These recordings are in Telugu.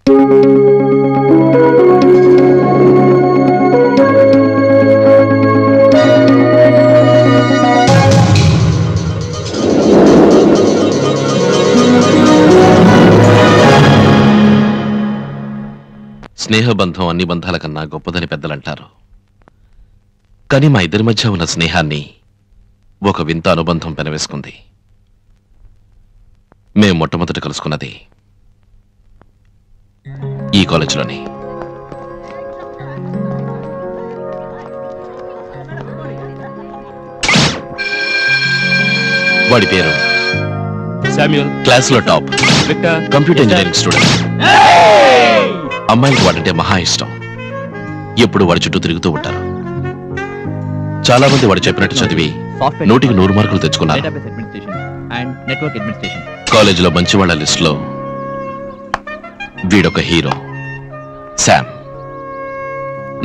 స్నేహబంధం అన్ని బంధాల కన్నా గొప్పదని పెద్దలంటారు. కానీ మా ఇద్దరి మధ్య ఉన్న స్నేహాన్ని ఒక వింత అనుబంధం పెనవేసుకుంది. మేము మొట్టమొదట కలుసుకున్నది ఈ కాలేజీలోని. వాడి పేరు శామ్యూల్, క్లాస్ లో టాప్, కంప్యూటర్ ఇంజనీరింగ్ స్టూడెంట్. అమ్మాయిలకు వాడంటే మహా ఇష్టం. ఎప్పుడు వాడి చుట్టూ తిరుగుతూ ఉంటారు. చాలా మంది వాడు చెప్పినట్టు చదివి 100కి 100 మార్కులు తెచ్చుకున్నారు. కాలేజీలో మంచి వాళ్ళ లిస్ట్ లో వీడొక హీరో, శామ్.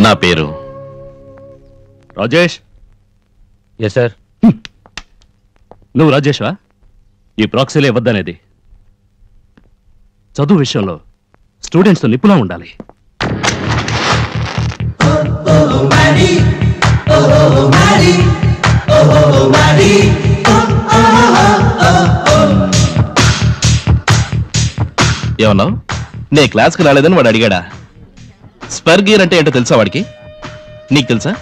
నా పేరు రాజేష్. Yes sir. నువ్వు రాజేష్వా? ఈ ప్రాక్సీలే వద్దనేది. చదువు విషయంలో స్టూడెంట్స్ తో నిపుణంగా ఉండాలి. ఏమన్నావు? నే క్లాస్కి రాలేదని వాడు అడిగాడా? స్పర్ గేర్ అంటే ఏంటో తెలుసా వాడికి? నీకు తెలుసా?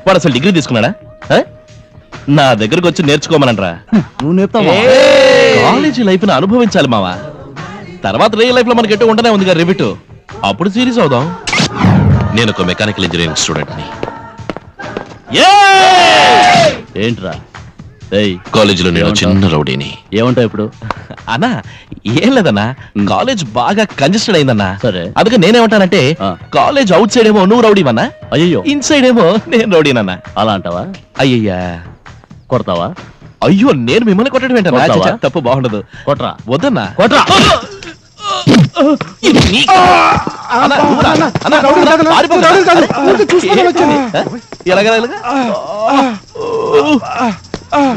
వాడు అసలు డిగ్రీ తీసుకున్నాడా? నా దగ్గరకు వచ్చి నేర్చుకోమనరా. కాలేజీ లైఫ్ ని అనుభవించాలి మావా. తర్వాత రియల్ లైఫ్ లో మనకి ఎటు ఉండనే ఉంది కదా రిబిట్. అప్పుడు సీరియస్ అవుదాం. నేను ఒక మెకానికల్ ఇంజనీరింగ్ స్టూడెంట్ ని. ఏంట్రా? కాలేజీలో నేను చిన్న రౌడీని. ఏమంటావు ఇప్పుడు? అన్నా ఏం లేదన్నా, కాలేజ్ బాగా కంజెస్టెడ్ అయిందన్నా. సరే, అందుకే నేనేమంటానంటే కాలేజ్ అవుట్ సైడ్ ఏమో నువ్వు రౌడీవన్నా, అయ్యో ఇన్సైడ్ ఏమో నేను రౌడీనన్నా. అలా అంటావా? అయ్యయ్యా, కొడతావా? అయ్యో నేను మిమ్మల్ని కొట్టడం ఏంటన్నా? తప్పు, బాగుండదు. కొట్రా. వద్దన్నా, కొట్రా.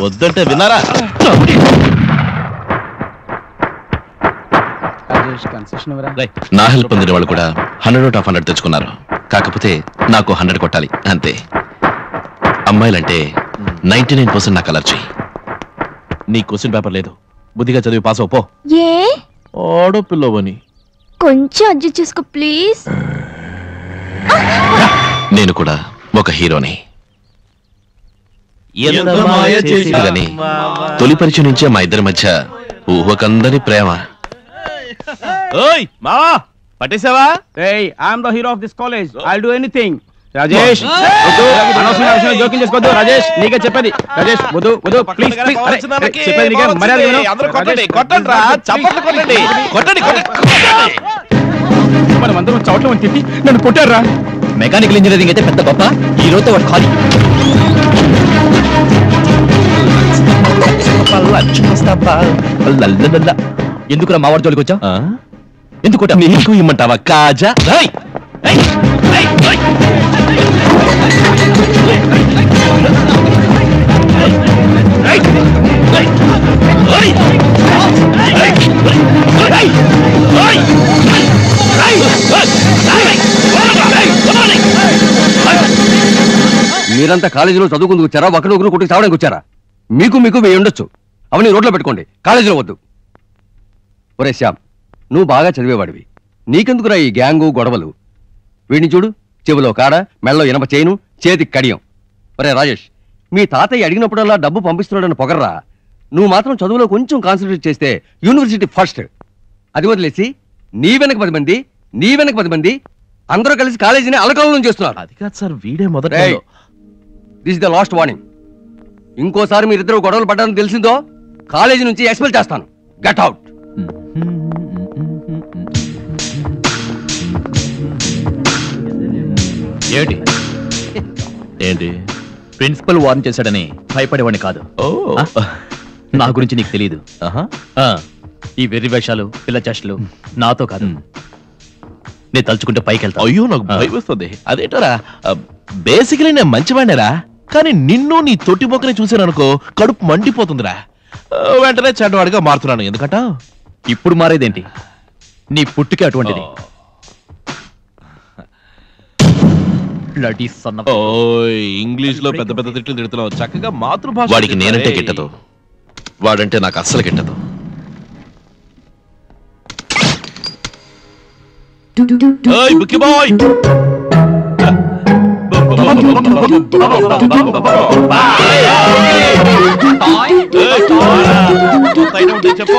వద్దంటే విన్నారా? నా హెల్ప్ పొందిన వాళ్ళు కూడా 100/100 తెచ్చుకున్నారు. కాకపోతే నాకు 100 కొట్టాలి అంతే. అమ్మాయిలంటే 99% నాకు అలర్జీ. నీ క్వశ్చన్ పేపర్ లేదు, బుద్ధిగా చదివి పాస్ అవ్వపో. ఆడపిల్లవని కొంచెం అడ్జస్ట్ చేసుకో ప్లీజ్. నేను కూడా ఒక హీరోని. తొలి పరిచయం నుంచే మా ఇద్దరి మధ్య ఊహకందని ప్రేమ. పట్టేసావా? I'm the hero of this college. I'll do anything. Rajesh జోక్యం చేసుకోవద్దు. రాజేష్ నీకే చెప్పేది. రాజేష్ వద్దు వద్దు ప్లీజ్ చెప్పేది నీకే. మనమందరం చోట్ల తిట్టి నన్ను కొట్టారా? మెకానికల్ ఇంజనీరింగ్ అయితే పెద్ద గొప్ప, ఈ రోజు వాడు ఖాళీ. ఎందుకురా మావాడి జోలికి వచ్చా? ఎందుకు నీకు ఇమ్మంటావా కాజా? మీరంతా కాలేజీలో చదువుకుందుకు వచ్చారా? ఒకరినొకరు కొట్టుకు చావడానికి వచ్చారా? మీకు వేయి ఉండొచ్చు, అవన్నీ రోడ్లో పెట్టుకోండి, కాలేజీలో వద్దు. ఒరే శ్యామ్, నువ్వు బాగా చదివేవాడివి, నీకెందుకురా ఈ గ్యాంగు గొడవలు? వీడిని చూడు, చెవిలో కాడ, మెళ్ళలో ఇనప చైను, చేతికి కడియం. ఒరే రాజేష్, మీ తాతయ్య అడిగినప్పుడల్లా డబ్బు పంపిస్తున్నాడని పొగర్రా. నువ్వు మాత్రం చదువులో కొంచెం కాన్సన్ట్రేట్ చేస్తే యూనివర్సిటీ ఫస్ట్. అది వదిలేసి నీ వెనక 10 మంది, నీ వెనక 10 మంది అందరూ కలిసి కాలేజీని అలకల్లోనం చేస్తున్నారు. అది కాదు సార్, వీడే మొదట. This is the last warning. ఇంకోసారి మీరిద్దరు గొడవలు పడ్డారని తెలిసిందో కాలేజీ నుంచి ఎక్స్పెల్ చేస్తాను. Get out. ఏంటి ఏంటి ప్రిన్సిపల్ వార్న్ చేశాడని భయపడేవాడిని కాదు. నా గురించి నీకు తెలియదు. ఈ వెర్రి వేషాలు, పిల్ల చేష్టలు నాతో కాదు. నేను తలుచుకుంటే పైకి వెళ్తా. అయ్యో నాకు భయం వస్తుంది. అదేంటరా, బేసికలీ నేను మంచివాడినేరా, కానీ నిన్ను నీ తొట్టి బొక్కని చూసాననుకో కడుపు మండిపోతుందిరా. వెంటనే చెడ్డవాడిగా మారుతున్నాను. ఎందుకంట ఇప్పుడు మారేదేంటి? నీ పుట్టుకే అటువంటిది. ఇంగ్లీష్ లో పెద్ద పెద్ద తిట్లు తిడుతున్నావు, చక్కగా మాతృభాష. వాడికి నేనంటే గిట్టదు, వాడంటే నాకు అస్సలు గిట్టదు. బుక్కి బాయ్ చెప్పు.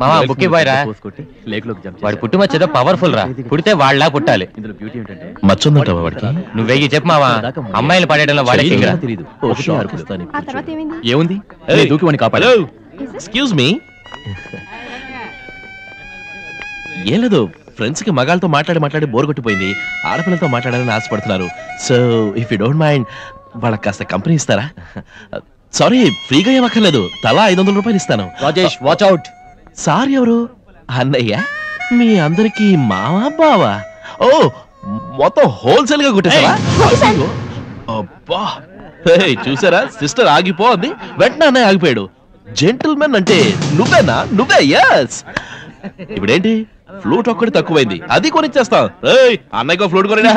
మామా బుక్కి బాయ్ రా, వాడు పుట్టుమచ్చేదో పవర్ఫుల్ రా, పుడితే వాళ్ళ పుట్టాలి. ఇందులో బ్యూటీ ఏంటంటే మచ్చుందంటావా వాడికి? నువ్వెయ్యి చెప్పు మావా, అమ్మాయిలు పడేయడంలో వాడే కింగ్ రా. ఏముంది దూకి వాడిని కాపాడు. Excuse me. ఏం లేదు, ఫ్రెండ్స్ కి మగాళ్ళతో మాట్లాడి బోర్ కొట్టిపోయింది, ఆడపిల్లలతో మాట్లాడాలని ఆశపడుతున్నారు. So if you don't mind వాళ్ళకి కాస్త కంపెనీ ఇస్తారా? సారీ, ఫ్రీగా ఏమక్కర్లేదు, తలా 500 రూపాయలు ఇస్తాను. Rajesh watch out. సార్ ఎవరు? అన్నయ్య? మీ అందరికి మావా బావా? ఓ మొత్తం హోల్సేల్ గా కొట్టేసావా? అబ్బా, చూసారా, సిస్టర్ ఆగిపోంది, వెంటనే అన్నయ్య ఆగిపోయాడు. జెంటిల్మెన్ అంటే నువ్వేనా? నువ్వే? ఎస్. ఇప్పుడేంటి, ఫ్లూట్ ఒక్కటి తక్కువైంది, అది కొనిచ్చేస్తాం. అన్నయ్యకో ఫ్లూట్ కొనినా?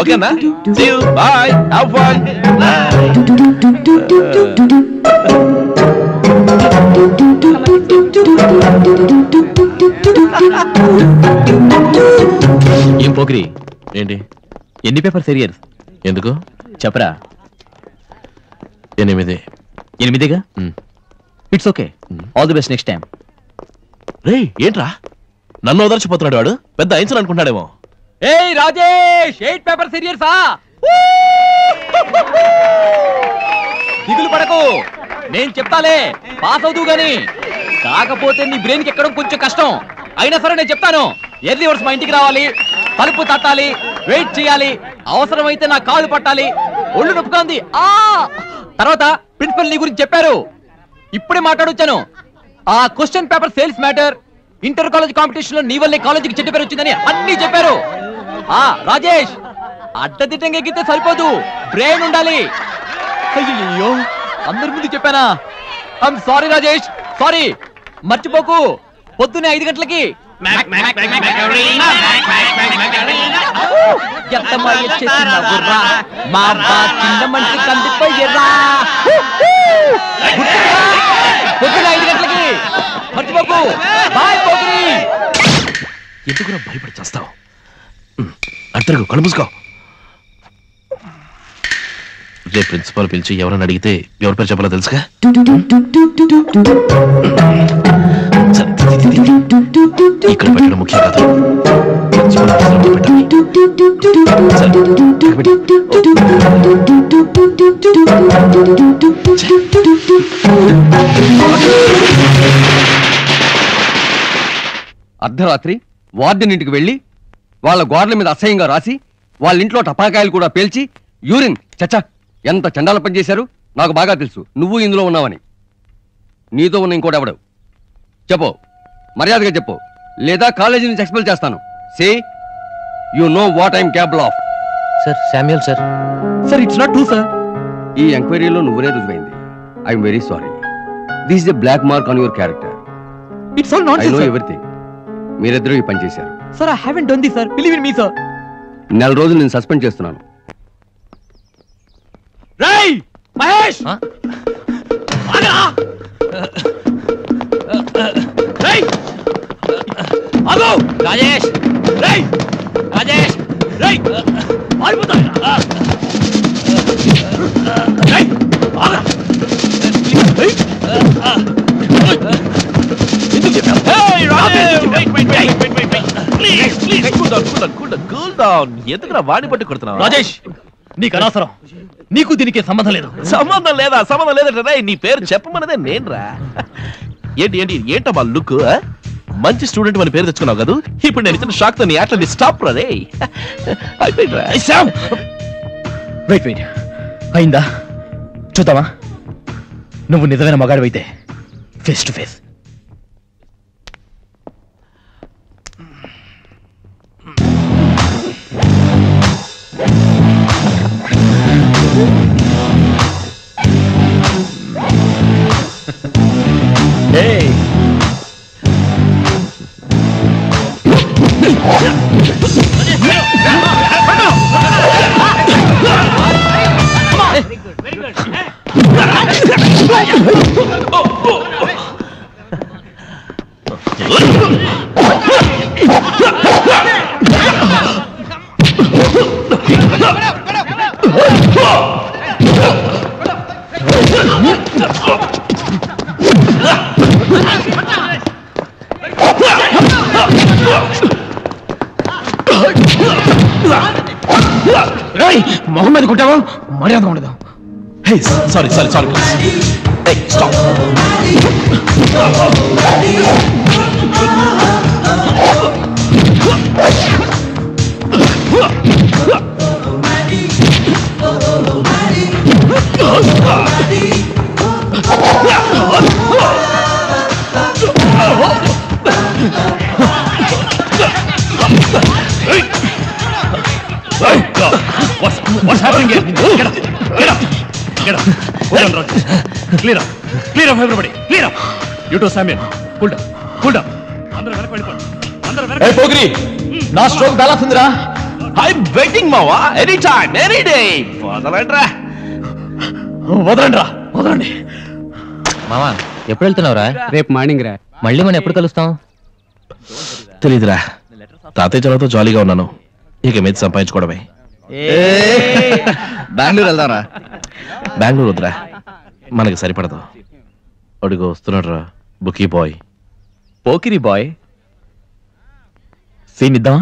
ఓకేనా? See you, bye, have fun. ఏం పోకిరి ఏంటి? ఎన్ని పేపర్స్ ఎరియర్స్? ఎందుకు చెప్పరా. 8. 8గా? It's okay, all the best next time. రే ఏంట్రా, నన్ను ఓదర్చిపోతున్నాడు వాడు, పెద్ద ఐన్సన్ అనుకుంటాడేమో. ఏయ్ రాజేష్, 8 పేపర్స్ ఎరియర్సా? దిగులు పడకు, నేను చెప్తాలే, పాస్ అవుతూ గాని. కాకపోతే నీ బ్రెయిన్ కి ఎక్కడం కొంచెం కష్టం, అయినా సరే నేను చెప్తాను. ఎర్లీ వర్స్ మా ఇంటికి రావాలి, తలుపు తట్టాలి, వెయిట్ చేయాలి, అవసరమైతే నా కాళ్ళు పట్టాలి, ఒళ్ళు నొప్పుకుంది. తర్వాత ప్రిన్సిపల్ నీ గురించి చెప్పారు, ఇప్పుడే మాట్లాడొచ్చాను. ఆ question paper sales matter, inter college competition లో నీ వల్లే కాలేజీకి చెడ్డ పేరు వచ్చిందని అన్ని చెప్పారు. రాజేష్, అడ్డదిడ్డంగా ఎక్కితే సరిపోదు, బ్రెయిన్ ఉండాలి. అయ్యో, అందరి ముందు చెప్పానా? I'm sorry Rajesh, sorry. మర్చిపోకు, పొద్దునే 5 గంటలకి. పొద్దునే 5 గంటలకి మర్చిపోకు. బాయ్ పోకిరి. ఎందుకు భయపడి చేస్తావు? అంతకు కళ్ళు మూసుకో. రేపు ప్రిన్సిపాల్ పిలిచి ఎవరైనా అడిగితే ఎవరి పేరు చెప్పాలో తెలుసుగా. ఇక్కడ పెట్టడం ముఖ్యం కాదు, ప్రిన్సిపాల్ ఆఫీసులో పెట్టాలి. అర్ధరాత్రి వార్డెన్ ఇంటికి వెళ్ళి వాళ్ళ గోడల మీద అసహ్యంగా రాసి, వాళ్ళ ఇంట్లో టపాకాయలు కూడా పేల్చి యూరిన్, చచ్చా ఎంత చండాల పని చేశారు. నాకు బాగా తెలుసు నువ్వు ఇందులో ఉన్నావని. నీతో ఉన్న ఇంకోటి ఎవడు చెప్పు, మర్యాదగా చెప్పు, లేదా కాలేజీ నుంచి ఎక్స్పెల్ చేస్తాను. Say you know what I'm capable of. Sir Samuel sir. Sir it's not true sir. ఈ ఎంక్వైరీలో నువ్వునే రుజువైంది. I'm very sorry. This is a black mark on your character. It's all not I know everything. మీరిద్దరూ ఈ పని చేశారు. Sir I haven't done this sir, believe in me sir. 4 రోజులు నేను సస్పెండ్ చేస్తున్నాను. రేయ్ మహేష్, ఆగా. రేయ్ ఆగు. రాజేష్, రేయ్ రాజేష్, రేయ్ ఆగిపోతా. రేయ్ ఆగా. ఎందుకు చెప్పావు? హే రాజేష్, ప్లీజ్ కూల్ డౌన్. ఎందుకు వాడిని పట్టి కొడుతున్నావు? రాజేష్, నీకు అనవసరం, నీకు దీనికి సంబంధం లేదు. సంబంధం లేదంటే నీ పేరు చెప్పమన్నదే నేనురా. ఏంటమ్మా లుక్? మంచి స్టూడెంట్ అని పేరు తెచ్చుకున్నావు కదా, ఇప్పుడు నేను ఇచ్చిన షాక్ తో నీ అట్లా స్టాప్ రా రే. అయిపోయిందిరా. వెయిట్ అయిందా చూద్దామా? నువ్వు నిజమైన మగాడివైతే ఫేస్ టు ఫేస్. మొహం మీద కొట్టావా? మర్యాద ఉండదు. Sorry stop. What's happening here? Get up. Hold on, Rajesh. Clear up, everybody. Clear up. You two, Samuel. Cool down. అందరూ వెనక్కి వెళ్ళిపోండి. ఏ పోగిరి, నా స్ట్రోక్ బ్యాలెన్స్ ఉందిరా. I'm waiting మావా, ఎనీ టైం ఎనీ డే. వదలండి. మామా ఎప్పుడు వెళ్తున్నావురా? రేపు మార్నింగ్ రా. మళ్ళీ మనం ఎప్పుడు కలుస్తాం? తెలీదురా, తాతయ్య చలతో జాలీగా ఉన్నాను, ఇక మీద సంపాదించుకోవడమే. బెంగళూరు వెళ్దాంరా. బెంగళూరు వద్దురా, మనకి సరిపడదు. అడుగు వస్తున్నాడు రా బుకీ బాయ్. పోకిరి బాయ్ సీన్ ఇద్దామా?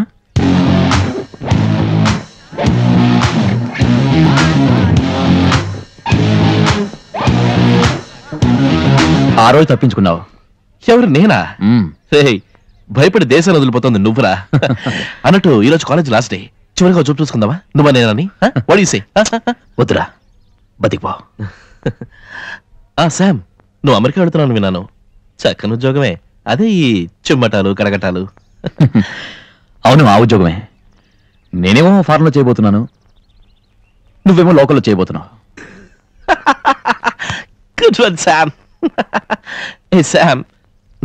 ఆ రోజు తప్పించుకున్నావు. ఎవరు నేనా? భయపడి దేశాన్ని వదిలిపోతుంది నువ్వురా. అన్నట్టు ఈరోజు కాలేజ్ లాస్ట్ డే, చివరిగా చూపు చూసుకుందామా నువ్వు నేనని? వడిసే వద్దురా, బతికిపో. శామ్, నువ్వు అమెరికా వెళుతున్నాను విన్నాను. చక్కని ఉద్యోగమే అదే, ఈ చిమ్మటాలు కడగటాలు. అవును, ఆ ఉద్యోగమే. నేనేమో ఫారెన్లో చేయబోతున్నాను, నువ్వేమో లోకల్లో చేయబోతున్నావు. Good one Sam. ఏ శామ్,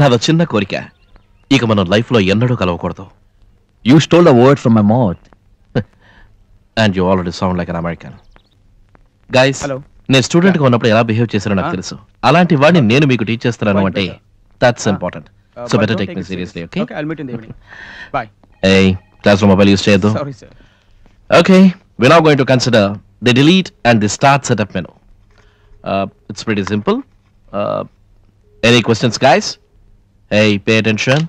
నాదో చిన్న కోరిక, ఇక మనం లైఫ్ లో ఎన్నడూ కలవకూడదు. You stole the word from my mouth and you already sound like an American. Guys, hello. నేను స్టూడెంట్ గా ఉన్నప్పుడు ఎలా బిహేవ్ చేశారో నాకు తెలుసు. అలాంటి వాడిని నేను మీకు టీచ్ చేస్తున్నాను అంటే that's important. So better take me seriously. Okay, I'll meet in the evening. Bye. ఏయ్, క్లాస్ లో మొబైల్ యూస్ చేయొద్దు. Sorry, sir. Okay, we're now going to consider the delete and the start setup menu. It's pretty simple. Any questions, guys? Hey, pay attention.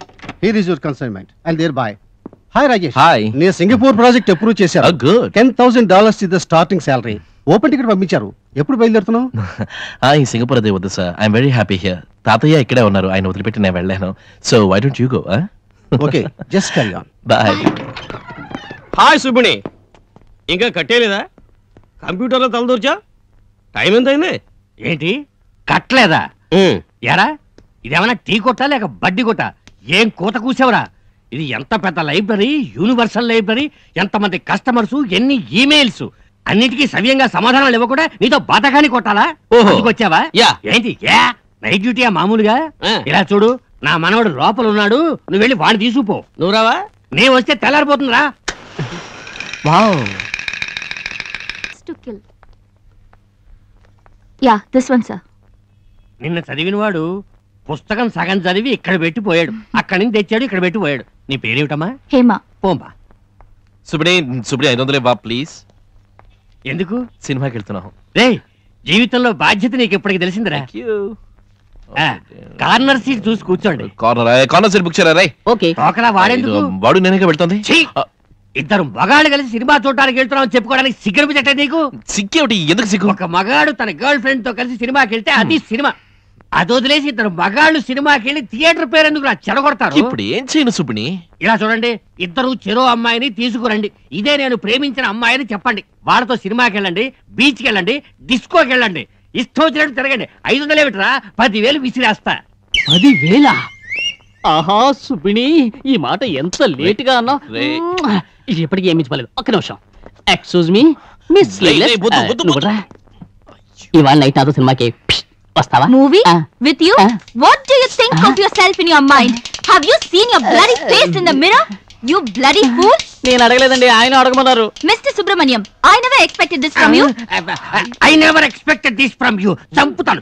Here is your consignment and thereby. Hi Rajesh. Hi. నేను సింగపూర్ ప్రాజెక్ట్ అప్రూవ్ చేశాను. Good. $10,000 is the starting salary. Open ticket పంపించారు. ఎప్పుడు బయలుదేరుతున్నావు? ఈ సింగపూర్ అదే వద్దు sir. I'm very happy here. తాతయ్య ఇక్కడే ఉన్నారు, ఆయన వదిలిపెట్టి నేను వెళ్ళాను. So why don't you go? Okay, just carry on. Bye. Hi Subbini, ఇంకా కట్టేలేదా? కంప్యూటర్లో తలదూర్చా? టైం ఎంత అయింది? ఏంటి కట్టలేదా? ఎరా ఇదేమన్నా టీ కొట్టా లేక బడ్డీ కొట్టా? ఏం కూత కూసావురా? ఇది ఎంత పెద్ద లైబ్రరీ, యూనివర్సల్ లైబ్రరీ, ఎంతమంది కస్టమర్స్, ఎన్ని ఈమెయిల్స్, అన్నిటికీ సవ్యంగా సమాధానాలు ఇవ్వకుండా నీతో బాధకాని కొట్టాలా? వచ్చావా? ఏంటి నైట్ డ్యూటీయా మామూలుగా? ఇలా చూడు, నా మనవడు లోపల ఉన్నాడు, నువ్వు వెళ్ళి వాడిని తీసుకుపో. నువ్వు రావా? నేను వస్తే తెల్లారిపోతుందిరా. To kill. Yeah, this one, sir. నిన్న చదివినవాడు పుస్తకం సగం చదివి ఇక్కడ పెట్టిపోయాడు, అక్కడి నుంచి తెచ్చాడు ఇక్కడ పెట్టిపోయాడు. నీ పేరేమిటమ్మా? హేమ. పోంబా. సుబ్డే 500 బా ప్లీజ్. ఎందుకు? సినిమాకి వెళ్తున్నాం. రే, జీవితంలో బాధ్యత నీకు ఇప్పటికి తెలిసిందిరా. కార్నర్ సీట్ చూసి కూర్చోండి. కార్నర్ సీట్ బుక్ చేయరా రే? ఓకే. ఒకలా వాడేందుకు? వాడు నేనే వెళ్తుంది. ఇద్దరు మగాళ్ళు కలిసి సినిమా చూడడానికి వెళ్తున్నాం చెప్పుకోవడానికి సిగ్గనిపించట్టే నీకు? సిగ్గేమిటి? ఎందుకు సిగ్గు? ఒక మగాడు తన గర్ల్ ఫ్రెండ్ తో కలిసి సినిమాకి వెళ్తే అది సినిమా. అది వదిలేసి ఇద్దరు మగాళ్ళు సినిమాకి వెళ్ళి థియేటర్ పేరు ఎందుకు చెడగొడతారు? ఇప్పుడు ఏం చేయను సుబ్బిని? ఇలా చూడండి, ఇద్దరు చెరో అమ్మాయిని తీసుకురండి, ఇదే నేను ప్రేమించిన అమ్మాయిని చెప్పండి, వాళ్ళతో సినిమాకి వెళ్ళండి, బీచ్కి వెళ్ళండి, డిస్కోకి వెళ్ళండి, ఇష్టం వచ్చినట్టు తిరగండి. 500 ఏమిట్రా, 10,000 విసిరేస్తా. 10,000? ఆహా సుబ్బిని, ఈ మాట ఎంత లేట్ గా అన్నా. ఇది ఎప్పటికీ ఏమి ఇచ్చలేదు. ఒక్క నిమిషం. ఎక్స్క్యూజ్ మీ మిస్, ఇవాళ నైట్ నాతో సినిమాకి వస్తావా? Movie? With you? What do you think of yourself in your mind? Have you seen your bloody face in the mirror? You bloody fool! నేను అడగలేదండి, ఆయన అడగమన్నారు. Mr. Subramaniam, I never expected this from you. I never expected this from you. చంపుతాను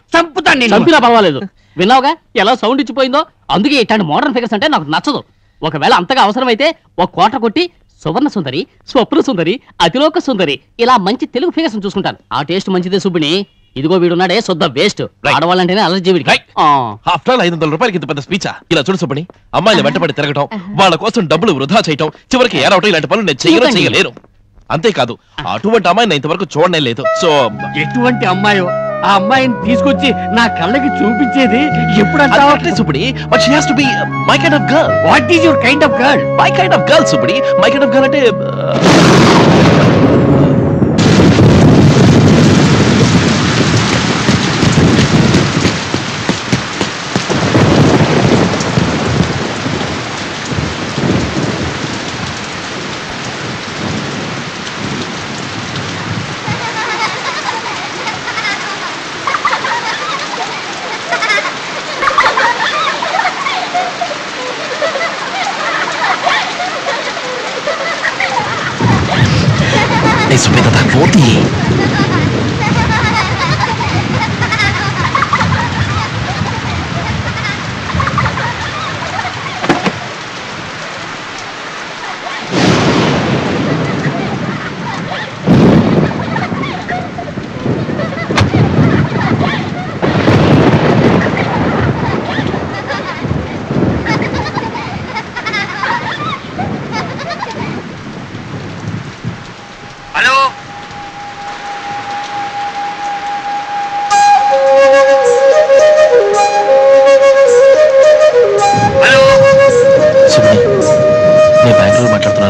నేను. చంపినా పర్వాలేదు. విన్నావుగా ఎలా సౌండ్ ఇచ్చిపోయిందో? అందుకే ఇట్లాంటి మోడర్న్ ఫిగర్స్ అంటే నాకు నచ్చదు. ఒకవేళ అంతగా అవసరమైతే ఒక కోట కొట్టి సువర్ణ సుందరి, స్వప్న సుందరి, అతిలోక సుందరి ఇలా మంచి తెలుగు ఫిగర్స్ చూసుకుంటాను. ఆ టేస్ట్ మంచిదే సుబ్బిని. ఇదిగో వీడున్నాడే శుద్ధ వేస్ట్. ఆడవాళ్ళంటేనే అలర్జీ వీడికి. ఆఫ్టర్ ఆల్ 500 రూపాయలకి ఇంత పెద్ద స్పీచా? ఇలా చూడు సుబ్బిని, అమ్మాయిలు వెంటబడి తిరగటం, వాళ్ళ కోసం డబ్బులు వృధా చేయటం, చివరికి ఏరవటం, ఇలాంటి పనులు నేను చేయలేను. అంతేకాదు, అటువంటి అమ్మాయిని ఇంతవరకు చూడనే లేదు. సో ఎటువంటి అమ్మాయో ఆ అమ్మాయిని తీసుకొచ్చి నా కళ్ళకి చూపించేది ఎప్పుడు Subbini? But she has to be my kind of girl. What is your kind of girl? My kind of girl Subbini. My kind of girl అంటే సుబ్బిత పోతి.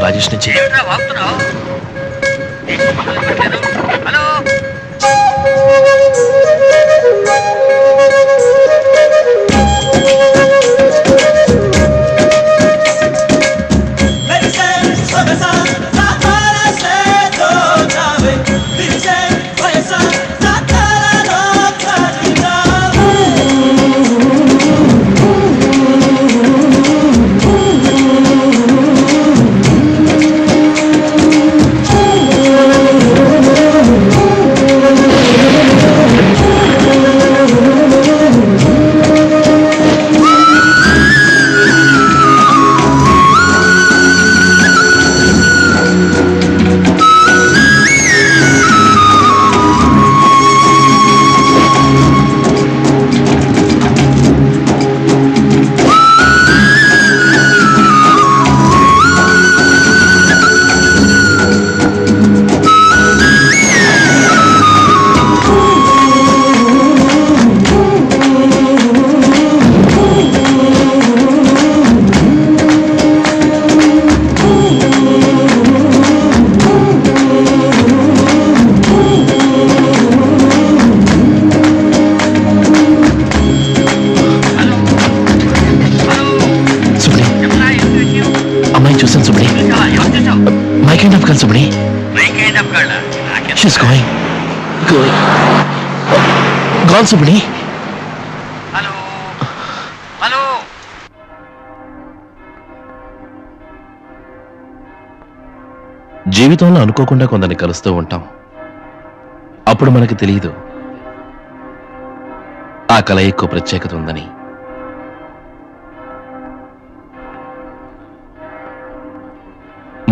రాజేష్ నుంచి. Subbini, hello hello. జీవితంలో అనుకోకుండా కొందరిని కలుస్తూ ఉంటాం. అప్పుడు మనకు తెలియదు ఆ కలయికో ప్రత్యేకత ఉందని.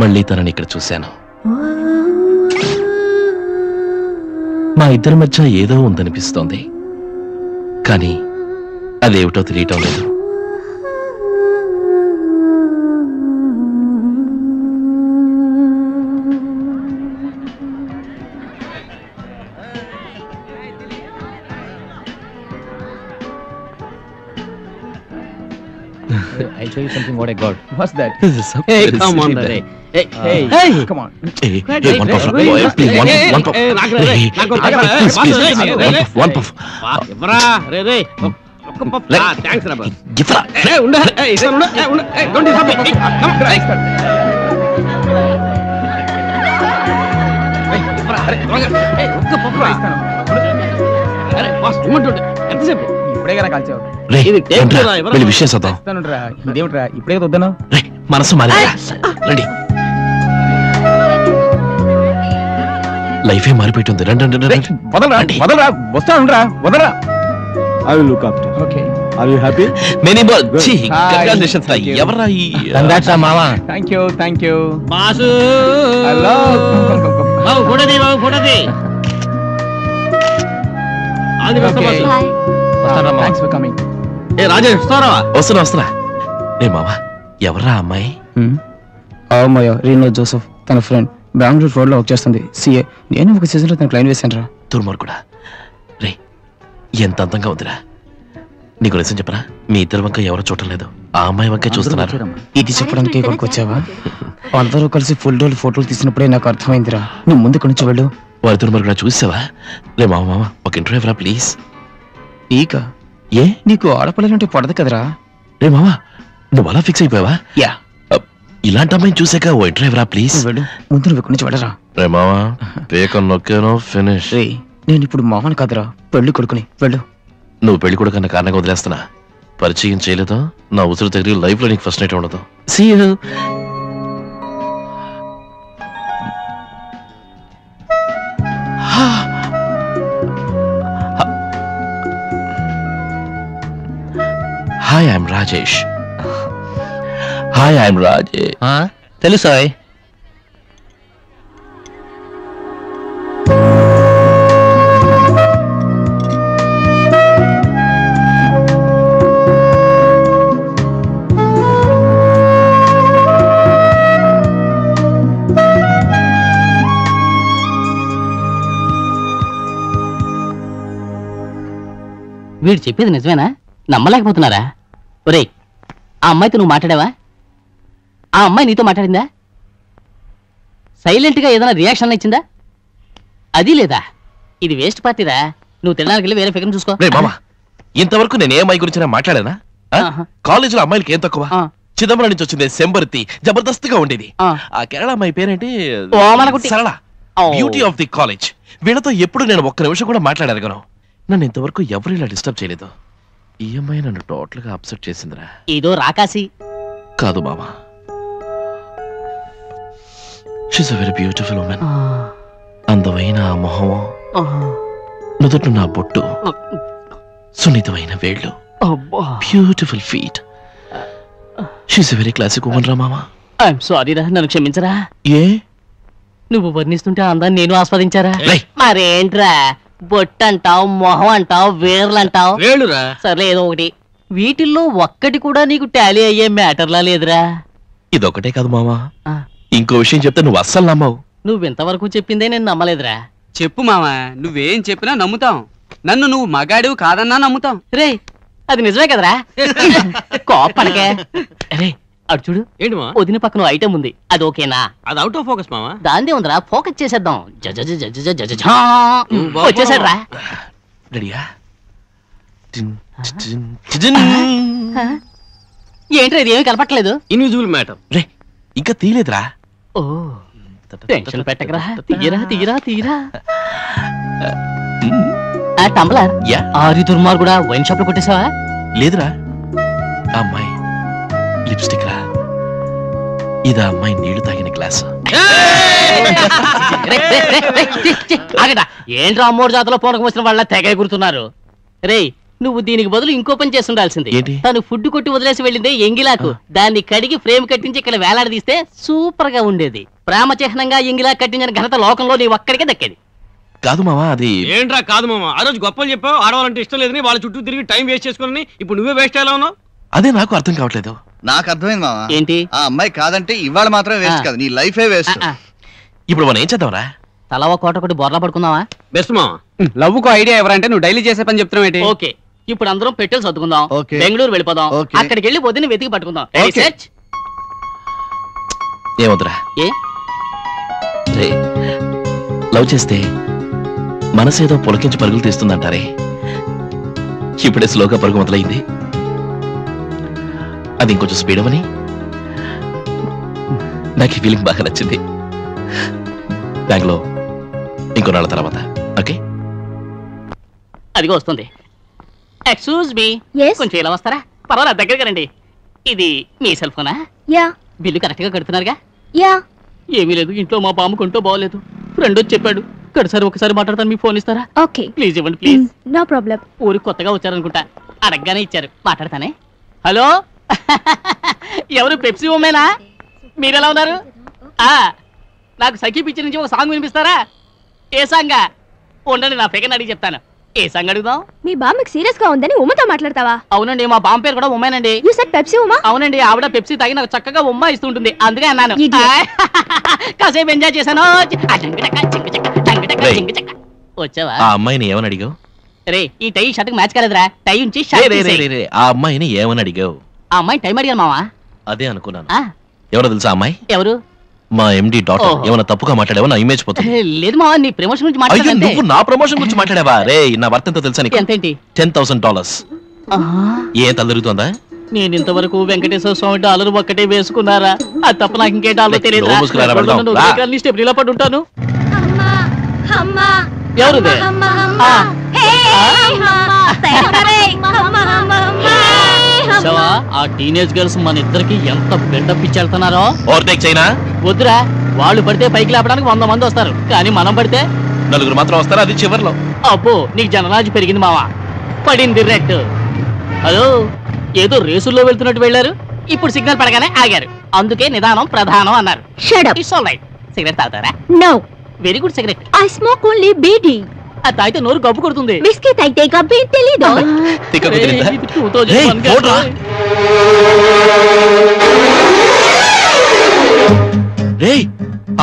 మళ్ళీ తనని ఇక్కడ చూశాను. మా ఇద్దరి మధ్య ఏదో ఉందనిపిస్తోంది, కానీ అదేమిటో తెలియటం లేదు. what I got. What's that? This is so Hey, very come on, sweet. Ray. Hey, Hey. come on. Hey, one puff. Boy, please, one puff. Hey, please, one puff. ఇవ్వరా రే రే ఒక్క పప్పు థ్యాంక్స్ రా బాస్ Give her. ఉండ ఇస్తాను ఉండ డోంట్ డిస్టర్బ్ మీ కమ్ ఒక్క పప్పు రా అరే బాస్ ఇమ్మంటుండే ఎంతసేపు ఇప్పుడే కదా కాల్చావు. రే, ఇది టేక్ రండ్రా, రా, ఎవరా? వెళ్ళి విషయం చూద్దాం. ఇస్తానురా. ఇదేమిట్రా ఇప్పుడే కదా వద్దాను. రే, మనసు మారి రండి. లైఫే మారిపోయింది. రండి రండి రండి. వదలరా వదలరా వస్తానురా వదలరా. I will look after. Okay are you happy? Many more. ఛీ, Hi. కంగ్రాచులేషన్స్ రా. Thank you. ఎవర్రా ఈ Congrats, మామ. Thank you boss hello. బాబు ఫోటోది all the best boss hi. వస్తారా మామ? Thanks for coming. ఏ రాజేష్ వస్తారా వస్తున్నా. రే మావా, ఎవర్రా అమ్మాయి? అవమయ్య రీనో జోసెఫ్ తన ఫ్రెండ్ బెంగళూరు రోడ్ లో వర్క్ చేస్తుంది. సిఏ. నేను ఒక సీజన్ లో తన క్లైన్ వేసాను రా. తుర్మర్ కూడా. రే, ఎంత అందంగా ఉందిరా. నీకు నిజం చెప్పరా, మీ ఇద్దరు వంక ఎవరో చూడటం లేదు, ఆ అమ్మాయి వంకే చూస్తున్నారు. ఇది చెప్పడానికి ఇక్కడికి వచ్చావా? అందరూ కలిసి ఫుల్ డోల్ ఫోటోలు తీసినప్పుడే నాకు అర్థమైందిరా. నువ్వు ముందు ఇక్కడి నుంచి వెళ్ళు. వారి తుర్మర్ కూడా చూసావా? రే మామ ఒక ఇంటర్వ్యూ ఎవరా ప్లీజ్. ఈక ఏ నీకు ఆడపిల్లలంటే పడదు కదరా. రే మామ, నువ్వు అలా ఫిక్స్ అయిపోయావా? యా, ఇలాంటి అమ్మాయిని చూసాక ఓ ఇంటర్వ్యూ ఎవరా ప్లీజ్. వెళ్ళు. ముందు నువ్వు ఇక్కడి నుంచి వెళ్ళరా. రే మామ, పేక నొక్కాను ఫినిష్. రే, నేను ఇప్పుడు మామని కాదురా, పెళ్లి కొడుకుని. వెళ్ళు. నువ్వు పెళ్లి కూడా కన్నా కారణంగా వదిలేస్తున్నా. పరిచయం చేయలేదా నా ఉసురు తగిలి లైఫ్ లో నీకు ఫస్ట్ నైట్ ఉండదు. See you. Hi, I'm Rajesh. Hi, I'm Rajesh. తెలుసా? వీడు చెప్పేది నిజమేనా? నమ్మలేకపోతున్నారా? ఒరేయ్, ఆ అమ్మాయితో నువ్వు మాట్లాడావా? ఆ అమ్మాయి నీతో మాట్లాడిందా? సైలెంట్గా ఏదైనా రియాక్షన్ ఇచ్చిందా? అది లేదా? ఇది వేస్ట్ పార్టీరా. నువ్వు తినడానికి వెళ్ళి వేరే ఫిగర్ చూసుకో. రే మామ, ఇంతవరకు నేను ఏ అమ్మాయి గురించి మాట్లాడానా? కాలేజీలో అమ్మాయిలకి ఏం తక్కువ? చిదంబరం నుంచి వచ్చింది సెంబర్తి, జబర్దస్త్గా ఉండేది. ఆ కేరళ అమ్మాయి పేరేంటి? సరళ. Beauty of the college. వీళ్ళతో ఎప్పుడు నేను ఒక్క నిమిషం కూడా మాట్లాడగలను. నన్ను ఇంతవరకు ఎవరు ఇలా డిస్టర్బ్ చేయలేదు. ఈ అమ్మాయి నన్ను టోటల్ గా అప్సెట్ చేసిందిరా. ఏదో రాకాసి కాదు మామా, she's a very beautiful women. అందమైన ఆ మొహం, నుదుట నా బొట్టు, సున్నితమైన వేళ్ళు, beautiful feet. She's a very classic women రా మామా. ఐఎమ్ సారీ రా, నన్ను క్షమించరా. ఏ నువ్వు వర్ణిస్తుంటే అందాన్ని నేను ఆస్వాదించారా? మరేంట్రా, బొట్టు అంటావు, మొహం అంటావు, వేర్లు అంటావు. వేళ్ళురా. సర్లే ఏదో ఒకటి. వీటిల్లో ఒక్కటి కూడా నీకు టాలీ అయ్యే మ్యాటర్లా లేదురా. ఇదొకటే కాదు మామా, ఇంకో విషయం చెప్తే నువ్వు అస్సలు నమ్మవు. నువ్వు ఇంతవరకు చెప్పిందే నేను నమ్మలేదురా. చెప్పు మామా, నువ్వేం చెప్పినా నమ్ముతాం. నన్ను నువ్వు మగాడివి కాదన్నా నమ్ముతాం. రే, అది నిజమే కదరా? కోపనకే. రే, అటు చూడు. ఏంటి మా వదిన పక్కన ఐటమ్ ఉంది, అది ఓకేనా? అది అవుట్ ఆఫ్ ఫోకస్ మామా. దాందే ఉందిరా, ఫోకస్ చేసేద్దాం. వచ్చేసాడు రా. రెడీయా? ఏంట్రా ఇది, ఏమీ కనపట్లేదు. Invisible matter. రే, ఇంకా తీయలేదురా. ఓ, టెన్షన్ పెట్టకరా. తీయరా తీయరా తీయరా. టంబ్లర్. ఆరి దుర్మార్గుడా, వైన్ షాప్ లో కొట్టేసావా? లేదురా, అమ్మాయి లిప్స్టిక్ రా. ఇదా అమ్మాయి నీళ్లు తాగిన గ్లాస్. ఆగడా, ఏంట్రా అమ్మోడు జాతలో పూనకం వచ్చిన వాళ్ళ తెగ గుర్తున్నారు. రే, నువ్వు దీనికి బదులు ఇంకో పని చేస్తుండాల్సింది. తను ఫుడ్ కొట్టి వదిలేసి వెళ్ళిందే ఎంగిలాకు, దాన్ని కడిగి ఫ్రేమ్ కట్టించి ఇక్కడ వేలాడదీస్తే సూపర్ గా ఉండేది. ప్రేమ చిహ్నంగా ఎంగిలా కట్టించిన ఘనత లోకంలో నీ ఒక్కడికే దక్కేది. కాదు మామా, అది ఏంట్రా కాదు మామా. ఆ రోజు గొప్పలు చెప్పావు, ఆడవాలంటే ఇష్టం లేదని వాళ్ళ చుట్టూ తిరిగి టైం వేస్ట్ చేసుకుని ఇప్పుడు నువ్వే వేస్ట్ అయ్యేలా ఉన్నావు. అదే నాకు అర్థం కావట్లేదు. నాకు అర్థమైంది మామా. ఏంటి? ఆ అమ్మాయి కాదంటే ఇవాళ మాత్రమే వేస్ట్ కాదు, నీ లైఫే వేస్ట్. ఇప్పుడు మనం ఏం చేద్దాంరా? తలవ కోట కొట్టి బొర్లా పడుకుందామా? బెస్ట్ మామా. లవ్ కు ఐడియా ఎవరంటే నువ్వు డైలీ చేసే పని చెప్తున్నావు ఏంటి? ఓకే, ఇప్పుడు అందరం పెట్టెలు సర్దుకుందాం, బెంగళూరు వెళ్ళిపోదాం, అక్కడికి వెళ్ళి వదిని వెతికి పట్టుకుందాం. ఏమొద్దురా, లవ్ చేస్తే మనసేదో పులకించి పరుగులు తీస్తుందంటారే, ఇప్పుడే స్లోగా పరుగు మొదలైంది. అది ఇంకొంచెం స్పీడ్ అవని నాకు ఈ ఫీలింగ్ బాగా నచ్చింది. బ్యాంక్లో ఇంకో నాళ్ళ తర్వాత. ఓకే, అదిగో వస్తుంది. ఎక్స్క్యూజ్ మీ, కొంచెం ఇలా వస్తారా? పర్వాలేదు, దగ్గరగా రండి. ఇది మీ సెల్ ఫోనా? యా. బిల్లు కరెక్ట్ గా కడుతున్నారుగా? యా. ఏమీ లేదు, ఇంట్లో మా బామ్మ కొంటూ బాగోలేదు, ఫ్రెండ్ వచ్చి చెప్పాడు. కడసారి ఒకసారి మాట్లాడతాను, మీ ఫోన్ ఇస్తారా? ఓకే, ప్లీజ్ ఇవ్వండి ప్లీజ్. No problem. ఊరికి కొత్తగా వచ్చారనుకుంటా, అడగగానే ఇచ్చారు, మాట్లాడతానే. హలో, ఎవరు? పెప్సీ ఉమ్మేనా? మీరెలా ఉన్నారు? నాకు సఖీ పిక్చర్ నుంచి ఒక సాంగ్ వినిపిస్తారా? ఏ సాంగా? ఉండండి, నా ఫిగర్ అడిగి చెప్తాను. ఏ సాంగ్ అడుగుదాం? మీ బామ్మకి సీరియస్ గా ఉందని ఉమ్మతో మాట్లాడతావా? అవునండి, మా బామ్మ పేరు కూడా ఉమ్మేనండి. యు సెడ్ పెప్సీ ఉమ్మా? అవునండి, ఆవిడ పెప్సీ తాగి నాకు చక్కగా ఉమ్మ ఇస్తుంటుంది, అందుకే అన్నాను. కాసేపు ఎంజాయ్ చేశాను. వచ్చావా? ఆ అమ్మాయిని ఏమని అడిగావు? రే, ఈ టై షర్ట్ మ్యాచ్ కాలేదురా, టై ఉంచి ఆ అమ్మాయిని ఏమని అడిగావు? ఆ అమ్మాయి టైం అడిగాను మావా. అదే అనుకున్నాను. ఎవరో తెలుసా అమ్మాయి? ఎవరు? మా ఎండి డాక్టర్. ఏమైనా తప్పుగా మాట్లాడావా? నా ఇమేజ్ పోతుంది. లేదు మావా, నీ ప్రమోషన్ గురించి అయ్యో, మాట్లాడాను. నువ్వు నా ప్రమోషన్ గురించి మాట్లాడావా? రే, నా వర్త్ ఎంతో తెలుసా నీకు? ఎంతేంటి? $10,000. ఏ తల్లుతుందా? నేను ఇంతవరకు వెంకటేశ్వర స్వామి డాలర్ ఒక్కటే వేసుకున్నారా? అది తప్ప నాకు ఇంకే డాలర్ తెలియదు. స్టెప్ ఇలా పడి ఉంటాను. ఎవరు? ఆ టీనేజ్ గర్ల్స్ మన ఇద్దరికి ఎంత బిల్డప్ ఇచ్చేళ్తున్నారో. Overtake China? వద్దురా, వాళ్ళు పడితే పైకి లేపడానికి 100 మంది వస్తారు, కానీ మనం పడితే 4 మాత్రం వస్తారు, అది చివర్లో. అబ్బో, నీకు జనరాజు పెరిగింది మావా. పడింది రెడ్. హలో, ఏదో రేసుల్లో వెళ్తున్నట్టు వెళ్ళారు, ఇప్పుడు సిగ్నల్ పడగానే ఆగారు, అందుకే నిదానం ప్రధానం అన్నారు. It's all right. సిగరెట్ తాగుతారా? No. Very good. Cigarette I smoke only bidi. అది తాగితే నోరు గబ్బు కొడుతుంది. బిస్కెట్ అయితే గబ్బే తెలీదు.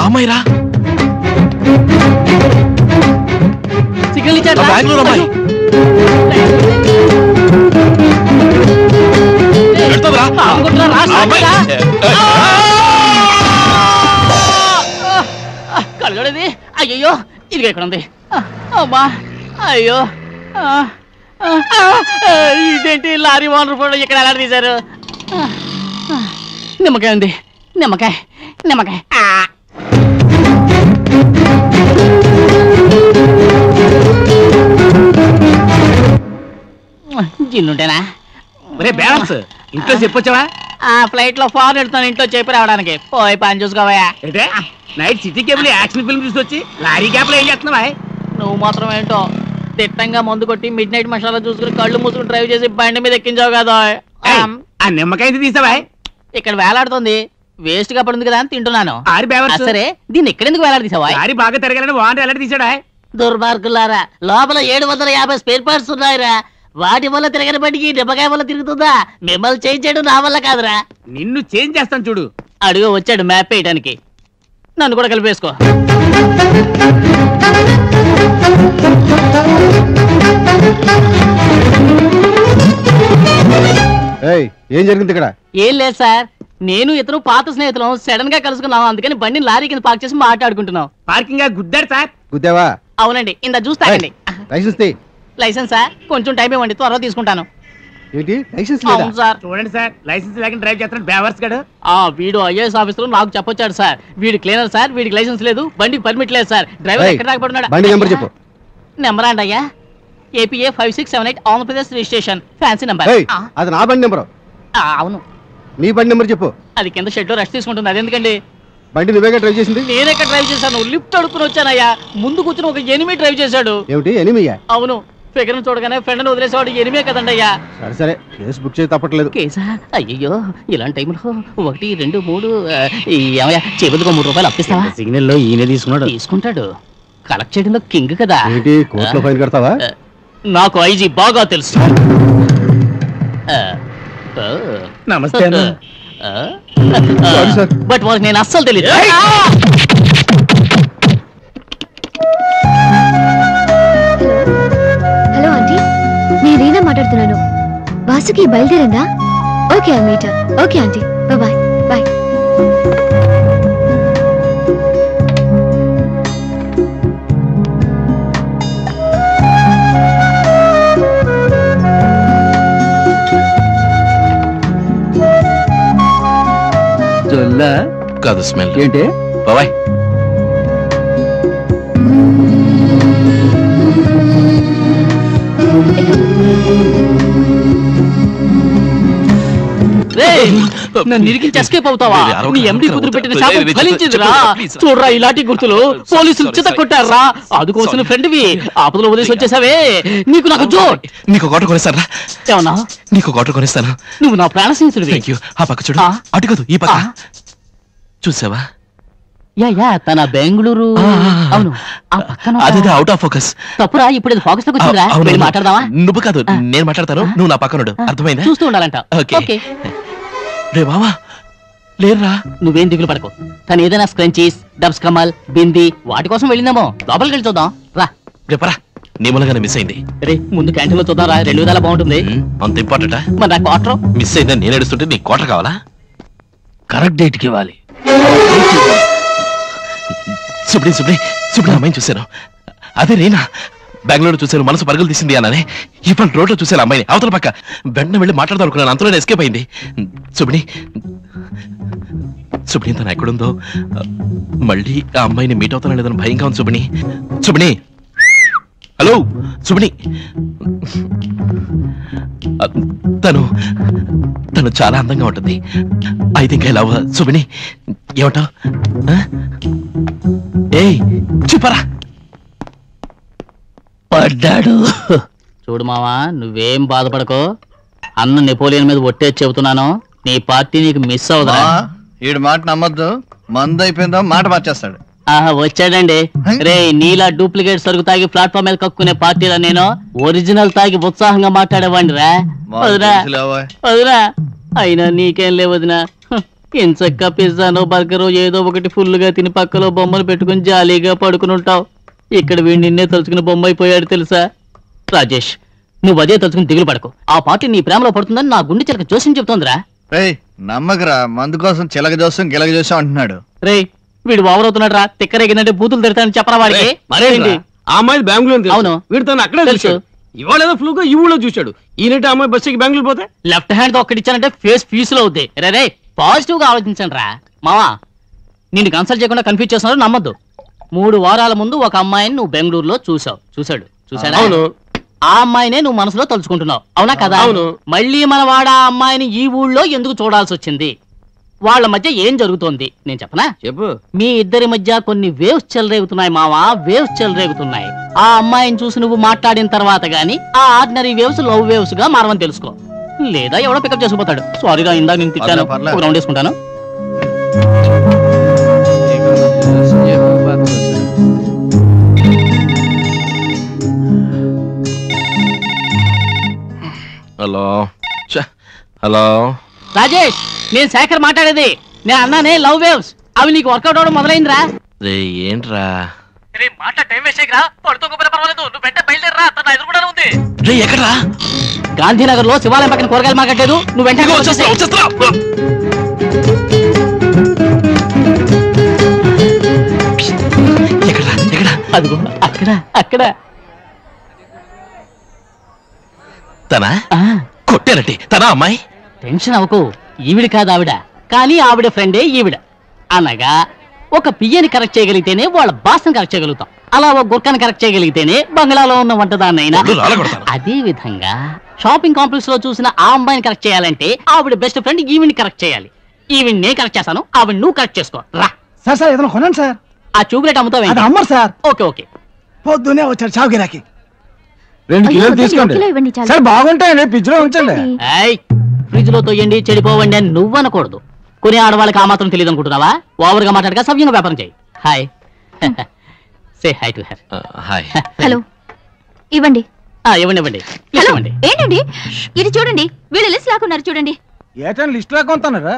అమ్మాయిరా, సిగ్నల్ ఇచ్చాడు. బెంగళూరు అమ్మాయి. కలగడది. అయ్యో, ఇది ఎక్కడ ఉంది? అమ్మా, అయ్యో, ఇదేంటి లారీ ఓనర్ ఫోటో ఇక్కడ ఎలా తీశారు? నిమ్మకాయ ఉంది, నిమ్మకాయ నిమ్మకాయ. జిన్నుంటేనా? ఇంట్లో చెప్పొచ్చావా? ఫ్లైట్ లో ఫారెన్ వెళ్తాను, ఇంట్లో చెప్పి రావడానికి. పోయి పని చూసుకోవయా. Night city cable action film తీసుకొచ్చి లారీ క్యాప్ లో ఏం చేస్తున్నావా? నువ్వు మాత్రం ఏంటో తిట్టంగా మందు కొట్టి మిడ్ నైట్ మసాలా చూసుకుని కళ్ళు మూసుకుని డ్రైవ్ చేసి బండి మీద ఎక్కించావు కదా. ఆ నిమ్మకాయ తీసావా? ఇక్కడ వేలాడుతుంది, వేస్ట్ గా పడింది కదా అని తింటున్నాను. సరే, దీన్ని ఎక్కడెందుకు వేలాడదీసావా? లారీ బాగా తిరగాలని వాంట ఎలా తీసాడా? దుర్మార్గులారా, లోపల 750 స్పేర్ పార్ట్స్ ఉన్నాయిరా. వాటి వల్ల తిరగని బడికి నిమ్మకాయ వల్ల తిరుగుతుందా? మిమ్మల్ని చేంజ్ చేయడం నా వల్ల కాదురా. నిన్ను చేంజ్ చేస్తాను చూడు. అడుగు వచ్చాడు మ్యాప్ వేయడానికి, నన్ను కూడా కలిపేసుకో. ఏం జరిగింది ఇక్కడ? ఏం లేదు సార్, నేను ఇతను పాత స్నేహితులం సడన్ గా కలుసుకున్నాం, అందుకని బండిని లారీ కింద పార్క్ చేసి మాట్లాడుకుంటున్నాం. పార్కింగ్ గుద్దారు సార్? గుద్దావా? అవునండి, ఇందా చూస్తానండి. లైసెన్స్ సార్, కొంచెం టైం ఇవ్వండి, త్వరగా తీసుకుంటాను. చూడండి సార్, లైసెన్స్ లేకుండా డ్రైవ్ చేస్తున్నాడు బేవర్స్ గడు. వీడు ఐఏఎస్ ఆఫీసర్, నాకు చెప్పొచ్చాడు సార్. వీడు క్లీనర్ సార్, వీడికి లైసెన్స్ లేదు, బండికి పర్మిట్ లేదు సార్. డ్రైవర్ ఎక్కడ రాకపోతున్నాడు? నెంబర్ అండి అయ్యా, APA 5678 Andhra Pradesh registration, fancy number. అది నా బండి నెంబర్. అవును, నీ బండి నెంబర్ చెప్పు. అది కింద షెడ్ లో రెస్ట్ తీసుకుంటుంది. అదెందుకండి? బండి నువ్వేగా డ్రైవ్ చేసింది? నేనెక్కడ డ్రైవ్ చేశాను, లిఫ్ట్ అడుక్కుని వచ్చానయ్యా. ముందు కూర్చుని ఒక ఎనిమి డ్రైవ్ చేశాడు. ఏమిటి ఎనిమియా? అవును, ఫిగర్ చూడగానే ఫ్రెండ్ వదిలేసేవాడు ఎనిమే కదండి అయ్యా. సరే సరే, కేసు బుక్ చేసి తప్పట్లేదు. కేసా? అయ్యో, ఇలాంటి టైంలో 1 2 3 ఏమయ్యా, చేపలకు 3 రూపాయలు అప్పిస్తావా? సిగ్నల్ లో ఈయన తీసుకుంటాడు, కలెక్ట్ చేయడంలో కింగ్ కదా. కోర్టులో ఫైన్ కడతావా? నాకు ఐజీ బాగా తెలుసు. నమస్తే. బట్ వాళ్ళకి నేను అస్సలు తెలియదు. హలో ఆంటీ, నేను రీనా మాట్లాడుతున్నాను. వాసుకి బయలుదేరిందా? Okay I meet. Okay aunty, bye bye. కాదు స్మెల్ ఏంటి బాబాయ్. నన్ను ఇరికించి ఎస్కేప్ అవుతావా? నీ ఎండి కుదురు పెట్టిన శాపం ఫలించిందిరా. చూడరా ఇలాంటి గుర్తులు పోలీసులు చిత కొట్టారా. అందుకోసం ఫ్రెండ్వి ఆపదలో వదిలేసి వచ్చేసావే. నీకు నాకు జో. నీకు గోట కొనిస్తారా? ఏమన్నా? నీకు గోట కొనిస్తాను. నువ్వు నా ప్రాణ స్నేహితుడివి. Thank you. ఆ పక్క చూడు. అటు కాదు ఈ పక్క చూసావా? యా తన బెంగళూరు. అవును అదే అవుట్ ఆఫ్ ఫోకస్. తప్పురా. ఇప్పుడు ఫోకస్ లోకి వచ్చిందిరా. వెళ్ళి మాట్లాడదామా? నువ్వు కాదు నేను మాట్లాడతాను. నువ్వు నా పక్కనుడు. అర్థమైందా? చూస్తూ ఉండాలంట. ఓకే రే బావా లేరా. నువ్వేం దిగులు పడకు. తను ఏదైనా స్క్రంచీస్, డబ్స్ కమల్, బింది వాటి కోసం వెళ్ళిందేమో. లోపలికి వెళ్ళి చూద్దాం రా. రేపరా నీ మూలంగానే మిస్ అయింది. రే ముందు క్యాంటీన్ లో చూద్దాం రా. 2 విధాలా బాగుంటుంది. అంత ఇంపార్టెంటా? మరి నాకు క్వార్టర్ మిస్ అయిందని నేను ఏడుస్తుంటే నీకు క్వార్టర్ కావాలా? కరెక్ట్ డేట్ కి ఇవ్వాలి. సుబ్డి సుబ్డి సుబ్డి అమ్మాయిని చూశాను. అదే నేనా? బెంగళూరు చూశాను, మనసు పరుగులు తీసింది అన్నానే. ఇప్పుడు రోడ్లో చూశాను అమ్మాయిని అవతల పక్క. వెంటనే వెళ్ళి మాట్లాడదాం అనుకున్నాను, అంతలోనే ఎస్కేప్ అయింది. సుబ్డి సుబ్డి తను ఎక్కడుందో, మళ్ళీ ఆ అమ్మాయిని మీట్ అవుతానో లేదని భయంగా ఉంది. సుబ్ని సుబ్ని హలో సుబ్ని. తను తను చాలా అందంగా ఉంటుంది. I think I love Subni. ఏమంటావు? ఏయ్ చెప్పరా. పడ్డాడు. చూడు మావా, నువ్వేం బాధపడకో. అన్న నెపోలియన్ మీద ఒట్టేసి చెబుతున్నాను, నీ పార్టీ నీకు మిస్ అవుదా? ఈడు మాట నమ్మద్దు. మందు అయిపోయిందో మాట మార్చేస్తాడు. ఆహా వచ్చాడండి. రే నీలా డూప్లికేట్ సరుకు తాగి ప్లాట్ఫామ్ మీద కక్కునే పార్టీలో నేను ఒరిజినల్ తాగి ఉత్సాహంగా మాట్లాడేవాడిని రా. వదినా అయినా నీకేం లేవదినా. ఇంచక్క పిజ్జానో బర్గరో ఏదో ఒకటి ఫుల్ గా తిని పక్కలో బొమ్మలు పెట్టుకుని జాలీగా పడుకుని ఉంటావు. ఇక్కడ వీడి నిన్నే తలుచుకుని బొమ్మ అయిపోయాడు తెలుసా? రాజేష్ నువ్వు అదే తలుచుకుని దిగులు పడకు. ఆ పార్టీ నీ ప్రేమలో పడుతుందని నా గుండె చిలక జోస్యం చెప్తోందిరా. నమ్మకరా, మందు కోసం చిలక జోస్యం గిలక జోస్యం అంటున్నాడు. రే వీడు ఓవర్ అవుతున్నాడు రా. తిక్కరేగిందంటే బూతులు తిడతానని చెప్పరా వాడికి? మరేంటి ఆ అమ్మాయి బెంగళూరు. అవును వీడు తను అక్కడే చూశాడు. ఇవాళ ఏదో ఫ్లూగా ఈ ఊళ్ళో చూశాడు. ఈయనంటే అమ్మాయి బస్సుకి బెంగళూరు పోతే లెఫ్ట్ హ్యాండ్ తో ఒక్కటి ఇచ్చానంటే ఫేస్ ఫీజులో అవుద్ది. రే పాజిటివ్ గా ఆలోచించండి రా మావా. నిన్ను కన్సల్ట్ చేయకుండా కన్ఫ్యూజ్ చేస్తున్నారు, నమ్మద్దు. 3 వారాల ముందు ఒక అమ్మాయిని నువ్వు బెంగళూరులో చూశాడా? అవును. ఆ అమ్మాయినే నువ్వు మనసులో తలుచుకుంటున్నావు, అవునా కదా? అవును. మళ్ళీ మన వాడ ఆ అమ్మాయిని ఈ ఊళ్ళో ఎందుకు చూడాల్సి వచ్చింది? వాళ్ళ మధ్య ఏం జరుగుతోంది నేను చెప్పనా? చెప్పు. మీ ఇద్దరి మధ్య కొన్ని వేవ్స్ చెలరేగుతున్నాయి మావా, వేవ్స్ చెలరేగుతున్నాయి. ఆ అమ్మాయిని చూసి నువ్వు మాట్లాడిన తర్వాత గానీ ఆ ఆర్డినరీ వేవ్స్ లవ్ వేవ్స్ గా మారవని తెలుసుకో. లేదా ఎవడో పికప్ చేసుకుపోతాడు. సారీగా ఇందాక నేను తిట్టాను. ఒక రౌండ్ వేసుకుంటాను. హలో హలో రాజేష్ నేను శేఖర్ మాట్లాడేది. నేను అన్నానే లవ్ వేవ్స్, అవి నీకు వర్కౌట్ అవడం మొదలైందిరా. రే ఏంట్రా మాట టైం వేస్ట్ చేయకరా. పడుకోకపోయినా పర్వాలేదు, నువ్వు వెంట బయలుదేరరా. తన ఎదురుగా ఉంది. రే ఎక్కడ్రా? గాంధీనగర్ లో శివాలయం పక్కన కూరగాయలు మార్కెట్ లేదు. నువ్వు వెంటనే అదిగో అక్కడ అక్కడ. తనా కొట్టారటి? తనా అమ్మాయి? టెన్షన్ అవ్వకు, ఈవిడ కాదు ఆవిడ. కానీ ఆవిడ ఫ్రెండే ఈవిడ. అనగా ఒక పియ్యని కరెక్ట్ చేయగలిగితేనే వాళ్ళ బాస్ని కరెక్ట్ చేయగలుగుతాం. అలా ఒక గుర్కాన్ని కరెక్ట్ చేయగలిగితేనే బంగ్లాలో ఉన్న వంటదాన్నైనా. అదే విధంగా షాపింగ్ కాంప్లెక్స్ లో చూసిన ఆ అమ్మాయిని కరెక్ట్ చేయాలంటే ఆవిడ బెస్ట్ ఫ్రెండ్ ఈవిని కరెక్ట్ చేయాలి. ఈవిని నేను కరెక్ట్ చేస్తాను, ఆవిడ నువ్వు కరెక్ట్ చేసుకో రా. సార్ ఏదైనా కొనండి సార్. ఆ చూపులేట్ అమ్ముతావు? అమ్మరు సార్. ఓకే పొద్దునే వచ్చాడు చావు గిరాకి. 2 కిలోలు తీసుకోండి సార్. బాగుంటాయండి, ఫ్రిడ్జ్ లో ఉంచండి. ఫ్రిడ్జ్ లో తొయ్యండి చెడిపోవండి అని నువ్వు అనకూడదు. కొన్ని ఆడవాళ్ళకి ఆ మాత్రం తెలియదు అనుకుంటున్నావా? ఓవర్గా మాట్లాడక సవ్యంగా వ్యాపారం చేయి. Hi say hi to her. Hi. Hello ఇవ్వండి. ఇవ్వండి. ఏంటండి ఇది? చూడండి వీళ్ళు లిస్ట్ లాక్కున్నారు చూడండి. ఏటని లిస్ట్ లాక్కుంటున్నారా?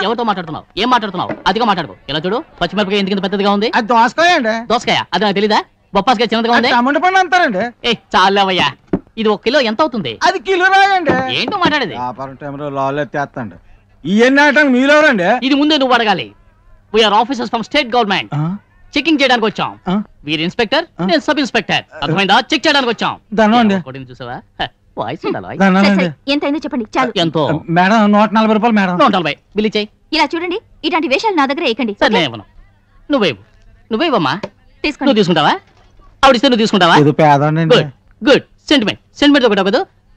ఎవరితో మాట్లాడుతున్నావు? ఏం మాట్లాడుతున్నావు? అదిగా మాట్లాడుకో. ఇలా చూడు, పచ్చిమిరపకాయ ఎందుకు పెద్దదిగా ఉంది? అది దోసకాయ అండి. దోసకాయ? అది నాకు తెలీదా? బొప్పాసకాయ చిన్నదిగా ఉంది. టమాటా పండు అంటారండి. చాలేవయ్యా, ఇది 1 కిలో ఎంత అవుతుంది? అది కిలో రాయండి. ఏంటో మాట్లాడేది? వ్యాపారం టైంలో లాలు ఎత్తేస్తాండి. ఇవన్నీ ఆటండి మీరెవరండి? ఇది ముందే నువ్వు అడగాలి. We are officers from state government. Checking చేయడానికి వచ్చాం. వీరు ఇన్స్పెక్టర్, నేను సబ్ ఇన్స్పెక్టర్. అర్థమైందా? చెక్ చేయడానికి వచ్చాం. చూసావా? వాయిస్ ఎంత అయిందో చెప్పండి చాలు. ఎంతో మేడం 140 రూపాయలు మేడం. 140 బిల్ ఇచ్చేయి. ఇలా చూడండి, ఇలాంటి వేషాలు నా దగ్గర వేయకండి. సరే నేను ఇవ్వను. నువ్వేవమ్మా. తీసుకో. నువ్వు తీసుకుంటావా? ఆవిడిస్తే నువ్వు తీసుకుంటావా? Good good. సెంటిమెంట్ ఒకటి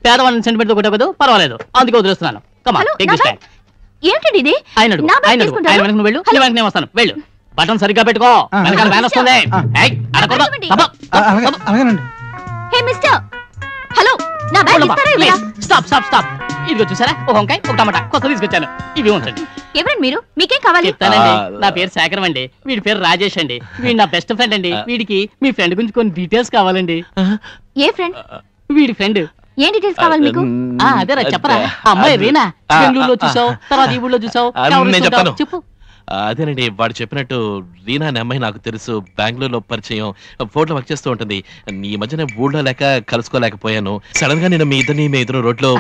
పేదవాళ్ళని సెంటిమెంట్ ఒకటి పర్వాలేదు, అందుకే వదిలేస్తున్నాను. కమా టేక్ దిస్ టైం. ఏంటండి ఇది? ఆయన వెనక్కి నువ్వు వెళ్ళు, నీ వెనక్కి నేను వస్తాను. వెళ్ళు. బటన్ సరిగ్గా పెట్టుకో, వెనకాల వ్యాన్ వస్తుంది. హే మిస్టర్, హలో, నా బ్యాగ్ ఇస్తారా ఇవ్వరా? స్టాప్. ఇదిగో చూసారా, ఒక వంకాయ ఒక టమాటా కొత్త తీసుకొచ్చాను. ఇవి ఉంచండి. ఎవరండి మీరు? మీకేం కావాలి? చెప్తానండి. నా పేరు శేఖరం అండి, వీడి పేరు రాజేష్ అండి. వీడి నా బెస్ట్ ఫ్రెండ్ అండి. వీడికి మీ ఫ్రెండ్ గురించి కొన్ని డీటెయిల్స్ కావాలండి. ఏ ఫ్రెండ్? వీడి ఫ్రెండ్. ఏం డీటెయిల్స్ కావాలి మీకు? అదేరా చెప్పరా. అమ్మాయి రీనా, బెంగళూరులో చూసావు, తర్వాత ఈ ఊళ్ళో చూసావు. చెప్పు. అదేనండి, వాడు చెప్పినట్టు రీనా అనే అమ్మాయి నాకు తెలుసు, బెంగళూరులో పరిచయం, ఫోటో వర్క్ చేస్తూ ఉంటుంది. ఈ మధ్యన ఊళ్ళో లేక కలుసుకోలేకపోయాను. సడన్ గా నేను మీ ఇద్దరు రోడ్లో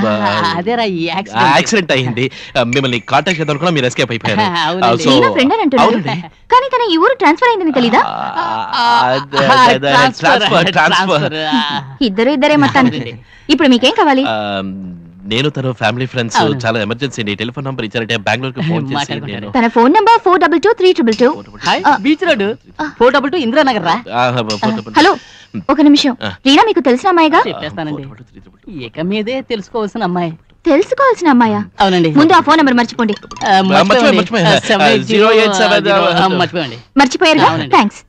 యాక్సిడెంట్ అయింది. మిమ్మల్ని కాంటాక్ట్ చేద్దాం అనుకున్నా, మీరు ఎస్కేప్ అయిపోయారు. కానీ తన ఈ ఊరు ట్రాన్స్ఫర్ అయిందని తెలీదా? ఇద్దరే మొత్తానికి. ఇప్పుడు మీకేం కావాలి? నేను తన ఫ్యామిలీ ఫ్రెండ్స్ చాలా ఎమర్జెన్సీ అండి. టెలిఫోన్ నంబర్ ఇచ్చారంటే బెంగళూరుకి ఫోన్ చేసి నేను తన phone number 422322. Beach road 422 Indiranagar రా. హలో, ఒక నిమిషం. రీనా మీకు తెలిసిన అమ్మాయిగా? చెప్పేస్తానండి. ఇక మీదే తెలుసుకోవాల్సిన అమ్మాయి. తెలుసుకోవాల్సిన అమ్మాయా? అవునండి. ముందు ఆ ఫోన్ నంబర్ మర్చిపోండి. మర్చిపోయారుగా? థ్యాంక్స్.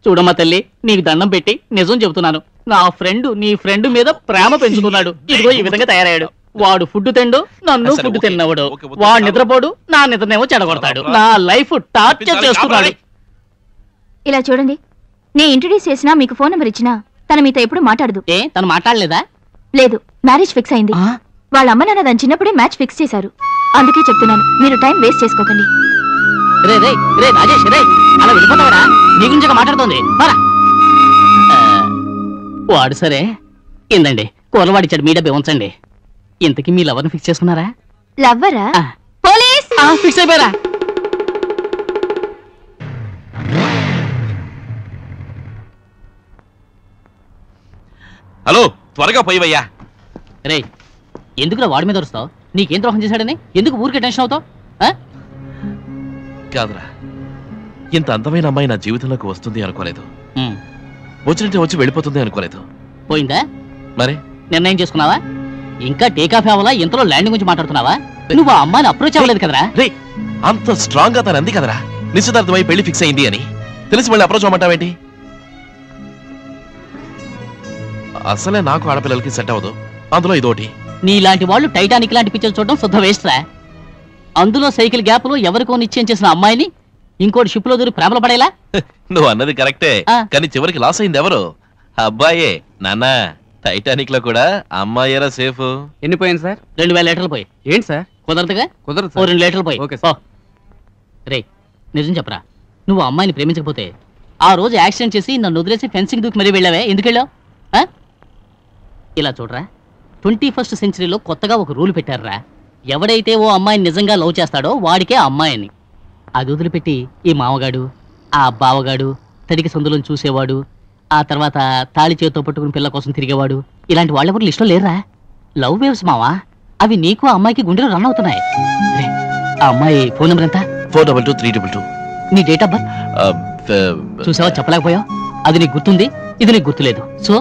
చూడమ్మా తల్లి, నీకు దండం పెట్టి నిజం చెబుతున్నాను. నా ఫ్రెండ్ నీ ఫ్రెండ్ మీద ప్రేమ పెంచుకున్నాడు. ఇదిగో ఈ విధంగా తయారయ్యాడు. వాడు ఫుడ్ తిండు, నన్ను ఫుడ్ తిన్నవాడు. వాడు నిద్రపోడు, నా నిద్రనేమో చెడగొడతాడు. నా లైఫ్ టార్చర్ చేస్తున్నాడు. ఇలా చూడండి, నేను ఇంట్రడ్యూస్ చేసినా, మీకు ఫోన్ నెంబర్ ఇచ్చినా తన మీతో ఎప్పుడు మాట్లాడదు. తను మాట్లాడలేదా? లేదు, మ్యారేజ్ ఫిక్స్ అయింది. వాళ్ళ అమ్మ నాన్న దాని చిన్నప్పుడే మ్యాచ్ ఫిక్స్ చేశారు. అందుకే చెప్తున్నాను, మీరు టైం వేస్ట్ చేసుకోకండి. రే రాజేష్, రే అలా వెళ్ళిపోతావరా? నీ గురించి మాట్లాడుతోంది. వాడు సరే ఏందండి, కూరవాడిచ్చాడు, మీ డబ్బే ఉంచండి. ఇంతకీ మీ లవర్ని ఫిక్స్ చేసుకున్నారా? లవ్వరా? పోలీస్! ఫిక్స్ అయిపోయారా? హలో, త్వరగా పోయివయ్యా. రే, ఎందుకురా వాడి మీద వస్తావు? నీకేం ద్రోహం చేశాడని ఎందుకు ఊరికే టెన్షన్ అవుతావు? కాదురా, ఇంత అందమైన అమ్మాయి నా జీవితంలోకి వస్తుంది అనుకోలేదు. వచ్చినట్టే వచ్చి వెళ్ళిపోతుంది అనుకోలేదు. పోయిందా? మరి నిర్ణయం చేసుకున్నావా? ఇంకా టేకాఫ్ అవ్వాలా? ఇంతలో ల్యాండింగ్ గురించి మాట్లాడుతున్నావా? నువ్వు ఆ అమ్మాయిని అప్రోచ్ అవ్వలేదు కదరా? రే, అంత స్ట్రాంగ్ గా తను అంది కదరా నిశ్చితార్థమై పెళ్లి ఫిక్స్ అయింది అని. తెలిసి మళ్ళీ అప్రోచ్ అవ్వమంటావేంటి? అసలే నాకు ఆడపిల్లలకి సెట్ అవ్వదు, అందులో ఇదోటి. నీలాంటి వాళ్ళు టైటానిక్ లాంటి పిక్చర్ చూడడం శుద్ధ వేస్ట్ రా. అందులో సైకిల్ గ్యాప్ లో ఎవరికో నిశ్చయం చేసిన అమ్మాయిని ఇంకోటి షిప్ లో దూరి ప్రేమలో పడేలా? నువ్వు అన్నది కరెక్టే, కానీ చివరికి లాస్ అయింది ఎవరు? అబ్బాయే. నాన్న, టైటానిక్ లో కూడా అమ్మాయేరా సేఫ్. ఎన్ని పోయింది సార్? 2000 లీటర్లు పోయి. ఏంటి సార్? కుదరదుగా? కుదరదు. 2 లీటర్లు పోయి. Okay sir. రే, నిజం చెప్పరా, నువ్వు అమ్మాయిని ప్రేమించకపోతే ఆ రోజు యాక్సిడెంట్ చేసి నన్ను వదిలేసి ఫెన్సింగ్ దూకి మరీ వెళ్ళావే, ఎందుకు వెళ్ళావు? ఇలా చూడరా, 21st సెంచరీలో కొత్తగా ఒక రూల్ పెట్టారా. ఎవడైతే ఓ అమ్మాయిని నిజంగా లవ్ చేస్తాడో వాడికే అమ్మాయిని. అది వదిలిపెట్టి ఈ మామగాడు, ఆ బావగాడు, తడికి సందులను చూసేవాడు, ఆ తర్వాత తాళి చేతితో పట్టుకుని పిల్ల కోసం తిరిగేవాడు, ఇలాంటి వాళ్ళెవరు లిస్టులో లేరా? లవ్ వేవ్స్ మావా, అవి నీకు ఆ అమ్మాయికి గుండెలో రన్ అవుతున్నాయి. ఆ అమ్మాయి ఫోన్ నెంబర్ ఎంత? 422322. నీ డేట్ ఆఫ్ బర్త్ చూసావా? చెప్పలేకపోయావు. అది నీకు గుర్తుంది, ఇది నీకు గుర్తులేదు. సో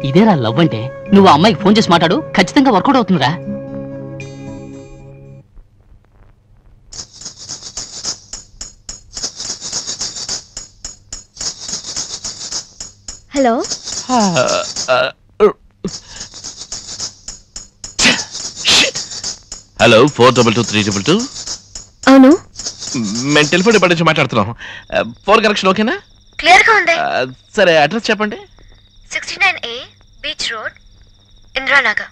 ఇదేరా లవ్ అంటే. నువ్వు ఆ అమ్మాయికి ఫోన్ చేసి మాట్లాడు, ఖచ్చితంగా వర్కౌట్ అవుతుందిరా. Hello, hello, 422322. అవును, మేము టెలిఫోన్ డిపార్ట్మెంట్ నుంచి మాట్లాడుతున్నాం. ఫోన్ కనెక్షన్ ఓకేనా? క్లియర్ గా ఉంది. సరే, అడ్రస్ చెప్పండి. 69A beach road, Indiranagar.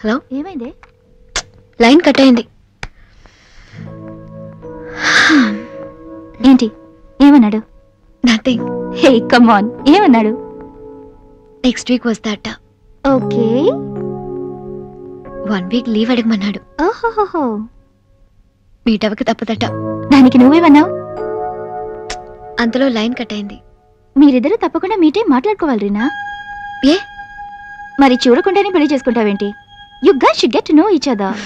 Hello, ఏమైంది? లైన్ కట్ అయింది. ఏంటి ఏమన్నాడు? నథింగ్. హే కమ్ ఆన్, ఏమన్నాడు? నెక్స్ట్ వీక్ వస్తాట. ఓకే, 1 వీక్ లీవ్ అడగమన్నాడు. ఓహోహో, మీట్ అవ్వక తప్పదట. దానికి నువ్వేమన్నావు? అంతలో లైన్ కట్ అయింది. మీరిద్దరూ తప్పకుండా మీటే మాట్లాడుకోవాలి రీనా. ఏ మరి చూడకుండానే పెళ్లి చేసుకుంటావేంటి? You guys should get to know each other.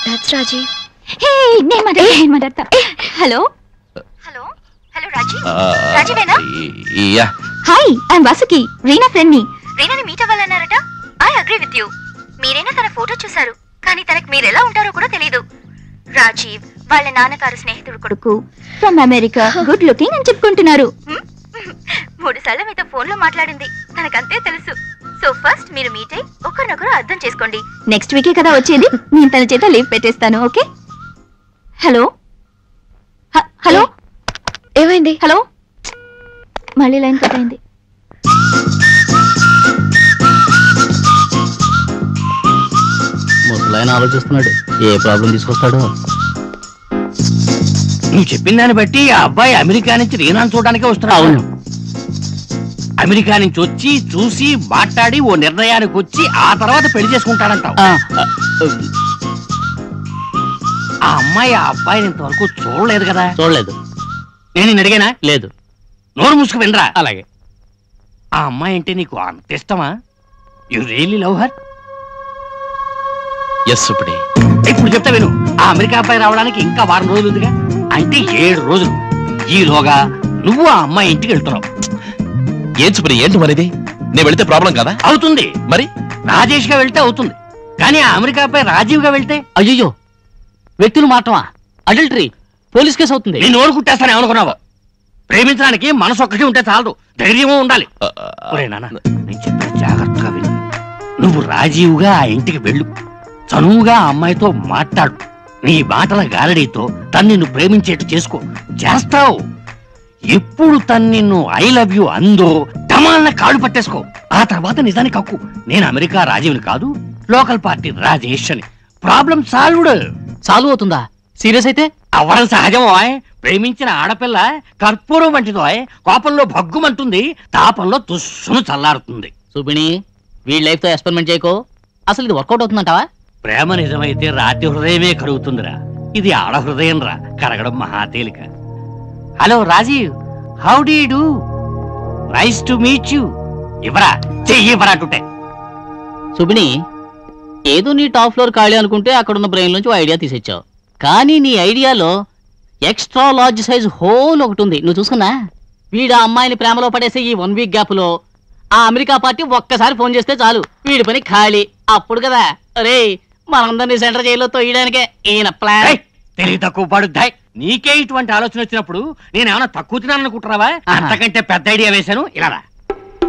That's Raji. Hey నేను మాట్లాడతా. హలో హలో హలో రాజీ, రాజీవేనా? Yeah. Hi, I'm Vasuki, Reena friend ని. రీనాని మీట్ అవ్వాలన్నారట. I agree with you. మీరైనా తన ఫోటో చూసారు, కానీ తనకు మీరు ఎలా ఉంటారో కూడా తెలీదు. రాజీవ్ వాళ్ళ నాన్నగారు స్నేహితుడు కొడుకు, ఫ్రమ్ అమెరికా, గుడ్ లుకింగ్ అని చెప్పుకుంటున్నారు. 3 సార్లు మీతో ఫోన్ లో మాట్లాడింది, తనకంతే తెలుసు. సో ఫస్ట్ మీరు మీట్ అయి ఒకరినొకరు అర్థం చేసుకోండి. నెక్స్ట్ వీకే కదా వచ్చేది, నేను తన చేత లీవ్ పెట్టేస్తాను. ఓకే? హలో హలో, ఏమైంది? హలో, మళ్ళీ లైన్ కట్ అయింది. ముసలాయన ఆలోచిస్తున్నాడు, ఏ ప్రాబ్లం తీసుకొస్తాడో. నువ్వు చెప్పిన దాన్ని బట్టి ఆ అబ్బాయి అమెరికా నుంచి రీనాను చూడడానికే వస్తున్నాడు. అవును. అమెరికా నుంచి వచ్చి చూసి మాట్లాడి ఓ నిర్ణయానికి వచ్చి ఆ తర్వాత పెళ్లి చేసుకుంటాడంటావు. ఆ అమ్మాయి ఆ అబ్బాయిని ఇంతవరకు చూడలేదు కదా? చూడలేదు. నేను అడిగానా? లేదు. నోరు మూసుకు వినరా. అలాగే. ఆ అమ్మాయి అంటే నీకు అంత ఇష్టమా? You really love her? Yes సుప్పిడి. ఇప్పుడు చెప్తా విను. ఆ అమెరికా అబ్బాయి రావడానికి ఇంకా 1 రోజులు ఉందిగా, అంటే 7 రోజులు. ఈలోగా నువ్వు ఆ అమ్మాయి ఇంటికి వెళ్తున్నావు. ఏం సుప్పిడి, ఏంటి మరిది? నేను వెళ్తే ప్రాబ్లం కదా? అవుతుంది. మరి రాజేష్ గా వెళ్తే అవుతుంది, కానీ ఆ అమెరికా అబ్బాయి రాజీవ్ గా వెళ్తే? అయ్యో, వ్యక్తులు మాత్రమా? అడల్టరీ, పోలీస్ కేసు అవుతుంది. నేను నోరు కుట్టేస్తాను ఏమనుకున్నావు? ప్రేమించడానికి మనసు ఒక్కటి ఉంటే చాలదు, ధైర్యమూ ఉండాలి. ఒరే నాన్న, నేను చెప్పేది జాగ్రత్తగా విను. నువ్వు రాజీవ్గా ఆ ఇంటికి వెళ్ళు, చనువుగా ఆ అమ్మాయితో మాట్లాడు. నీ మాటల గారడీతో తను నిన్ను ప్రేమించేట్టు చేసుకో. చేస్తావు. ఎప్పుడు తను నిన్ను ఐ లవ్ యూ అందో టమాన్న కాళ్ళు పట్టేసుకో. ఆ తర్వాత నిజానికి హక్కు, నేను అమెరికా రాజీవ్ని కాదు, లోకల్ పార్టీ రాజేష్ అని. ప్రాబ్లం సాల్వ్ అవుతుందా? సీరియస్ అయితే అవ్వడం సహజం. ప్రేమించిన ఆడపిల్ల కర్పూరం వంటిదో, కోపంలో భగ్గుమంటుంది, తాపంలో తుస్సును చల్లారుతుంది. సుబిని, వీడి లైఫ్ తో ఎక్స్పెరిమెంట్ చేయకో. అసలు ఇది వర్కౌట్ అవుతుందంటావా? ప్రేమ నిజమైతే రాతి హృదయమే కరుగుతుందిరా, ఇది ఆడ హృదయం రా, కరగడం మహా తేలిక. Hello Rajiv, how do you do? Nice to meet you. ఇవ్వరా, చెయ్యి ఇవ్వరా టుటే. సుబిని, ఏదో నీ టాప్ ఫ్లోర్ ఖాళీ అనుకుంటే అక్కడున్న బ్రెయిన్ నుంచి ఐడియా తీసేచ్చావు. కానీ నీ ఐడియాలో ఎక్స్ట్రా లార్జ్ సైజ్ హోల్ ఒకటి ఉంది, నువ్వు చూసుకున్నా? వీడు ఆ అమ్మాయిని ప్రేమలో పడేసే ఈ 1 వీక్ గ్యాప్ లో ఆ అమెరికా పార్టీ ఒక్కసారి ఫోన్ చేస్తే చాలు, వీడి పని ఖాళీ. అప్పుడు కదా అరే మనందరినీ సెంటర్ జైల్లో తోయడానికే ఈయన ప్లాన్. తెలివి తక్కువ పడుద్దాయి. నీకే ఇటువంటి ఆలోచన వచ్చినప్పుడు నేనేమన్నా తక్కువ తిన్నాను అనుకుంటున్నావా? అంతకంటే పెద్ద ఐడియా వేశాను. ఇలా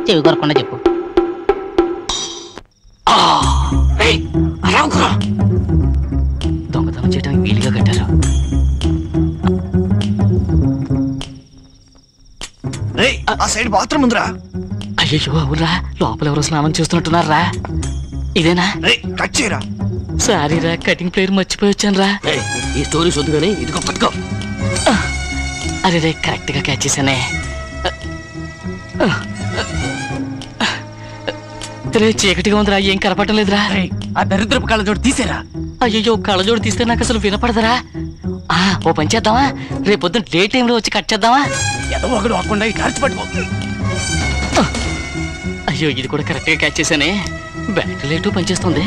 చెవి కొరకుండా చెప్పు. దొంగతనం చేయడానికి వీలుగా కట్టారు. ఆ సైడ్ బాత్రూమ్ ఉందిరా. అయ్యో అవునరా, లోపల ఎవరో స్నానం చేస్తున్నట్టున్నారా. ఇదేనా? కట్ చేయరా. సారీ రా, కటింగ్ ప్లేయర్ మర్చిపోయి వచ్చాను రా. ఈ స్టోరీ సొద్దుగానే ఇదిగో పట్టుకో. అరే రే, కరెక్ట్ గా క్యాచ్ చేశానే. చీకటిగా ఉందిరా, ఏం కనపడటం లేదురా. ఆ దరిద్రపు కళ్ళజోడు తీసేరా. అయ్యో, కళ్ళజోడు తీస్తే నాకు అసలు వినపడదరా. ఓ పని చేద్దామా, రేపొద్దున డే టైంలో వచ్చి కట్ చేద్దామా? ఏదో ఒకడు అవ్వకుండా ఖర్చు పట్టుకో. అయ్యో, ఇది కూడా కరెక్ట్ గా క్యాచ్ చేశానే. బ్యాటరీ లైట్ పనిచేస్తుంది.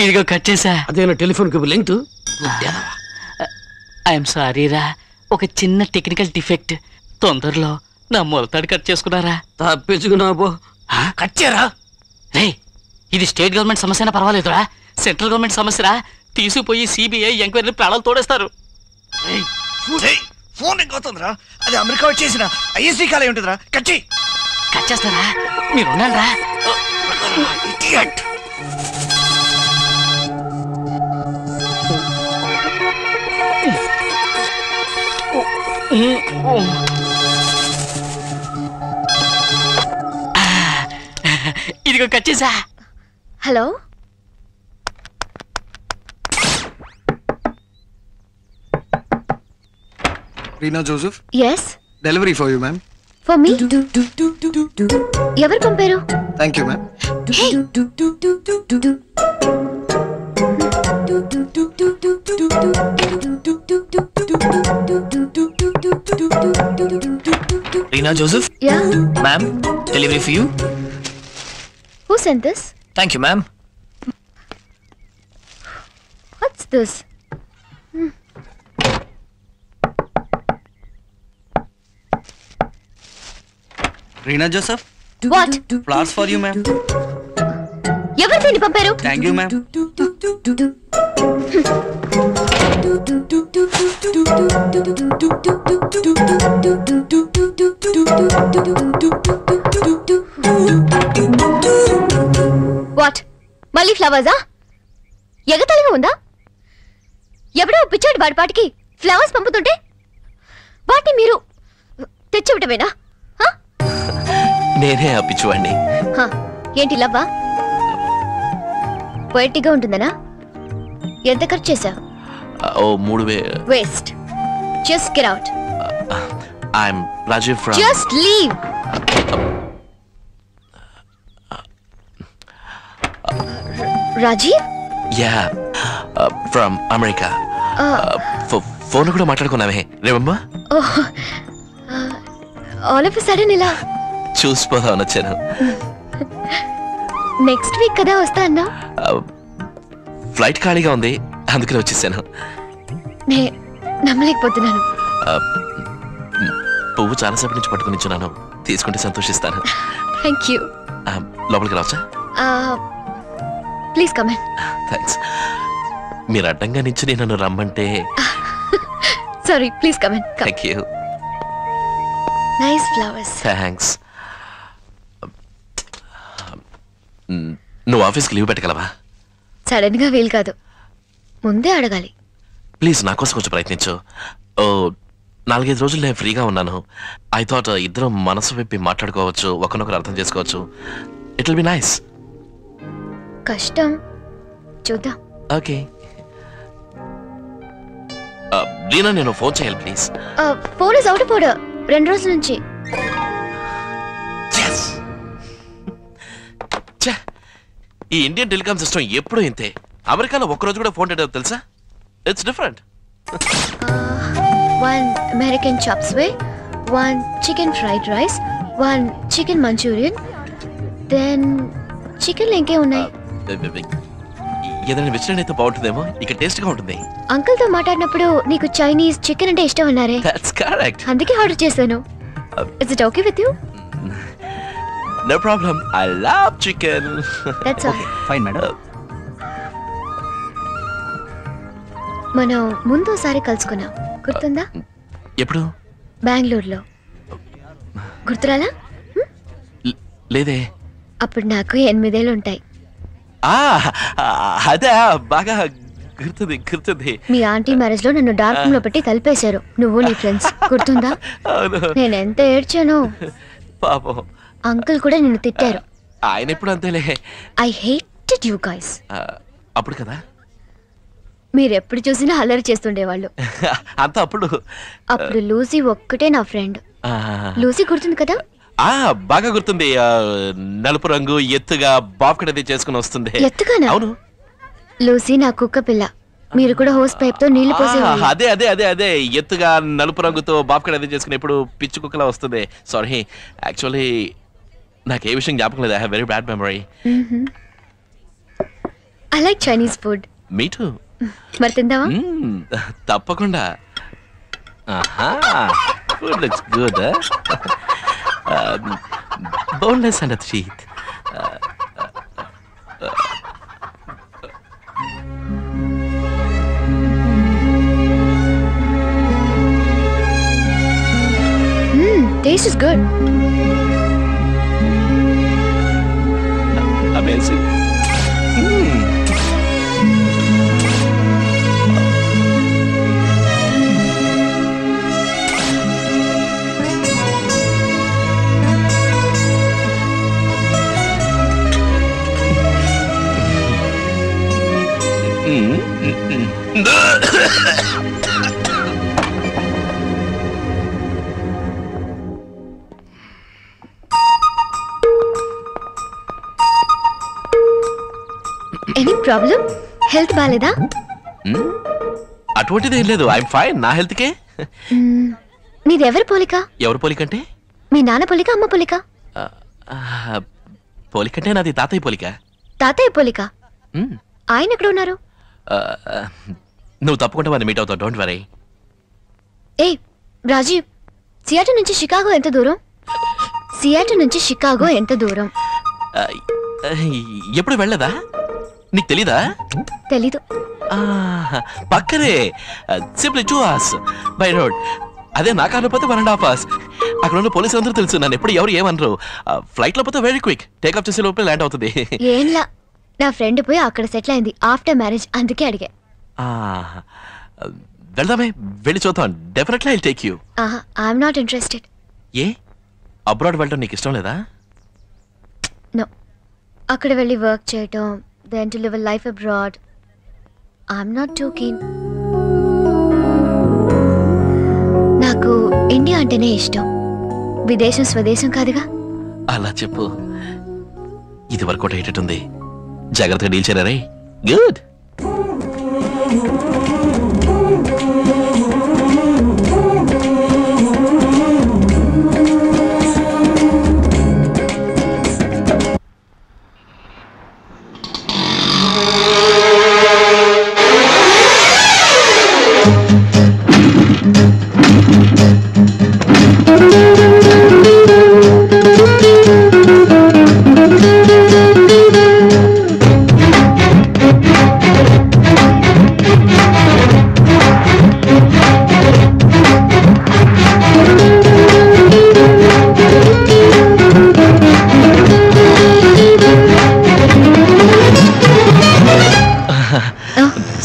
ఇదిగో కట్ చేసా. అదేనా టెలిఫోన్ కి లింక్? ఐఎమ్ సారీ రా, ఒక చిన్న టెక్నికల్ డిఫెక్ట్. తొందరలో నా మొలతాడు కట్ చేసుకున్నారా. తప్పించుకున్నావు. కట్ చేయరా. రే, ఇది స్టేట్ గవర్నమెంట్ సమస్యనా పర్వాలేదురా, సెంట్రల్ గవర్నమెంట్ సమస్యరా. తీసుకుపోయి సిబిఐ ఎంక్వైరీ ప్రాణాలు తోడేస్తారు. ఫోన్ ఇంకొస్తుందిరా, అది అమెరికా వచ్చేసిన ఐఎస్డీ కాలే ఉంటుందిరా. కట్ చేస్తారా? మీరు ఉన్నారా? ఇదిగో కట్ చేసా. Hello, Reena Joseph. Yes, delivery for you ma'am. For me. ఎవరు పంపారు? Thank you ma'am. Reena Joseph. Yeah. Ma'am, delivery for you. Who sent this? Thank you ma'am. What's this? Reena Joseph. What? Flowers for you ma'am. ఎవరు దీన్ని పంపారు? Thank you ma'am. వాట్? మళ్ళీ ఫ్లవర్సా? ఎగతలిగా ఉందా? ఎవడో ఒప్పించాడు వాడి పాటికి ఫ్లవర్స్ పంపుతుంటే వాటిని మీరు తెచ్చివిటమేనా? నేనే అప్పించువాడిని. ఏంటి లవ్వా? పొయటిగా ఉంటుందనా? ఎంత ఖర్చు చేశావు? ఓ 3000. Waste. Just get out. I'm Rajeev from. Just leave. Rajeev? Yeah, from America. Phone కూడా మాట్లాడుకున్నామే, remember? All of a sudden ఇలా చూసిపోదామని వచ్చాను. నెక్స్ట్ వీక్ కదా వస్తా అన్నా? ఫ్లైట్ ఖాళీగా ఉంది, అందుకని వచ్చేసాను. నే నమ్మలేకపోతున్నాను. పువ్వు చాలాసేపు నుంచి పట్టుకుని ఇచ్చున్నాను, తీసుకుంటే సంతోషిస్తాను. Thank you. లోపలికి రావచ్చా? Please come in. థ్యాంక్స్. మీరు అడ్డంగా నించుని నన్ను రమ్మంటే. Sorry, please come in. Thank you. Nice flowers. Thanks. నువ్వు ఆఫీస్కి లీవ్ పెట్టగలవా? సడన్ గా వీలు కాదు, ముందే అడగాలి. ప్లీజ్ నా కోసం కొంచెం ప్రయత్నించు. ఓ 4-5 రోజులు నేను ఫ్రీగా ఉన్నాను. ఐ థాట్ ఇద్దరం మనసు విప్పి మాట్లాడుకోవచ్చు, ఒకరినొకరు అర్థం చేసుకోవచ్చు. It will be nice. కష్టం, చూద్దాం. ఓకే. రీనా, నేను ఫోన్ చేయాలి please. Phone is out of order 2 రోజుల నుంచి. ఈ ఇండియన్ టెలికామ్ సిస్టమ్ ఎప్పుడూ ఇంతే. అమెరికాలో ఒక్కరోజు కూడా ఫోన్ డేటా తెలుసా? It's different. 1 American chop suey, 1 chicken fried rice, 1 chicken Manchurian, then chicken ఇంకే ఉన్నాయి. ఏదైనా వెజిటేరియన్ అయితే బాగుంటుందేమో, ఇక టేస్ట్ గా ఉంటుంది. అంకుల్ తో మాట్లాడినప్పుడు నీకు చైనీస్ చికెన్ అంటే ఇష్టం అన్నారే, దట్స్ కరెక్ట్. అందుకే ఆర్డర్ చేశాను. Is it okay with you? No problem, I love chicken. That's all. Fine madam. మనం ముందోసారి కలుసుకున్నాం, గుర్తుందా? ఎప్పుడు? బెంగళూరులో. గుర్తురాలా? లేదే. అప్పుడు నాకు 8 ఏళ్ళు ఉంటాయి. అదే, బాగా గుర్తుంది. మీ ఆంటీ మ్యారేజ్ లో నన్ను డార్క్ రూమ్ లో పెట్టి తలిపేశారు, నువ్వు నీ ఫ్రెండ్స్, గుర్తుందా? నేను ఎంత ఏడ్చాను. పాపం. అంకుల్ కూడా నిన్ను తిట్టారు. ఆయన ఎప్పుడు అంతేలే. I hated you guys. అప్పుడు కదా? మీరు ఎప్పుడు చూసినా అల్లరి చేస్తుండేవాళ్ళు. అంత అప్పుడు లూసీ ఒక్కటే నా ఫ్రెండ్. లూసీ గుర్తుంది కదా? బాగా గుర్తుంది. నలుపు రంగు, ఎత్తుగా బాబ్కట్ అది చేసుకుని వస్తుంది. ఎత్తుగానా? అవును. లూసీ నా కుక్క పిల్ల. మీరు కూడా హోస్ పైప్ తో నీళ్లు పోసేవాళ్ళు. అదే ఎత్తుగా నలుపు రంగుతో బాబ్కట్ అది చేసుకుని ఎప్పుడు పిచ్చి కుక్కలా వస్తుంది. సారీ, యాక్చువల్లీ నాకు ఏ విషయం జ్ఞాపకం లేదు. I have very bad memory. I like Chinese food. Me two. మరి తిందామా? తప్పకుండా. Food looks good. boneless and a teeth. Taste is good. Amazing. Any problem? Health బాలేదా? అటువంటిది ఏం లేదు. I'm fine. నా హెల్త్ కే. మీది ఎవరి పోలిక? ఎవరి పోలికంటే? మీ నాన్న పోలిక, అమ్మ పోలిక? పోలికంటే నాది తాతయ్య పోలిక. తాతయ్య పోలిక? ఆయన ఎక్కడ ఉన్నారు? నువ్వు తప్పకుండా వాడిని మీట్ అవుతావు. Don't worry. ఏ రాజీవ్, సియాటో నుంచి షికాగో ఎంత దూరం? సియాటో నుంచి షికాగో ఎంత దూరం? ఎప్పుడు వెళ్ళదా? నీకు తెలీదా? తెలీదు. పక్కనే, సింప్లీ 2 hours బై రోడ్. అదే నా కార్లో పోతే 1.5 hours. అక్కడ ఉన్న పోలీసులు అందరూ తెలుసు, నన్ను ఎప్పుడు ఎవరు ఏమనరు. ఫ్లైట్ లో పోతే వెరీ క్విక్, టేక్ ఆఫ్ చేసే లోపల ల్యాండ్ అవుతుంది. ఏంలా, నా ఫ్రెండ్ పోయి అక్కడ సెటిల్ అయింది ఆఫ్టర్ మ్యారేజ్, అందుకే అడిగా. వెళ్దామే, వెళ్ళి చూద్దాం. Definitely I'll take you. I'm not interested. ఏ, అబ్రాడ్ వెళ్ళడం నీకు ఇష్టం లేదా? నో, అక్కడ వెళ్ళి వర్క్ చేయటం, then to live a life abroad, I'm not too keen. నాకు ఇండియా అంటేనే ఇష్టం, విదేశం స్వదేశం కాదుగా. అలా చెప్పు. ఇది వరకు అయ్యేటట్టుంది. జాగ్రత్తగా డీల్ చేయరా? గుడ్.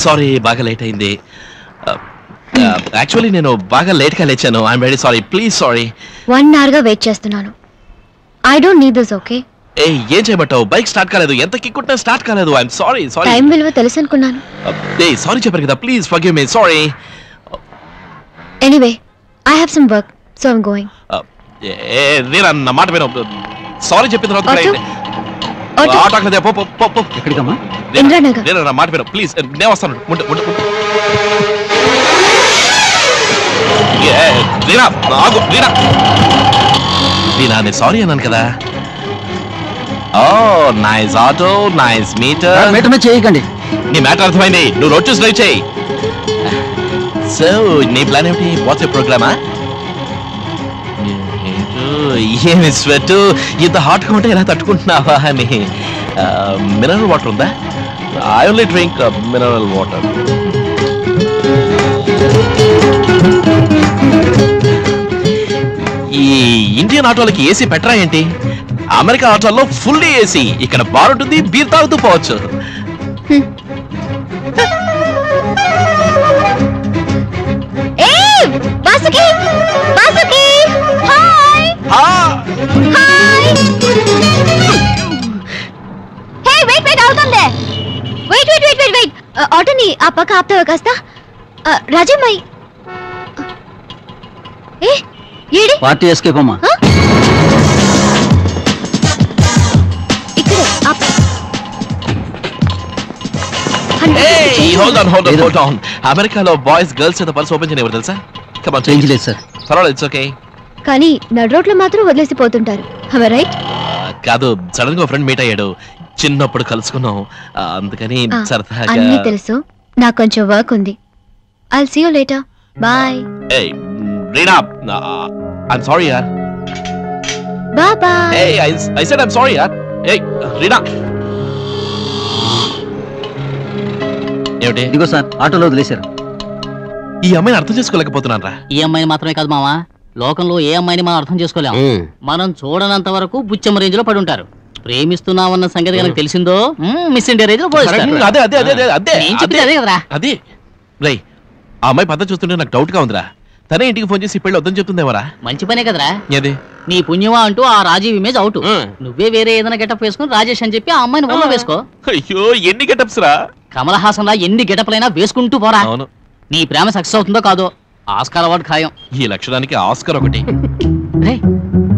సారీ, బాగా లేట్ అయింది. యాక్చువల్లీ నేను బాగా లేట్ గా లేచాను. I'm very sorry. Please sorry. 1 hour గా వెయిట్ చేస్తున్నాను. I don't need this. Okay? ఏ, ఏం చేయబట్టావు? బైక్ స్టార్ట్ కాలేదు. ఎంత కిక్కుంటా స్టార్ట్ కాలేదు. I'm sorry. సారీ. టైం విలువ తెలుసు అనుకున్నాను. ఏ, సారీ చెప్పారు కదా. Please forgive me. Sorry. Anyway, I have some work, so I'm going. Reena, నా మాట విను. సారీ చెప్పిన తర్వాత ఆటోకలేదే. పో పో పో. ఎక్కడికమ్మా? ఇంద్రానగర్. రీనా, నా మాట విను ప్లీజ్. నేను వస్తాను. రీనా, ఆగు. రీనా, రీనా, నేను సారీ అన్నాను కదా. Oh, nice auto, nice meter. Meter చేయకండి. నీ మ్యాటర్ అర్థమైంది. నువ్వు రోడ్ చూసి డ్రైవ్ చేయి. సో నీ ప్లాన్ ఏమిటి? వాట్స్ ఏ ప్రోగ్రామా? ఏమి స్వెట్ ఇంత హాట్గా ఉంటే ఎలా తట్టుకుంటున్నావా అని. మినరల్ వాటర్ ఉందా? I only drink mineral water. ఈ ఇండియన్ ఆటోలకి ఏసీ పెట్టరా ఏంటి? అమెరికా ఆటోల్లో ఫుల్లీ ఏసీ. ఇక్కడ బార్ ఉంటుంది, బీర్ తాగుతూ పోవచ్చు. ఆటోని ఆ పక్క ఆపుతావా కాస్త? రాజమ్మాయి పార్టీ ఎస్కేప్ అమ్మా. అమెరికాలో బాయ్స్ గర్ల్స్ చేత పర్స్ ఓపెన్ చేయనివ్వరు తెలుసా? సార్ పర్వాలేదు, ఇట్స్ ఓకే. కానీ నడు రోడ్లో మాత్రం వదిలేసిపోతుంటారు. రైట్? కాదు, సడన్ గా ఫ్రెండ్ మీట్ అయ్యాడు. చిన్నప్పుడు కలుసుకున్నాం, అందుకని సరదాగా. అన్నీ తెలుసు, నాకు కొంచెం వర్క్ ఉంది. I'll see you later. Bye. ఏయ్ రీనా, ఐమ్ సారీ యార్. Bye bye. ఏయ్ ఐ సెడ్ ఐమ్ సారీ యార్. ఏయ్ రీనా. ఏమిటి? ఇదిగో సార్, ఆటోలో వదిలేశారు. ఈ అమ్మాయిని అర్థం చేసుకోలేకపోతున్నాను రా. ఈ అమ్మాయిని మాత్రమే కాదు మావా, లోకంలో ఏ అమ్మాయిని మనం అర్థం చేసుకోలేం. మనం చూడనంత వరకు బుచ్చమ్మ రేంజ్ లో పడి ఉంటారు. ప్రేమిస్తున్నామన్న సంగతి కనుక తెలిసిందో మిస్ ఇండియా రేంజ్ లో పోయిస్తారు. అదే కదరా. అదే రై, ఆ అమ్మాయి పద్ధతి చూస్తుంటే నాకు డౌట్ గా ఉందిరా. తనే ఇంటికి ఫోన్ చేసి పెళ్ళి వద్దని చెప్తుందేమరా? మంచి పనే కదరా. ఏది నీ పుణ్యమా అంటూ ఆ రాజీవ్ ఇమేజ్ అవుట్. నువ్వే వేరే ఏదైనా గెటప్ వేసుకుని రాజేష్ అని చెప్పి ఆ అమ్మాయిని వల్ల వేసుకో. అయ్యో ఎన్ని గెటప్స్ రా! కమల్ హాసన్ లా ఎన్ని గెటప్లైనా వేసుకుంటూ పోరా. అవును. నీ ప్రేమ సక్సెస్ అవుతుందో కాదో ఆస్కార్ అవార్డు ఖాయం. ఈ లక్షణానికి ఆస్కార్ ఒకటి.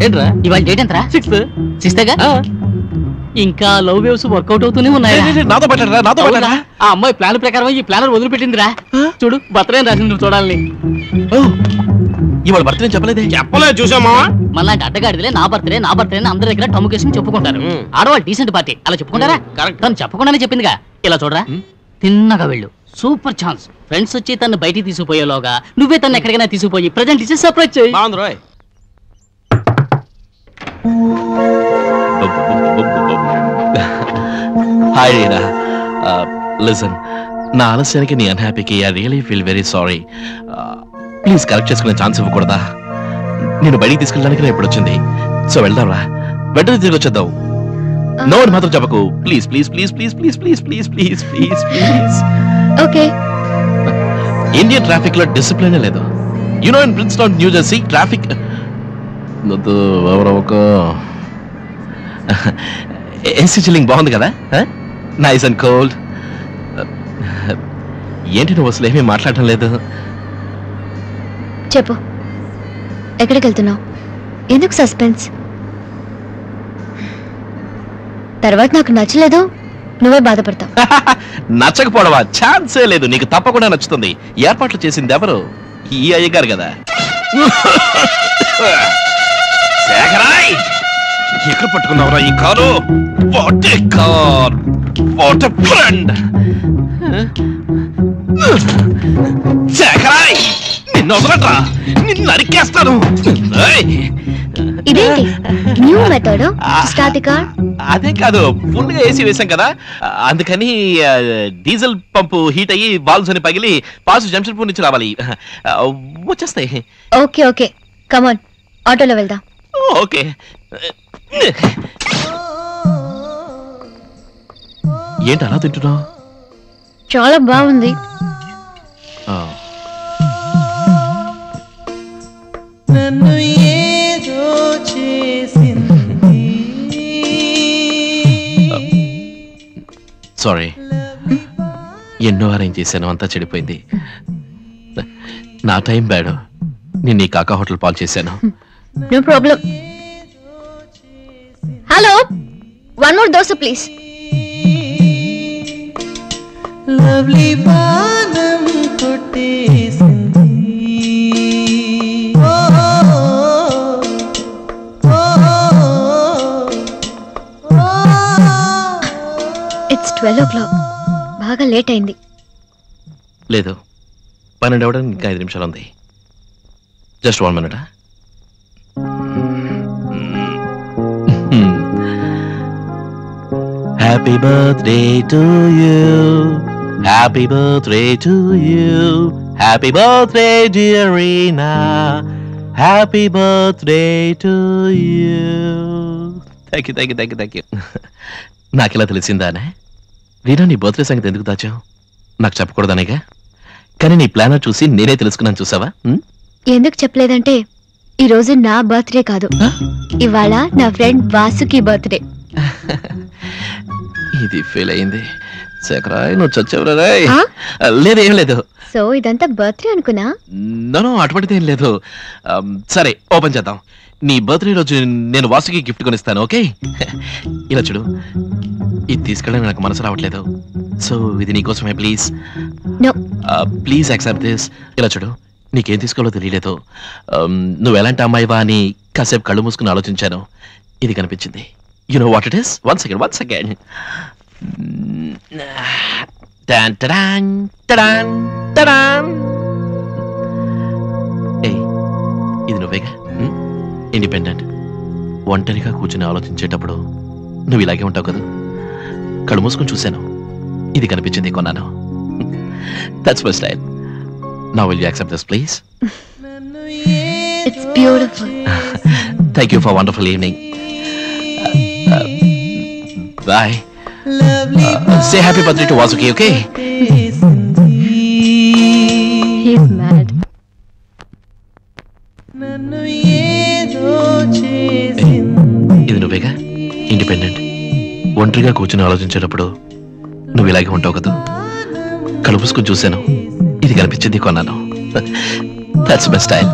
ఏంట్రా ఇవాళ డేట్ ఎంతరా? 6th. ఇంకా లవ్ వేవ్స్ వర్కౌట్ అవుతూనే ఉన్నాయి. నాతో పెట్టరా, నాతో పెట్టరా. ఆ అమ్మాయి ప్లాన్ ప్రకారం ఈ ప్లానర్ వదిలిపెట్టిందిరా. చూడు బర్త్డే రాసింది చూడాలని. ఇవాళ బర్త్డే చెప్పలేదే? చెప్పలేదు చూసామా. మళ్ళీ అడ్డగాడిదిలే నా బర్త్డే అని అందరి దగ్గర టమ్ముకేసి చెప్పుకుంటారు. ఆడవాళ్ళు డీసెంట్ పార్టీ అలా చెప్పుకుంటారా? తను చెప్పకుండానే చెప్పిందిగా. ఇలా చూడరా, తిన్నగా వెళ్ళు, సూపర్ ఛాన్స్. ఫ్రెండ్స్ వచ్చి తను బయటికి తీసుకుపోయేలోగా నువ్వే తను ఎక్కడికైనా తీసుకుపోయి ప్రజెంట్ ఇచ్చి సర్ప్రైజ్ చేయి. హాయ్ రీనా, లిసన్, నా ఆలస్యానికి నీ అన్హ్యాపీకి I really feel very sorry. Please correct చేసుకునే ఛాన్స్ ఇవ్వకూడదా? నేను బయటికి తీసుకెళ్ళడానికి నేను ఇప్పుడు వచ్చింది. సో వెళ్దాంరా, వెంటనే తిరిగి వచ్చేద్దాం. నో అని మాత్రం చెప్పకు please please please please please please please please please please. Okay. Indian traffic లో డిసిప్లిన్ లేదు. You know in Princeton new Jersey traffic AC chilling బాగుంది కదా, నైస్ అండ్ కోల్డ్. ఏంటి నువ్వు అసలు ఏమీ మాట్లాడటం లేదు? చెప్పు, ఎక్కడికి వెళ్తున్నావు? ఎందుకు సస్పెన్స్? తర్వాత నాకు నచ్చలేదు, నువ్వే బాధపడతావు. నచ్చకపోవడమా? ఛాన్సే లేదు. నీకు తప్పకుండా నచ్చుతుంది. ఏర్పాట్లు చేసింది ఎవరు? ఈ అయ్యగారు కదా. శేఖరాయ్, ఎక్కడ పట్టుకున్నావురా ఈ car? What a car, what a friend. శేఖరాయ్, నిన్ను వదలట్రా, నిన్ను నరికేస్తాను. ఇదేంటి new method start the car? అదే కాదు, ఫుల్ గా ఏసీ వేసాం కదా, అందుకని డీజిల్ పంపు హీట్ అయ్యి బాల్స్ అని పగిలి పాసు జంషెడ్పూర్ నుంచి రావాలి. వచ్చేస్తాయి. ఓకే ఓకే, కమాన్, ఆటోలో వెళ్దాం. ఓకే. ఏంటి అలా తింటున్నావు? చాలా బాగుంది. నన్ను ఏదో చేసింది. సారీ, ఎన్నో అరేంజ్ చేశాను, అంతా చెడిపోయింది. నా టైం బ్యాడ్. నేను ఈ కాకా హోటల్ పాలు చేశాను. No problem. Hello, one more dosa please. Lovely బాణం కొట్టేసింది. It's 12 o'clock. బాగా లేట్ అయింది. లేదు, 12 అవ్వడానికి ఇంకా 5 నిమిషాలు ఉంది. Just 1 minute. Happy birthday to you. Happy birthday to you. Happy birthday dear Reena. Happy birthday to you. Thank you, thank you, thank you, thank you. నాకెలా తెలిసిందానే? రీనా, నీ బర్త్డే సంగతి ఎందుకు దాచావు? నాకు చెప్పకూడదనేగా. కానీ నీ ప్లానర్ చూసి నేనే తెలుసుకున్నాను, చూసావా? ఎందుకు చెప్పలేదంటే, ఈ రోజు నా బర్త్డే కాదు, ఇవాళ నా ఫ్రెండ్ వాసుకి బర్త్డే. ఇది ఫెయిల్ అయింది. శేఖరాయ్, నువ్వు చచ్చావురా? లేదు, ఏం లేదు. సో ఇదంతా బర్త్డే అనుకున్నా? నో, అటువంటిది ఏం లేదు. సరే, ఓపెన్ చేద్దాం. నీ బర్త్డే రోజు నేను వాసుకి గిఫ్ట్ కొనిస్తాను, ఓకే? ఇలా చూడు, ఇది తీసుకెళ్ళడానికి నాకు మనసు రావట్లేదు. సో ఇది నీకోసమే, ప్లీజ్ ప్లీజ్ యాక్సెప్ట్ దిస్. ఇలా చూడు, నీకేం తీసుకోవాలో తెలియలేదు. నువ్వు ఎలాంటి అమ్మాయివా అని కాసేపు కళ్ళు మూసుకుని ఆలోచించాను. ఇది కనిపించింది. You know what it is? One second. ఇది నువ్వేగా? ఇండిపెండెంట్. ఒంటరిగా కూర్చుని ఆలోచించేటప్పుడు నువ్వు ఇలాగే ఉంటావు కదా. కళ్ళు మూసుకొని చూశాను, ఇది కనిపించింది, కొన్నాను. That's my style. Now will you accept this please? It's beautiful. Thank you for wonderful evening. By. Say happy birthday to Vasuki, okay? He's mad. Independent. ఒంటరిగా కూర్చుని ఆలోచించేటప్పుడు నువ్వు ఇలాగే ఉంటావు కదా. కలుపుసుకుని చూశాను, ఇది కనిపించింది, కొన్నాను. That's my style.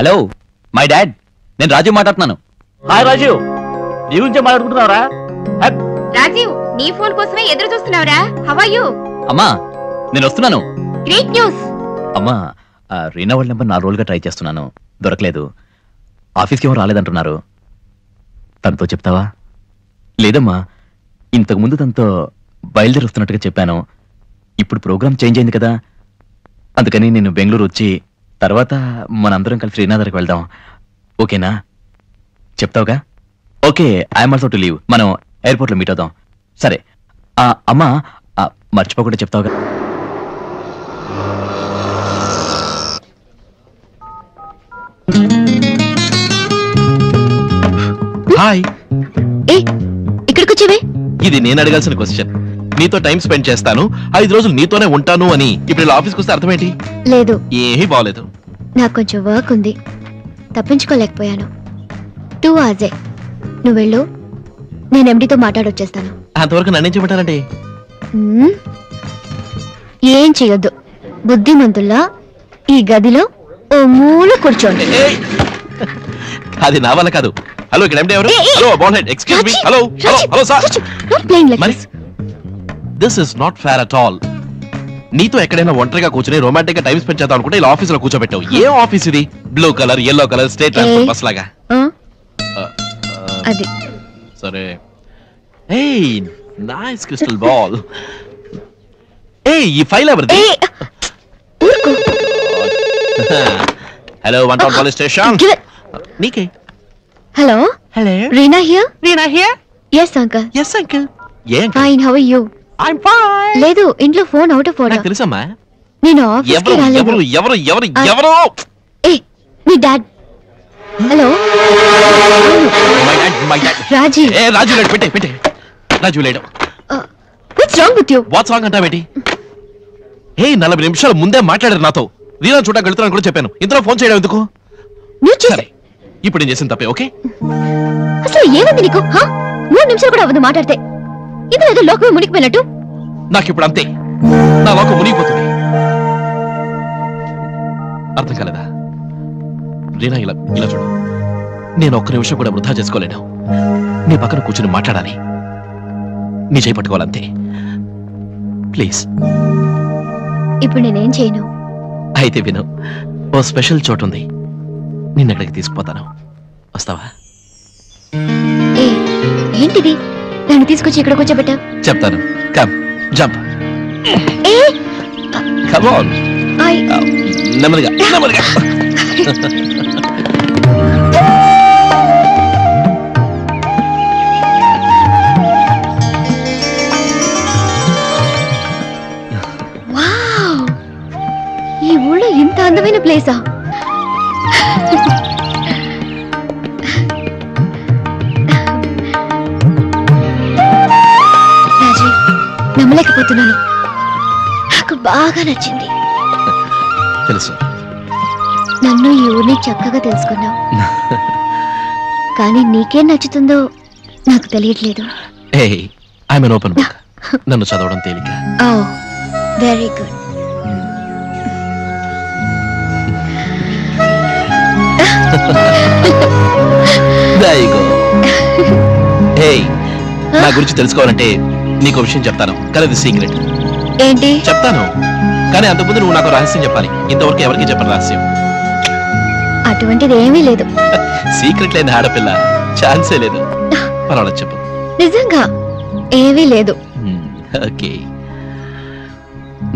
Hello, my dad. నేను రాజీవ్ మాట్లాడుతున్నాను. హాయ్ రాజీవ్, నీ గురించే మాట్లాడుకుంటున్నావురా? రాజీవ్, నీ ఫోన్ కోసమే ఎదురు చూస్తున్నావురా. How are you? అమ్మా, నేను వస్తున్నాను. Great news. అమ్మా, రీనా వాళ్ళ నెంబర్ 4 రోజులుగా ట్రై చేస్తున్నాను, దొరకలేదు. ఆఫీస్కి ఏమో రాలేదంటున్నారు. తనతో చెప్తావా? లేదమ్మా, ఇంతకు ముందు తనతో బయలుదేరి వస్తున్నట్టుగా చెప్పాను. ఇప్పుడు ప్రోగ్రామ్ చేంజ్ అయింది కదా, అందుకని నేను బెంగళూరు వచ్చి తర్వాత మనందరం కలిసి రీనా దగ్గరికి వెళ్దాం. ఓకేనా? చెప్తావుగా? Okay, I'm also to leave. మనం ఎయిర్పోర్ట్లో మీట్ అవుదాం. సరే. అమ్మా, మర్చిపోకుండా చెప్తావుగా? హాయ్. ఇక్కడికి వచ్చేవే? ఇది నేను అడగాల్సిన క్వశ్చన్. నీతో టైం స్పెండ్ చేస్తాను, 5 రోజులు నీతోనే ఉంటాను అని ఇప్పుడు ఇలా ఆఫీస్కి వస్తే అర్థమేంటి? లేదు, ఏమీ బాగలేదు. నాకు కొంచెం వర్క్ ఉంది, తప్పించుకోలేకపోయాను. 2 hours. నువ్వు వెళ్ళు, నేను ఎండితో మాట్లాడొచ్చేస్తాను. అంతవరకు నన్నేం చెప్పారంటే? ఏం చెయ్యొద్దు, బుద్ధిమంతుల్లా ఈ గదిలో ఓ మూల కూర్చోండి. అది నా వల్ల కాదు. హలో, ఇక్కడ ఎండి ఎవరు? Hello, ball head, excuse me. Hello hello hello sir. This is not fair at all. నీతో ఎక్కడైనా ఒంటరిగా కూర్చొని రొమాంటిక్ గా టైం స్పెండ్ చేద్దాం అనుకుంటే ఇలా ఆఫీస్ లో కూర్చోబెట్టావు. ఏ ఆఫీస్ ఇది? Blue colour, yellow colour state transport bus లాగా. అది సరే. ఏయ్, నైస్ క్రిస్టల్ బాల్. ఏయ్, ఈ ఫైల్ ఎవరిది? Hello, 1 town police station. నీకే. Hello. Hello, Reena here? Reena here? yes uncle. yes uncle. fine, how are you? I'm fine. లేదు, ఇంట్లో ఫోన్ అవుట్ ఆఫ్ ఆర్డర్. నాకు తెలుసమ్మా. నేను ఆఫీస్కి రాలేదు. ఎవరు ఎవరు ఎవరు ఎవరు? మీ dad. Hello, my dad. Rajeev. Raju లేడు, పెట్టే. రాజు లేడు. What's wrong with you? What's wrong అంటావేంటి? 40 నిమిషాల ముందే మాట్లాడారు నాతో. రీనా చూడడానికి వెళ్తున్నాను కూడా చెప్పాను. ఇంతలో ఫోన్ చేయడం ఎందుకు? సరే, ఇప్పుడు నేను చేసిన తప్పే. ఓకే, అసలు ఏమైంది నీకు? 3 నిమిషాలు కూడా అవ్వదు మాట్లాడితే. ఇది ఏదో లోకమే మునిగిపోయినట్టు. నాకు ఇప్పుడు అంతే, నా లోకం మునిగిపోతుంది. అర్థం కాలేదా? రీనా, ఇలా చూడు. నేను ఒక్క నిమిషం కూడా వృధా చేసుకోలేను. నీ పక్కన కూర్చుని మాట్లాడాలి, నీ చేయి పట్టుకోవాలంతే. ప్లీజ్. ఇప్పుడు నేనేం చేయను? అయితే విను, ఓ స్పెషల్ చోటు ఉంది, నిన్నక్కడికి తీసుకుపోతాను. వస్తావా? ఏంటిది? నన్ను తీసుకొచ్చి ఇక్కడ కూర్చోబెట్టా? చెప్తాను. Come, jump. Come on. నెమ్మదిగా. వావ్, ఈ ఊళ్ళో ఇంత అందమైన ప్లేసా? నమ్మలేకపోతున్నాను, నాకు బాగా నచ్చింది. తెలుసు, నన్ను ఈ ఊరిని చక్కగా తెలుసుకున్నావు. కానీ నీకేం నచ్చుతుందో నాకు తెలియట్లేదు. I'm an open book. నన్ను చదవడం తేలిక. ఓ, వెరీ గుడ్. నా గురించి తెలుసుకోవాలంటే నీకు విషయం చెప్తాను, కానీ అది సీక్రెట్. ఏంటి? చెప్తాను, కానీ అంతకుముందు నువ్వు నాకు రహస్యం చెప్పాలి. ఇంతవరకు ఎవరికి చెప్పని రహస్యం. అటువంటిది ఏమీ లేదు. సీక్రెట్ లేని ఆడపిల్ల ఛాన్సే లేదు. పర్వాలేదు, చెప్పు. నిజంగా ఏమీ లేదు. ఓకే,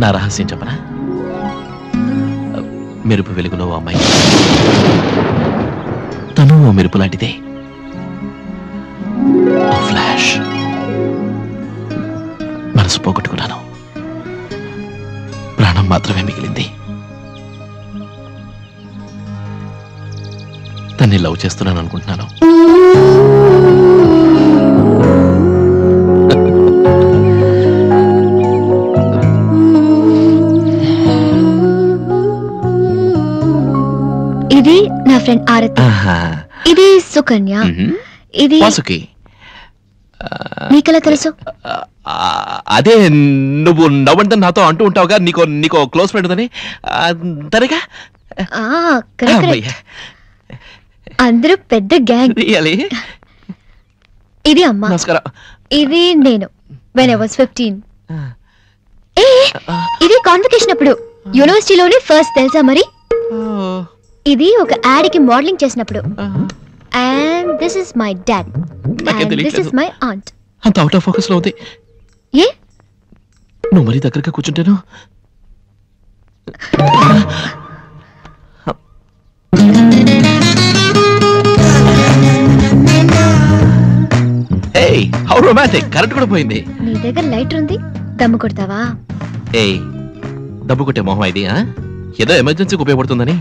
నా రహస్యం చెప్పనా? మెరుపు వెలుగులో అమ్మాయి, తను మెరుపు లాంటిదే. ఫ్లాష్. మనసు పోగొట్టుకున్నాను, ప్రాణం మాత్రమే మిగిలింది. తన్ని లవ్ చేస్తున్నాను అనుకుంటున్నాను. ఫ్రెండ్ ఆరతి. ఇది సుకన్య. ఇది వాసుకి. నీకెలా తెలుసు? అదే నువ్వు నవ్వంటే నాతో అంటూ ఉంటావుగా, నీకో క్లోజ్ ఫ్రెండ్ ఉందని. తనగా అందరూ పెద్ద గ్యాంగ్. ఇది అమ్మా. నమస్కారం. ఇది నేను when I was 15. ఇది కాన్వకేషన్ అప్పుడు యూనివర్సిటీలోనే ఫస్ట్ తెలుసా మరి. ఇది ఒక యాడ్ కి మోడలింగ్ చేసినప్పుడు. And this is my dad. And this is my aunt. అంత అవుట్ ఆఫ్ ఫోకస్ లో ఉంది. ఏ నువ్వు మరీ దగ్గరగా కూర్చుంటేను. ఏయ్ హౌ రొమాంటిక్. కరెంట్ కూడా పోయింది. నీ దగ్గర లైటర్ ఉంది, దమ్ము కొడతావా? ఏయ్ దమ్ము కొట్టే మొహం ఇది. ఏదో ఎమర్జెన్సీకి ఉపయోగపడుతుందని.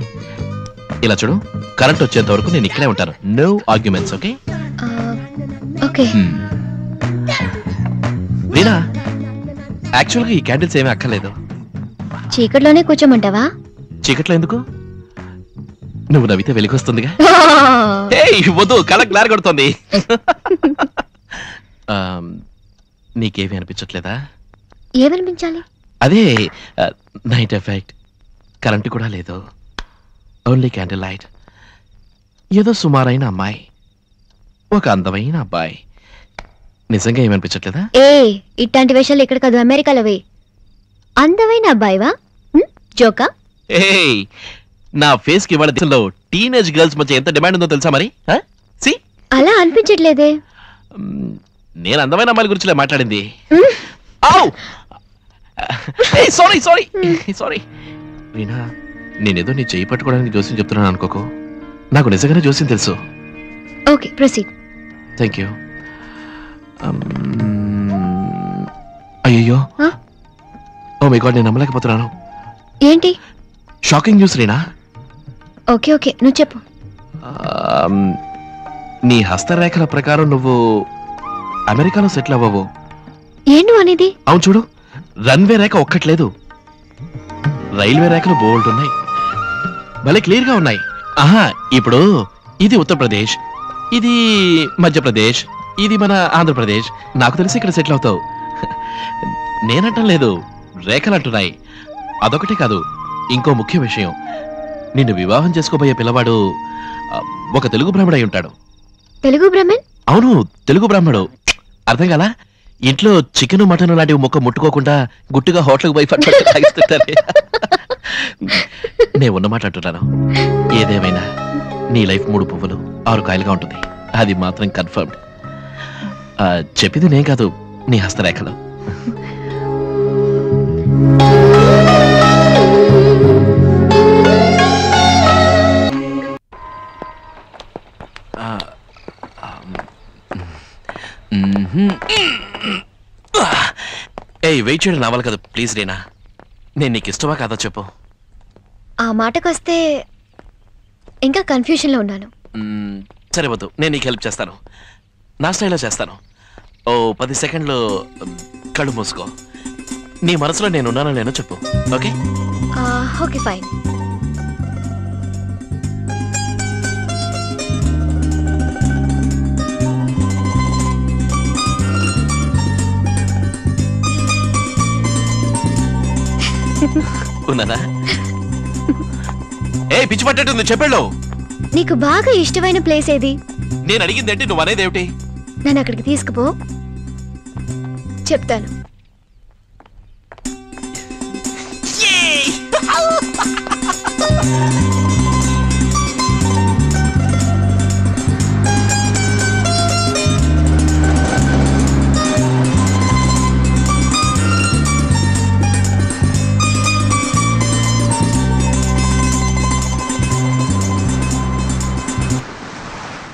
ఇలా చూడు, కరెంట్ వచ్చేంత వరకు నేను ఇక్కడే ఉంటాను. No arguments. Okay okay. Veena, యాక్చువల్గా ఈ క్యాండిల్స్ ఏమీ అక్కర్లేదు. చీకట్లోనే కూర్చోమంటావా? చీకట్లో ఎందుకు? నువ్వు నవ్వితే వెలిగొస్తుందిగా. వద్దు, కళ్ళ గ్లార్ కొడుతుంది. నీకేమీ అనిపించట్లేదా? ఏమనిపించాలి? అదే నైట్ ఎఫెక్ట్. కరెంటు కూడా లేదు, ఓన్లీ క్యాండిల్ లైట్. ఏదో సుమారైన అమ్మాయి, ఒక అందమైన అబ్బాయి. నిజంగా ఏమనిపించట్లేదా? ఇట్లాంటి వేషాలు ఇక్కడ కాదు, అమెరికాలోవే. అందమైన అబ్బాయివా? జోకా? నా ఫేస్ కి ఇవాళ దేశంలో టీనేజ్ గర్ల్స్ మధ్య ఎంత డిమాండ్ ఉందో తెలుసా మరి? అలా అనిపించట్లేదే. నేను అందమైన అమ్మాయిల గురించి మాట్లాడింది. సారీ సారీ సారీ వీణా, నేనేదో నీ చేయి పట్టుకోవడానికి జోస్యం చెప్తున్నాను అనుకోకు. నాకు నిజంగానే జోస్యం తెలుసు. Okay proceed. Thank you. అయ్యో ఓ మై గాడ్, నేను నమ్మలేకపోతున్నాను. ఏంటి? Shocking news Reena. Okay okay, నువ్వు చెప్పు. నీ హస్తరేఖల ప్రకారం నువ్వు అమెరికాలో సెటిల్ అవ్వవు. ఏంటి అనేది? అవును చూడు, రన్వే రేఖ ఒక్కట్లేదు, రైల్వే రేఖలు బోల్డ్ ఉన్నాయి, భలే క్లియర్ గా ఉన్నాయి. ఆహా, ఇప్పుడు ఇది ఉత్తరప్రదేశ్, ఇది మధ్యప్రదేశ్, ఇది మన ఆంధ్రప్రదేశ్. నాకు తెలిసి ఇక్కడ సెటిల్ అవుతావు. నేనంటం లేదు, రేఖలు అంటున్నాయి. అదొకటే కాదు, ఇంకో ముఖ్య విషయం, నిన్ను వివాహం చేసుకోబోయే పిల్లవాడు ఒక తెలుగు బ్రాహ్మడు అయి ఉంటాడు. తెలుగు బ్రాహ్మణ్? అవును, తెలుగు బ్రాహ్మడు. అర్థం కాలా? ఇంట్లో చికెన్ మటన్ లాంటివి ముక్క ముట్టుకోకుండా గుట్టుగా హోటల్కి పోయి తాగిస్తుంటారు. నేను ఉన్నమాట అంటున్నాను. ఏదేమైనా నీ లైఫ్ 3 పువ్వులు 6 కాయలుగా ఉంటుంది, అది మాత్రం కన్ఫర్మ్డ్. చెప్పింది నేను కాదు, నీ హస్తరేఖలు. వెయిట్ చేయడం రావాలి కదా ప్లీజ్ రీనా. నేను నీకు ఇష్టమా కాదా చెప్పు. ఆ మాటకొస్తే ఇంకా కన్ఫ్యూజన్ లో ఉన్నాను. సరే వద్దు, నేను నీకు హెల్ప్ చేస్తాను. నా స్టైల్లో చేస్తాను. ఓ 10 సెకండ్లు కళ్ళు మూసుకో. నీ మనసులో నేనున్నానో లేనో చెప్పు. Okay okay fine. ఉన్నానా? ఏ పిచ్చి పట్టేటుంది, చెప్పేళ్ళు. నీకు బాగా ఇష్టమైన ప్లేస్ ఏది? నేను అడిగింది ఏంటి, నువ్వు అనేది ఏమిటి? నన్ను అక్కడికి తీసుకుపో, చెప్తాను.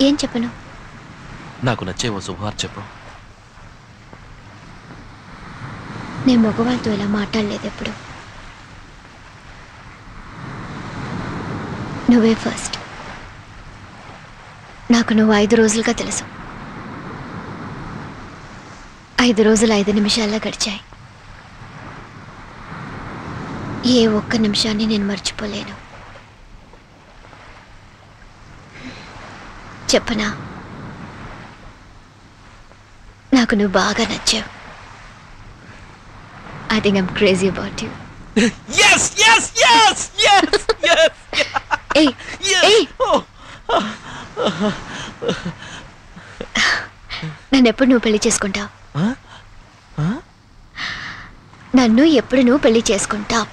ఏం చెప్పను? నాకు నచ్చే ఓ శుభవార్త చెప్పు. నేను మగవాళ్ళతో ఇలా మాట్లాడలేదు ఎప్పుడు. నువ్వే ఫస్ట్. నాకు నువ్వు 5 రోజులుగా తెలుసు. 5 రోజులు 5 నిమిషాల్లో గడిచాయి. ఏ ఒక్క నిమిషాన్ని నేను మర్చిపోలేను. చెప్పనా, నాకు నువ్వు బాగా నచ్చావు. I think I'm crazy about you. Yes, yes, yes, yes, yes. ఏయ్ ఏయ్, నన్ను ఎప్పుడు నువ్వు పెళ్లి చేసుకుంటావు? నన్ను ఎప్పుడు నువ్వు పెళ్లి చేసుకుంటావు?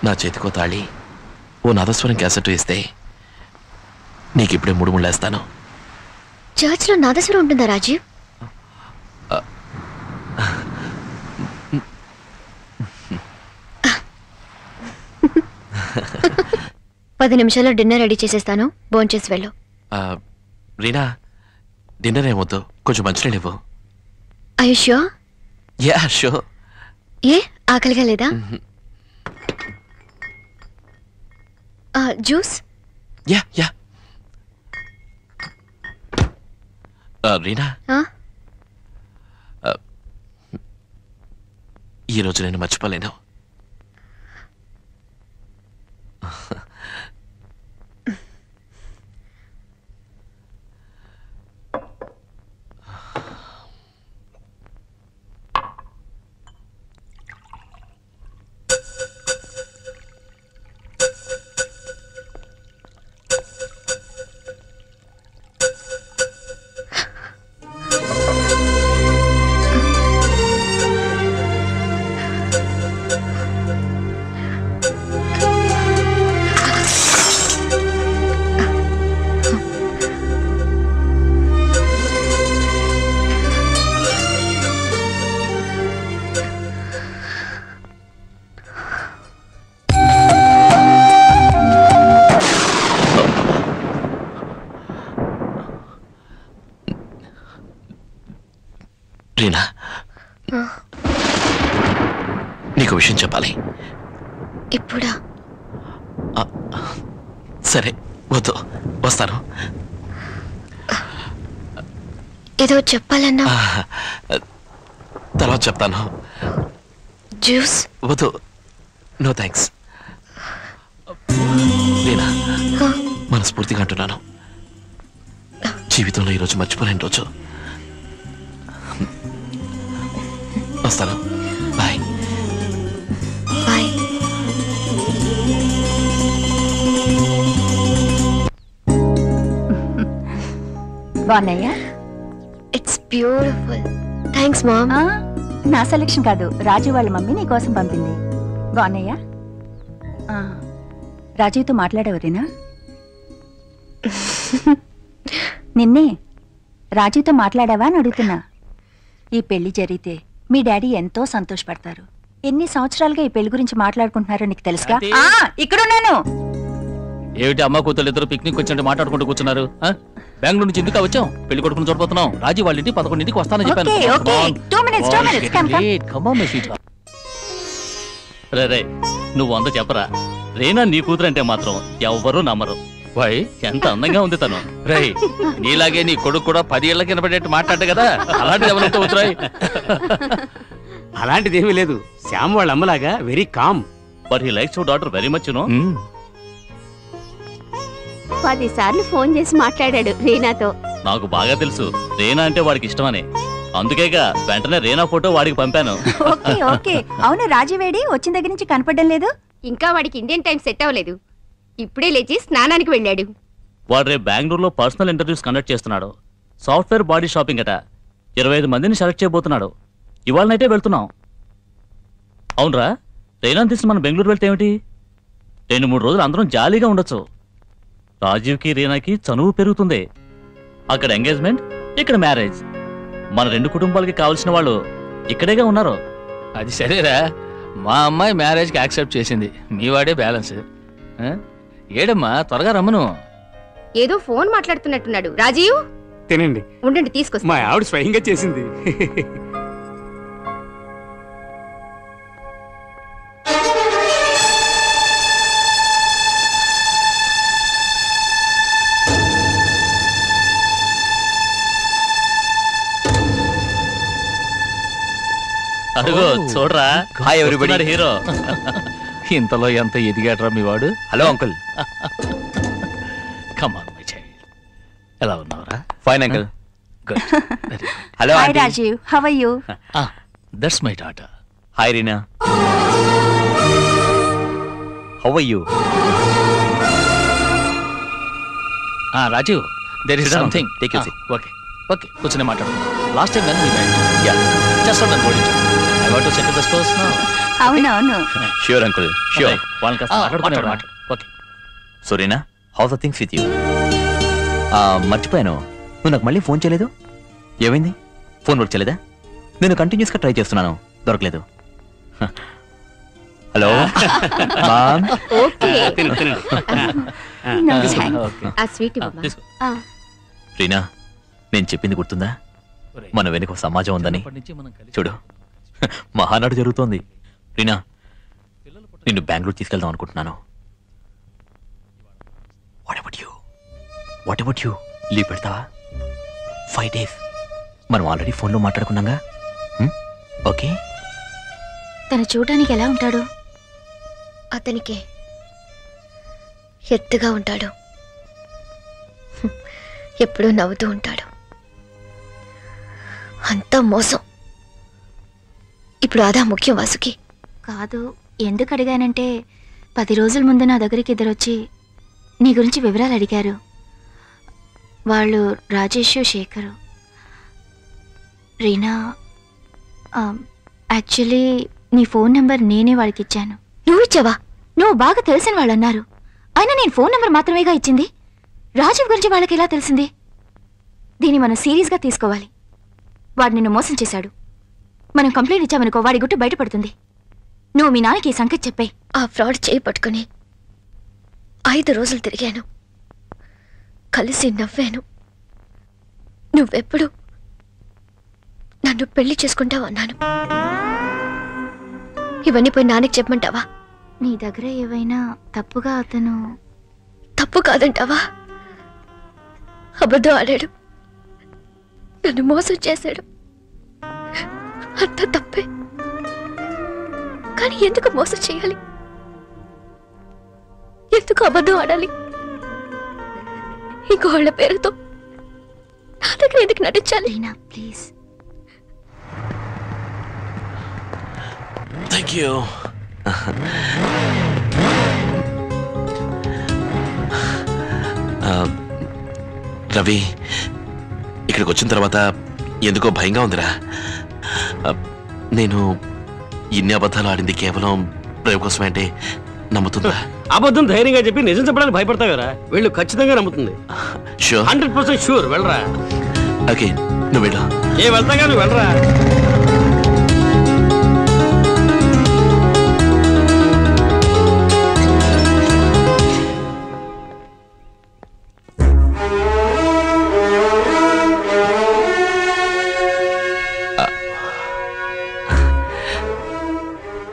నా చేతికో తాళి, ఓ నాదస్వరం క్యాసెట్ ఇస్తే నీకిప్పుడే ముడుముళ్ళేస్తాను. చర్చ్లో నాదస్వరం ఉంటుందా రాజీవ్? 10 నిమిషాల్లో డిన్నర్ రెడీ చేసేస్తాను, భోంచేసి వెళ్ళు. రీనా, డిన్నర్ ఏమొద్దు, కొంచెం మంచినీళ్ళు ఇవ్వు. Are you sure? Yeah, sure. ఏ ఆకలిగా లేదా? జ్యూస్? Yeah yeah. రీనా, ఈరోజు నేను మర్చిపోలేను. రీనా, నీకు విషయం చెప్పాలి. ఇప్పుడా? సరే వద్దు, వస్తాను. ఏదో చెప్పాలన్నా. తర్వాత చెప్తాను. జ్యూస్ వద్దు, నో థ్యాంక్స్. రీనా, మనస్ఫూర్తిగా అంటున్నాను, జీవితంలో ఈరోజు మర్చిపోలేని రోజు. వస్తాను. Bye bye. బాగున్నాయా? It's beautiful. Thanks ma'am. నా సెలెక్షన్ కాదు, రాజు వాళ్ళ మమ్మీ నీ కోసం పంపింది. బాగున్నాయా? రాజుతో మాట్లాడేవరేనా? నిన్నే రాజుతో మాట్లాడావా అని అడుగుతున్నా. ఈ పెళ్లి జరిగితే మీ డాడీ ఎంతో సంతోషపడతారు. ఎన్ని సంవత్సరాలుగా ఈ పెళ్లి గురించి మాట్లాడుకుంటున్నారో నీకు తెలుసుగా? ఇక్కడున్నాను. ఏమిటి అమ్మ కూతురు ఇద్దరు పిక్నిక్ వచ్చినట్టు మాట్లాడుకుంటూ కూర్చున్నారు? బెంగళూరు నుంచి ఇందుకు వచ్చాం, పెళ్లి కొడుకుని చూడబోతున్నాం. రాజీ వాళ్ళ ఇంటి 11ంటికి వస్తానని చెప్పాను. రే నువ్వు అంత చెప్పరా, రేనా నీ కూతురు అంటే మాత్రం ఎవ్వరూ నమ్మరు. బాయ్ ఎంత అందంగా ఉంది తను. రే నీలాగే నీ కొడుకు కూడా 10 ఏళ్ల కింద పడేట్టు మాట్లాడు కదా, అలాంటిది ఎవరైతే అవుతురాయి? అలాంటిది ఏమీ లేదు. శ్యామ్ వాళ్ళ అమ్మలాగా very calm. But he likes your daughter very much. 10 సార్లు ఫోన్ చేసి మాట్లాడాడు రీనాతో. నాకు బాగా తెలుసు రేనా అంటే వాడికి ఇష్టమని, అందుకేగా వెంటనే రేనా ఫోటో వాడికి పంపాను. Okay okay. అవును, రాజీవేడి వచ్చిన దగ్గర నుంచి కనపడడం లేదు. ఇంకా వాడికి ఇండియన్ టైం సెట్ అవ్వలేదు. ఇప్పుడే లేచి స్నానానికి వెళ్ళాడు. వాడు రేపు బెంగళూరులో పర్సనల్ ఇంటర్వ్యూస్ కండక్ట్ చేస్తున్నాడు. సాఫ్ట్వేర్ బాడీ షాపింగ్ అట. 25 మందిని సెలెక్ట్ చేయబోతున్నాడు. ఇవాళ నైటే వెళ్తున్నాం. అవునరా, రేనాని తీసి మనం బెంగళూరు వెళ్తే ఏమిటి? 2-3 రోజులు అందరం జాలీగా ఉండొచ్చు. రాజీవ్కి రీనాకి చనువు పెరుగుతుంది. అక్కడ ఎంగేజ్మెంట్, ఇక్కడ మ్యారేజ్. మన 2 కుటుంబాలకి కావాల్సిన వాళ్ళు ఇక్కడేగా ఉన్నారు. అది సరేరా, మా అమ్మాయి మ్యారేజ్కి యాక్సెప్ట్ చేసింది, మీ వాడే బ్యాలెన్స్. ఏడమ్మా త్వరగా రమ్మను. ఏదో ఫోన్ మాట్లాడుతున్నట్టున్నాడు. రాజీవ్ తినండి. ఉండండి తీసుకొస్తా. మా ఆవిడ స్వయంగా చేసింది. అడుగు చూడరా, హాయ్ ఎవ్రీబడి. హీరో ఇంతలో ఎంత ఎదిగాడ్రా మీ వాడు. Hello uncle. Come on my child, ఎలా ఉన్నావురా? Fine uncle. Good. Hello hi Rajiv, how are you? That's my daughter. Hi Reena, how are you? Rajiv, there is something. Take you seat. Okay okay, కూర్చొని మాట్లాడుకుందాం. Last time when we met, yeah, just on the boarding. I want to settle the scores now. అవునవును. Sure uncle, sure. వాళ్ళని కాస్త మాట్లాడుకునేవాడు. Okay. So Reena, how's the things with you? మర్చిపోయాను, నువ్వు నాకు మళ్ళీ ఫోన్ చేయలేదు. ఏమైంది? ఫోన్ వర్క్ చేయలేదా? నేను కంటిన్యూస్గా ట్రై చేస్తున్నాను, దొరకలేదు. Hello mom. ఓకే ఆ స్వీట్ రీనా, నేను చెప్పింది గుర్తుందా? మన వెనుక ఒక సమాజం ఉందని. చూడు, మహానాడు జరుగుతోంది. రీనా, నిన్ను బెంగళూరు తీసుకెళ్దాం అనుకుంటున్నాను. What about you? లీవ్ పెడతావా? 5 days. మనం ఆల్రెడీ ఫోన్లో మాట్లాడుకున్నాగా. ఓకే. తను చూడడానికి ఎలా ఉంటాడు? అతనికి ఎత్తుగా ఉంటాడు, ఎప్పుడూ నవ్వుతూ ఉంటాడు. అంతా మోసం. ఇప్పుడు అదా ముఖ్యం వాసుకి. కాదు, ఎందుకు అడిగానంటే 10 రోజుల ముందు నా దగ్గరికి ఇద్దరొచ్చి నీ గురించి వివరాలు అడిగారు. వాళ్ళు రాజేష్, శేఖరు. రీనా, యాక్చువల్లీ నీ ఫోన్ నెంబర్ నేనే వాళ్ళకి ఇచ్చాను. నువ్వు ఇచ్చావా? నువ్వు బాగా తెలిసిన వాళ్ళు అన్నారు. అయినా నేను ఫోన్ నెంబర్ మాత్రమేగా ఇచ్చింది. రాజీవ్ గురించి వాళ్ళకి ఎలా తెలిసింది? దీన్ని మనం సీరియస్గా తీసుకోవాలి. వాడు నిన్ను మోసం చేశాడు. మనం కంప్లైంట్ ఇచ్చామనుకో వాడి గుట్టు బయటపడుతుంది. నువ్వు మీ నాన్నకి ఈ సంగతి చెప్పే. ఆ ఫ్రాడ్ చేయి పట్టుకుని 5 రోజులు తిరిగాను, కలిసి నవ్వాను. నువ్వెప్పుడు నన్ను పెళ్లి చేసుకుంటావన్నాను. ఇవన్నీ పోయి నాన్నకి చెప్పమంటావా? నీ దగ్గర ఏవైనా తప్పుగా అతను తప్పు కాదంటావా? అబద్ధం ఆడాడు, నన్ను మోసం చేశాడు. అంత తప్పే. కానీ ఎందుకు మోసం చేయాలి? ఎందుకు అబద్ధం ఆడాలి? ఇంకోళ్ళ పేరుతో నా దగ్గర ఎందుకు నటించాలి? ప్లీజ్. Thank you. రవి, ఇక్కడికి వచ్చిన తర్వాత ఎందుకో భయంగా ఉందిరా. నేను ఇన్ని అబద్ధాలు ఆడింది కేవలం ప్రేమ కోసమే అంటే నమ్ముతుందా? అబద్ధం ధైర్యంగా చెప్పి నిజం చెప్పడానికి భయపడతావురా? వీళ్ళు ఖచ్చితంగా నమ్ముతుంది. Sure, 100% sure. వెళ్ళరా. ఓకే, నువ్వు వెళ్ళు. వెళ్తాగా, నువ్వు వెళ్ళరా.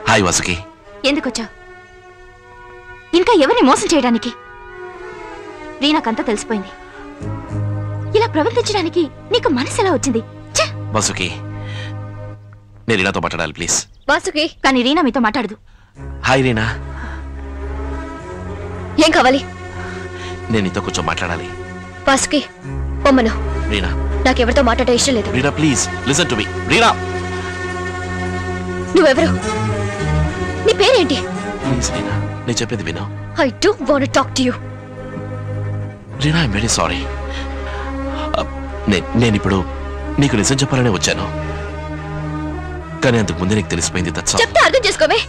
హాయ్ వాసుకి. ఎందుకొచ్చావు? ఇంకా ఎవరిని మోసం చేయడానికి? రీనాకంతా తెలిసిపోయింది. ఇలా ప్రవర్తించడానికి నీకు మనసు ఎలా వచ్చింది? వాసుకి, నేను రీనాతో మాట్లాడాలి ప్లీజ్. వాసుకి, కానీ రీనా మీతో మాట్లాడదు. హాయ్ రీనా. ఏం కావాలి? నేను నీతో కొంచెం మాట్లాడాలి. వాసుకి, పొమ్మను. రీనా, నాకెవరితో మాట్లాడే ఇష్టం లేదు. రీనా ప్లీజ్ లిసన్ టు మీ. రీనా, నువ్వెవరు? నీ పేరేంటి? ప్లీజ్ రీనా, నేను చెప్పేది విను. I don't want to talk to you. Reena, I'm very sorry. నేను ఇప్పుడు నీకు నిజం చెప్పాలనే వచ్చాను, కానీ అంతకు ముందే నీకు తెలిసిపోయింది. చెప్తే అర్థం చేసుకోవే.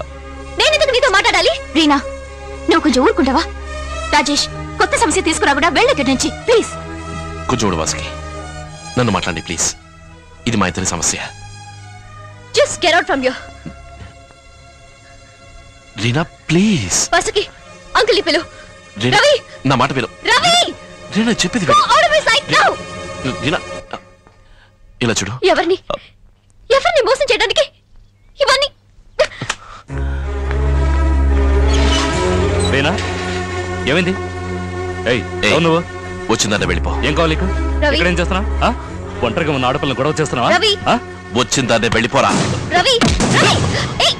నేను ఎందుకు నీతో మాట్లాడాలి? రీనా, నువ్వు కొంచెం ఊరుకుంటావా? రాజేష్, కొత్త సమస్య తీసుకురాకుండా వెళ్ళు ఇక్కడి నుంచి ప్లీజ్. కొంచెం వాసుకి, నన్ను మాట్లాడి ప్లీజ్. ఇది మా ఇద్దరి సమస్య. Just get out from here. Reena please. Vasuki, uncle పిలు. రీనా, రవి, నా మాట విను. రవి, రీనా చెప్పేది go out of my sight now. Reena, ఇలా చూడు. ఎవరిని మోసం చేయడానికి ఇవన్నీ? రీనా, ఏమైంది? నువ్వు వచ్చిందంటే వెళ్ళిపో. ఏం కావాలి? రవి, ఇక్కడ ఏం చేస్తున్నా? ఒంటరిగా ఉన్న ఆడపిల్లని గొడవ చేస్తున్నావా? రవి, వచ్చిందంటే వెళ్ళిపోరా. రవి, రవి, ఏయ్!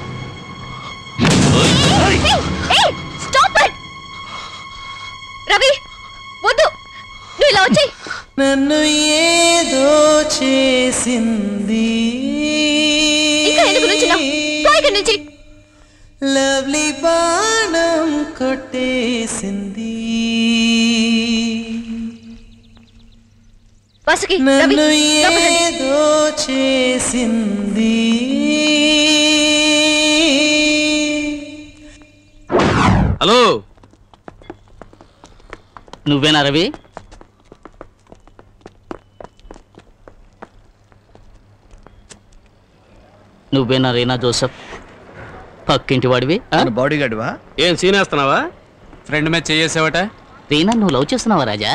స్టాప్ ఇట్ రవి వద్దు నువ్వు ఇలా వచ్చి నన్ను ఏదో చేసింది ఇంకా ఎందుకు నుంచున్నావు పో ఇక్కడి నుంచి లవ్లీ బాణం కొట్టేసింది వాసుకి నన్ను ఏదో చేసింది హలో నువ్వేనా రవి? నువ్వేనా రీనా జోసెఫ్ పక్కింటి వాడివి? బాడీ గార్డ్వా? ఏం సీన్ వేస్తున్నావా? ఫ్రెండ్ మీద చేసావట. రీనా నువ్వు లవ్ చేస్తున్నావా రాజా?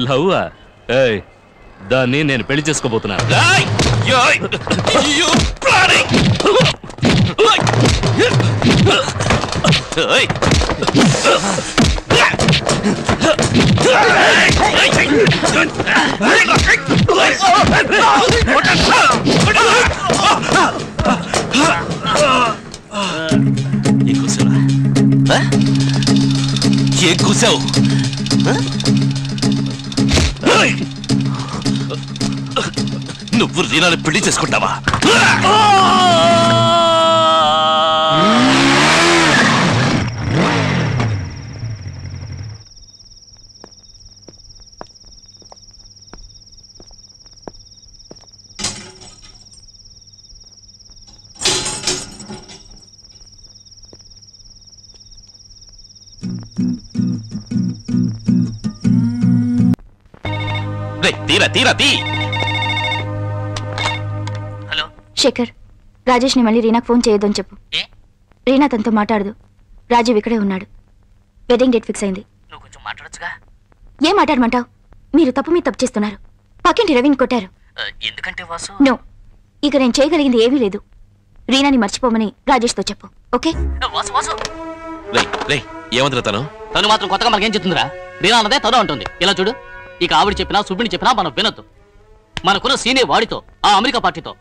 లవ్వా? దాన్ని నేను పెళ్లి చేసుకోబోతున్నాను. కూసావు నువ్వు రీనాని పెళ్లి చేసుకుంటావా? తీరా తీరా తీ. శేఖర్, రాజేష్ ని మళ్ళీ రీనాకు ఫోన్ చేయొద్దని చెప్పు. రీనా తనతో మాట్లాడదు. రాజీవ్ ఇక్కడే ఉన్నాడు. వెడ్డింగ్ డేట్ ఫిక్స్ అయింది. నువ్వు కొంచెం మాట్లాడొచ్చుగా. ఏం మాట్లాడమంటావు? మీరు తప్పు మీద తప్పు చేస్తున్నారు. పక్కింటి రవిని కొట్టారు. ఎందుకంటే వాసు నో, ఇక నేను చేయగలిగింది ఏమీ లేదు. రీనాని మర్చిపోమని రాజేష్ తో చెప్పు. ఓకే? వాసు వాసు ఏమంటారు తను? తను మాత్రం కొత్తగా మనకేం చెప్తుందిరా? రీనా అన్నదే తను అంటుంది. ఇలా చూడు, ఇక ఆవిడ చెప్పినా సుబ్బిని చెప్పినా మనం వినొద్దు. మనకున్న సీనే వాడితో, ఆ అమెరికా పార్టీతో.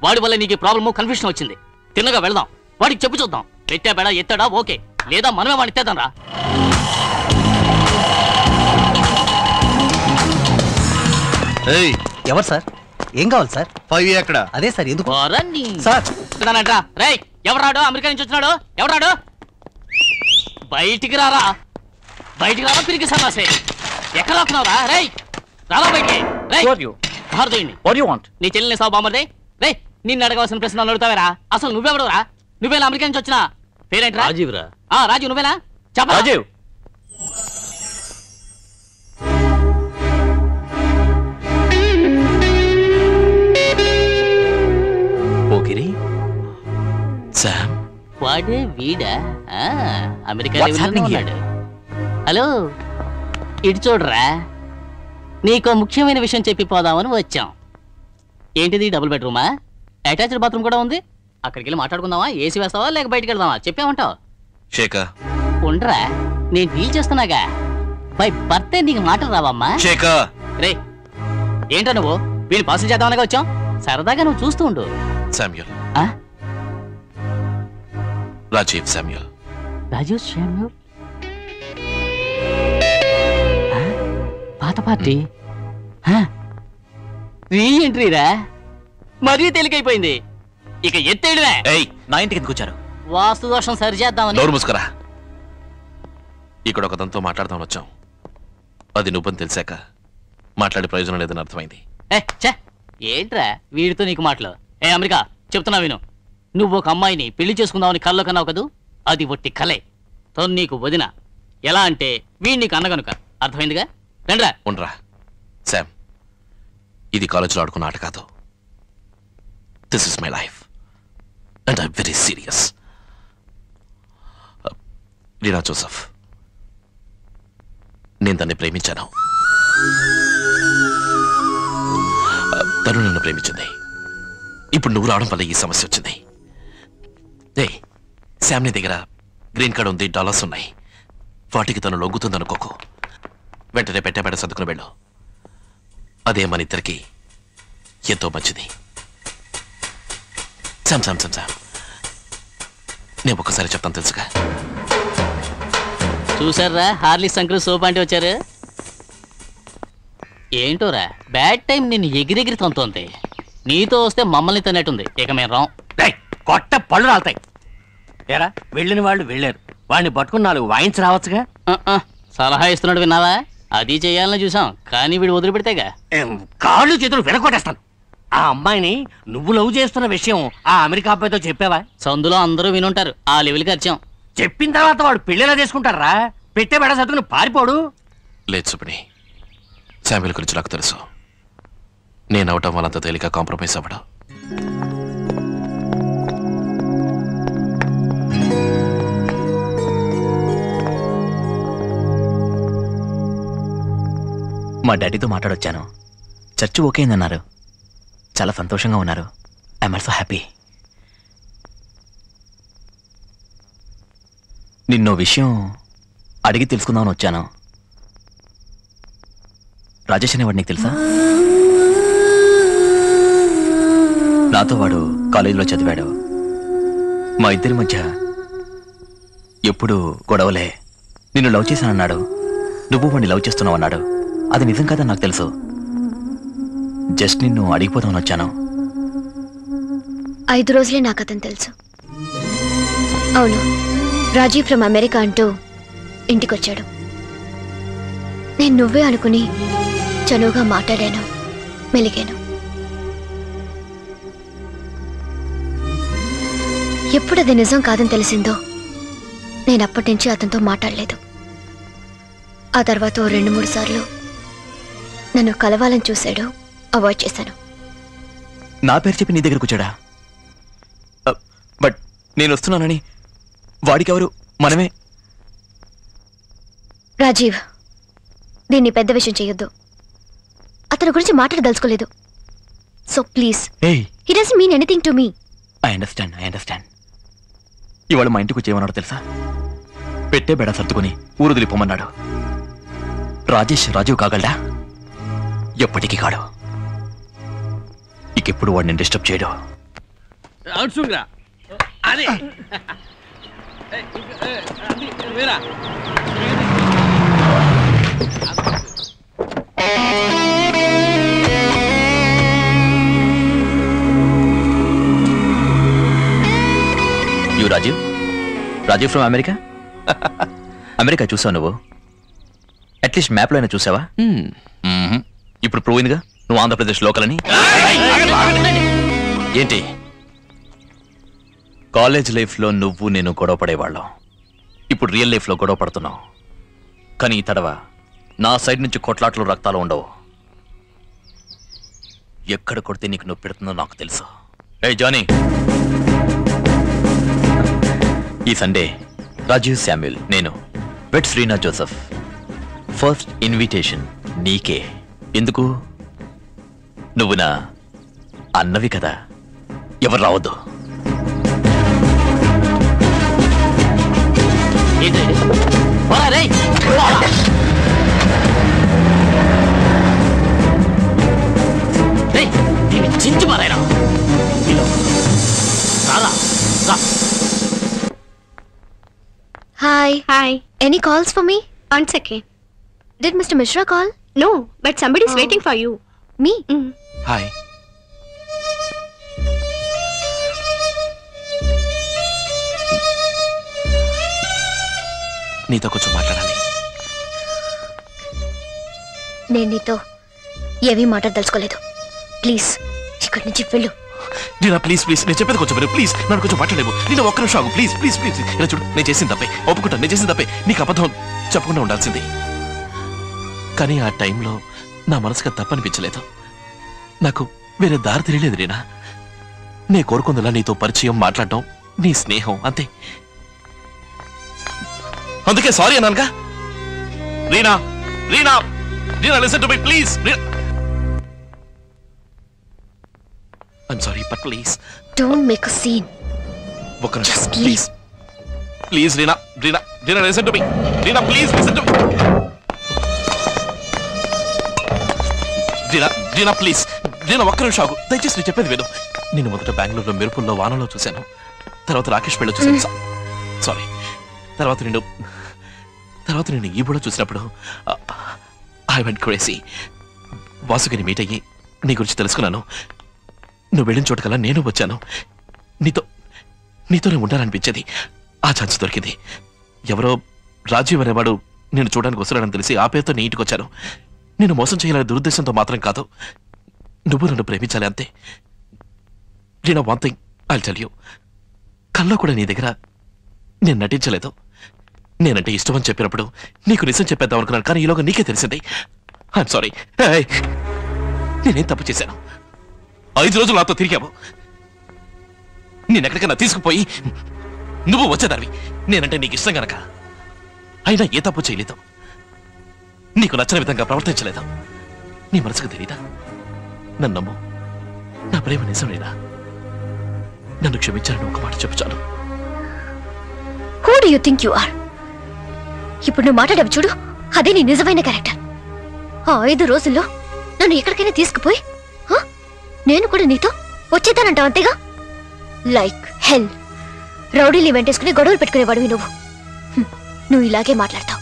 వాడి వల్ల నీకు ప్రాబ్లము కన్ఫ్యూషన్ వచ్చింది. తిన్నగా వెళ్దాం, వాడికి చెప్పు చూద్దాం. పెట్టా బేడా ఎత్తాడా ఓకే, లేదా మనమే వాడిని ఎత్తేద్దాం రా. ఎవరు సార్? ఏం కావాలి సార్? 5 ఎక్కడ? అదే సార్ ఎందుకు సార్ రేయ్, ఎవరాడు? అమెరికా నుంచి వచ్చినాడు ఎవరాడు? బయటికి రారా, బయటికి రారా తిరిగి సన్నాసే. ఎక్కడ రాకున్నావురా? రేయ్ రారా బయటికి. నీ చెల్లిని సావు బామ్మర్దే. రేయ్ నిన్ను అడగవలసిన ప్రశ్న అడుగుతావేరా? అసలు నువ్వెవడురా? నువ్వేనా అమెరికా నుంచి వచ్చినా? పేరేంట్రా? రాజీవ్ రా. రాజీవ్ నువ్వేనా? చెప్ప రాజీవ్. ఓగిరి శామ్ వాడే వీడా? అమెరికా ఉన్నాడు. హలో ఇటు చూడరా, నీకో ముఖ్యమైన విషయం చెప్పి పోదామని వచ్చాం. ఏంటిది? డబుల్ బెడ్రూమా? అటాచ్డ్ బాత్రూమ్ కూడా ఉంది. అక్కడికి వెళ్ళి మాట్లాడుకుందామా? ఏసీ వేస్తావా లేక బయటకు వెళ్దామా? చెప్పామంటావు. శేఖర్ ఉండరా, నేను డీల్ చేస్తున్నాగా. బై బర్త్డే నీకు మాటలు రావమ్మా? శేఖర్ రే ఏంటో నువ్వు వీడిని పాసులు చేద్దామనగా వచ్చాం. సరదాగా నువ్వు చూస్తూ ఉండు. Samuel. Rajiv Samuel. Rajiv Samuel పాత పార్టీ రీ ఎంట్రీరా. మరీ తేలికైపోయింది. ఇక ఎత్తేడువే. నా ఇంటికి ఎందుకు వచ్చారు? వాస్తు దోషం సరి చేద్దామని. నోరు మూసుకురా. ఇక్కడ ఒకదంతో మాట్లాడదామని వచ్చాం. అది నువ్వని తెలిసాక మాట్లాడే ప్రయోజనం లేదని అర్థమైంది. ఏంట్రా వీడితో నీకు మాటలు? అమెరికా చెప్తున్నా విను. నువ్వు ఒక అమ్మాయిని పెళ్లి చేసుకుందామని కల్లో కన్నావు కదూ, అది ఒట్టి కలే. తను నీకు వదిన. ఎలా అంటే వీడి నీకు అన్నగనుక. అర్థమైందిగా? రండ్రా. ఉండరా శామ్, ఇది కాలేజీలో ఆడుకున్న ఆట కాదు. This is my life and I'm very serious. Reena Joseph, నేను తన్ని ప్రేమించాను. తను నన్ను ప్రేమించింది. ఇప్పుడు నువ్వు రావడం వల్ల ఈ సమస్య వచ్చింది. శామ్ని దగ్గర గ్రీన్ కార్డ్ ఉంది, డాలర్స్ ఉన్నాయి. వాటికి తను లొంగుతుందనుకోకు. వెంటనే పెట్టేపేట సర్దుకుని వెళ్ళు. అదే మన ఇద్దరికి ఎంతో మంచిది. శామ్ శామ్ శామ్ శామ్ నేను ఒక్కసారి చెప్తాను తెలుసుగా. చూసారా హార్లిక్స్ అంకుల్ సోప్ అంటే వచ్చారు. ఏంటోరా బ్యాడ్ టైం నిన్ను ఎగిరెగిరి తంతోంది. నీతో వస్తే మమ్మల్ని తిన్నట్టుంది. ఇక మేము రాం. కొట్ట పళ్ళు రాలుతాయి. ఏరా వెళ్ళిన వాళ్ళు వెళ్ళారు, వాడిని పట్టుకుని 4 వాయించి రావచ్చుగా. సలహా ఇస్తున్నాడు విన్నావా? అది చేయాలని చూసాం కానీ వీడు వదిలిపెడితేగా. కాళ్ళు చేతులు వెనకొట్టేస్తాను. ఆ అమ్మాయిని నువ్వు లవ్ చేస్తున్న విషయం ఆ అమెరికా అబ్బాయితో చెప్పావా? సందులో అందరూ వినుంటారు. ఆ లెవెల్కి వచ్చాం. చెప్పిన తర్వాత వాడు పెళ్ళిలా చేసుకుంటారా? పెట్టే బెడ సతుకుని పారిపోడు. లేదు సుబ్బిని, శామ్యుల్ గురించి నాకు తెలుసు. నేను అవటం వాళ్ళంత తేలిక కాంప్రమైజ్ అవ్వడం. మా డాడీతో మాట్లాడొచ్చాను. Church okay అయిందన్నారు. చాలా సంతోషంగా ఉన్నారు. I'm also happy. నిన్నో విషయం అడిగి తెలుసుకుందామని వచ్చాను. రాజేష్ అనేవాడు నీకు తెలుసా? నాతో వాడు కాలేజీలో చదివాడు. మా ఇద్దరి మధ్య ఎప్పుడు గొడవలే. నిన్ను లవ్ చేశానన్నాడు. నువ్వు వాడిని లవ్ చేస్తున్నావు అన్నాడు. అది నిజం కాదని నాకు తెలుసు. జస్ట్ నిన్ను అడిగిపోతామని వచ్చాను. 5 రోజులే నాకు అతను తెలుసు. అవును, రాజీవ్ ఫ్రమ్ అమెరికా అంటూ ఇంటికొచ్చాడు. నేను నువ్వే అనుకుని చనువుగా మాట్లాడాను, మెలిగాను. ఎప్పుడు అది నిజం కాదని తెలిసిందో నేను అప్పటి నుంచి అతనితో మాట్లాడలేదు. ఆ తర్వాత 2-3 సార్లు నన్ను కలవాలని చూశాడు, అవాయిడ్ చేశాను. నా పేరు చెప్పి నీ దగ్గరకు వచ్చాడా? బట్ నేను వస్తున్నానని వాడికెవరు? మనమే. రాజీవ్, దీన్ని పెద్ద విషయం చేయొద్దు. అతని గురించి మాట్లాడదలుచుకోలేదు. So please, he doesn't mean anything to me. I understand. ఇవాళ మా ఇంటికి వచ్చేయమన్నాడు తెలుసా? పెట్టే బెడ సర్దుకుని ఊరు దిలిపోమన్నాడు. రాజేష్ రాజీవ్ కాగలడా? ఎప్పటికీ కాడు. ఇకెప్పుడు వాడిని డిస్టర్బ్ చేయడు. అదే you Rajiv from America. America చూసావు నువ్వు? అట్లీస్ట్ మ్యాప్లో అయినా చూసావా? ఇప్పుడు ప్రూవ్ అయిందిగా నువ్వు ఆంధ్రప్రదేశ్ లోకల్ అని. ఏంటి కాలేజ్ లైఫ్లో నువ్వు నేను గొడవ పడేవాళ్ళం. ఇప్పుడు రియల్ లైఫ్లో గొడవ పడుతున్నావు. కానీ ఈ తడవ నా సైడ్ నుంచి కొట్లాట్లు రక్తాలు ఉండవు. ఎక్కడ కొడితే నీకు నొప్పి పెడుతుందో నాకు తెలుసు. ఏ జానీ, ఈ సండే రాజీవ్, శామ్యుల్, నేను vets Reena Joseph. First invitation నీకే. ఎందుకు? నువ్వు నా అన్నవి కదా, ఎవరు రావద్దు. చించి మారాయరా. Hi. Any calls for me? 1 second. Did Mr. Mishra call? No, but somebody's waiting for you. Me? Hi. నీతో కొంచెం మాట్లాడాలి. నేను నీతో ఏమీ మాట్లాడదలుచుకోలేదు. ప్లీజ్ ఇక్కడి నుంచి వెళ్ళు. నీనా ప్లీజ్ నేను చెప్పేది కొంచెం ప్లీజ్, నన్ను కొంచెం మాట్లాడలేవు. నేను ఒక్క నిమిషం ఆగు ప్లీజ్. ఇలా చూడు, నేను చేసిన తప్పే, ఒప్పుకుంటాను, నేను చేసిన తప్పే. నీకు అబద్ధం చెప్పకుండా ఉండాల్సింది. కానీ ఆ టైంలో నా మనసుకు తప్పనిపించలేదు. నాకు వేరే దారి తెలియలేదు రీనా. నే కోరుకుందిలా నీతో పరిచయం, మాట్లాడటం, నీ స్నేహం, అంతే. అందుకే సారీ అన్నానుగా. Reena listen to me please. I'm sorry, but please. Don't make a scene. Just please. Please, Reena, listen to me. Reena, please listen to me. Reena, please. Reena, ఒక్క నిమిషం ఆగు. దయచేసి నేను చెప్పేది విను. నేను మొదట బెంగళూరులో మెరుపుల్లో వానలో చూశాను, తర్వాత రాకేష్ పెళ్ళి చూశాను. సారీ. తర్వాత నేను ఈ బుడ చూసినప్పుడు ఐ వెంట్ క్రేజీ. వాసుగిని మీట్ అయ్యి నీ గురించి తెలుసుకున్నాను. నువ్వు వెళ్ళిన చోటకల్లా నేను వచ్చాను. నీతోనే ఉండాలనిపించేది. ఆ ఛాన్స్ దొరికింది. ఎవరో రాజీవ్ అనేవాడు నేను చూడడానికి వస్తున్నాడని తెలిసి ఆ పేరుతో నీ ఇంటికి వచ్చాను. నేను మోసం చేయాలనే దురుద్దేశంతో మాత్రం కాదు. నువ్వు నన్ను ప్రేమించాలి అంతే. నేను one thing I'll tell you, కల్లో కూడా నీ దగ్గర నేను నటించలేదు. నేనంటే ఇష్టం అని చెప్పినప్పుడు నీకు నిజం చెప్పేద్దాం అనుకున్నాను, కానీ ఈలోగా నీకే తెలిసింది. I'm sorry. నేనేం తప్పు చేశాను? 5 రోజులు నాతో తిరిగావు. నేనెక్కడికైనా తీసుకుపోయి నువ్వు వచ్చేదానివి. నేనంటే నీకు ఇష్టం గనక. అయినా ఏ తప్పు చేయలేదు. నీకు నచ్చిన విధంగా ప్రవర్తించలేదు. నీ మనసుకు తెలీదా? నన్ను నమ్ము, నా ప్రేమ నిజమేనా? నన్ను క్షమించాలని ఒక మాట చెప్పు చాలు. Who do you think you are? ఇప్పుడు నువ్వు మాట్లాడేవి చూడు, అదే నీ నిజమైన క్యారెక్టర్. ఆ 5 రోజుల్లో నన్ను ఎక్కడికైనా తీసుకుపోయి నేను కూడా నీతో వచ్చేదానంటావు అంతేగా? లైక్ హెల్. రౌడీలు వెంటేసుకుని గొడవలు పెట్టుకునేవాడివి నువ్వు. నువ్వు ఇలాగే మాట్లాడతావు.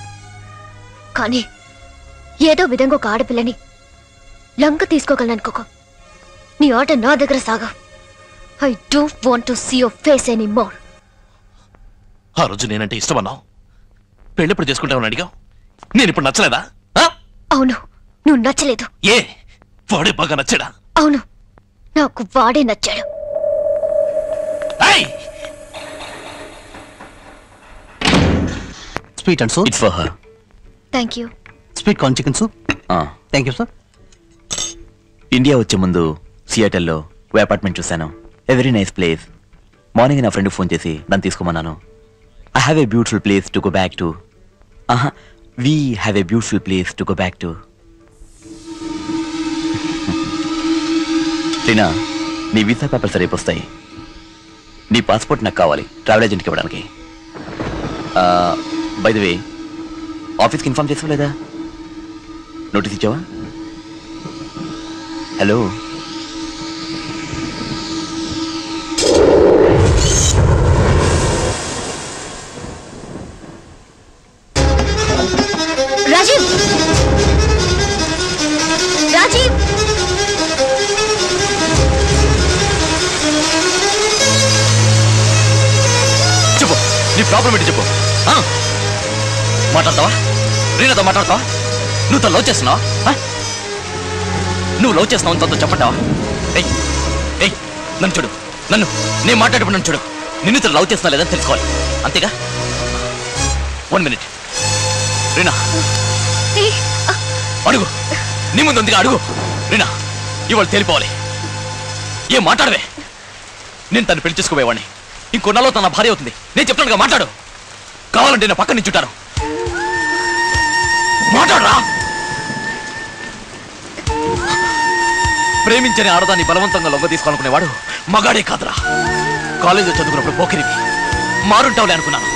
కానీ ఏదో విధంగా ఒక ఆడపిల్లని లంక తీసుకోగలనుకోకు. నీ ఆట నా దగ్గర సాగా. I don't want to see your face any more. ఆ రోజు నేనంటే ఇష్టమన్నావు, పెళ్ళెప్పుడు చేసుకుంటామని అడిగావు. నేను ఇప్పుడు నచ్చలేదా? అవును, నువ్వు నచ్చలేదు. ఏ వాడే బాగా నచ్చాడా? అవును, నాకు వాడే నచ్చాడు. Sweet and soup. It's for her. Thank you. Sweet corn chicken soup. Thank you sir. India వచ్చే ముందు సియాటల్లో ఓ అపార్ట్మెంట్ చూశాను. A very nice place. Morning నా ఫ్రెండ్ ఫోన్ చేసి దాన్ని తీసుకోమన్నాను. I have a beautiful place to go back to. We have a beautiful place to go back to. Reena, నీ వీసా పేపర్స్ రేపు వస్తాయి. నీ పాస్పోర్ట్ నాకు కావాలి ట్రావెల్ ఏజెంట్కి ఇవ్వడానికి. బై ద వే, ఆఫీస్కి ఇన్ఫార్మ్ చేసావు లేదా? నోటీస్ ఇచ్చావా? హలో, రాజీవ్. రాజీవ్, చెప్పు నీ ప్రాబ్లం ఏంటి చెప్పు. మాట్లాడతావా? రీనాతో మాట్లాడతావా? నువ్వు తను లవ్ చేస్తున్నావా? నువ్వు లవ్ చేస్తున్నావు తనతో చెప్పంటావా? ఏయ్ నన్ను చూడు, నేను మాట్లాడేప్పుడు నన్ను చూడు. నిన్ను తను లవ్ చేస్తున్నా లేదని తెలుసుకోవాలి, అంతేగా? 1 minute. రీనా అడుగు, నీ ముందు ఉందిగా అడుగు. రీనా, ఇవాళ తేలిపోవాలి. ఏం మాట్లాడవే? నేను తను పెళ్లి చేసుకోబోయేవాడిని. ఇంకొన్నాళ్ళు తన భార్య అవుతుంది. నేను చెప్తానుగా, మాట్లాడు. కావాలంటే నా పక్కన నించుంటాను. మాట్లాడరా. ప్రేమించని ఆడదాన్ని బలవంతంగా లొంగ తీసుకోవాలనుకునేవాడు మగాడే కాదురా. కాలేజీలో చదువుకున్నప్పుడు పోకిరివి మారుంటావులే అనుకున్నాను,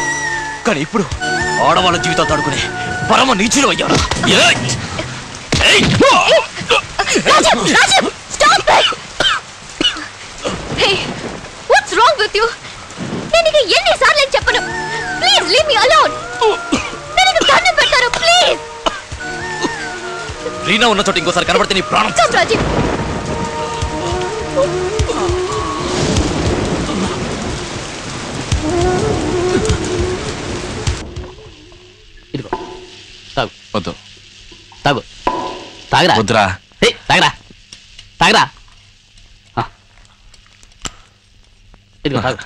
కానీ ఇప్పుడు ఆడవాళ్ళ జీవితాలు ఆడుకునే పరమ నీచులు అయ్యారు. Watts wrong with you? నేను నీకు ఎన్నిసార్లు చెప్పను, ప్లీజ్ లీవ్ మీ అలోన్. నేను దండం పెడతాను, ప్లీజ్. రీనా ఉన్న చోట ఇంకోసారి కనబడితే నీ ప్రాణం. రాజీవ్, ఇదిగో తాగు. వద్దు. తాగు. తాగరా. వద్దురా. తాగరా, తాగరా. ఇదిగో తాగు.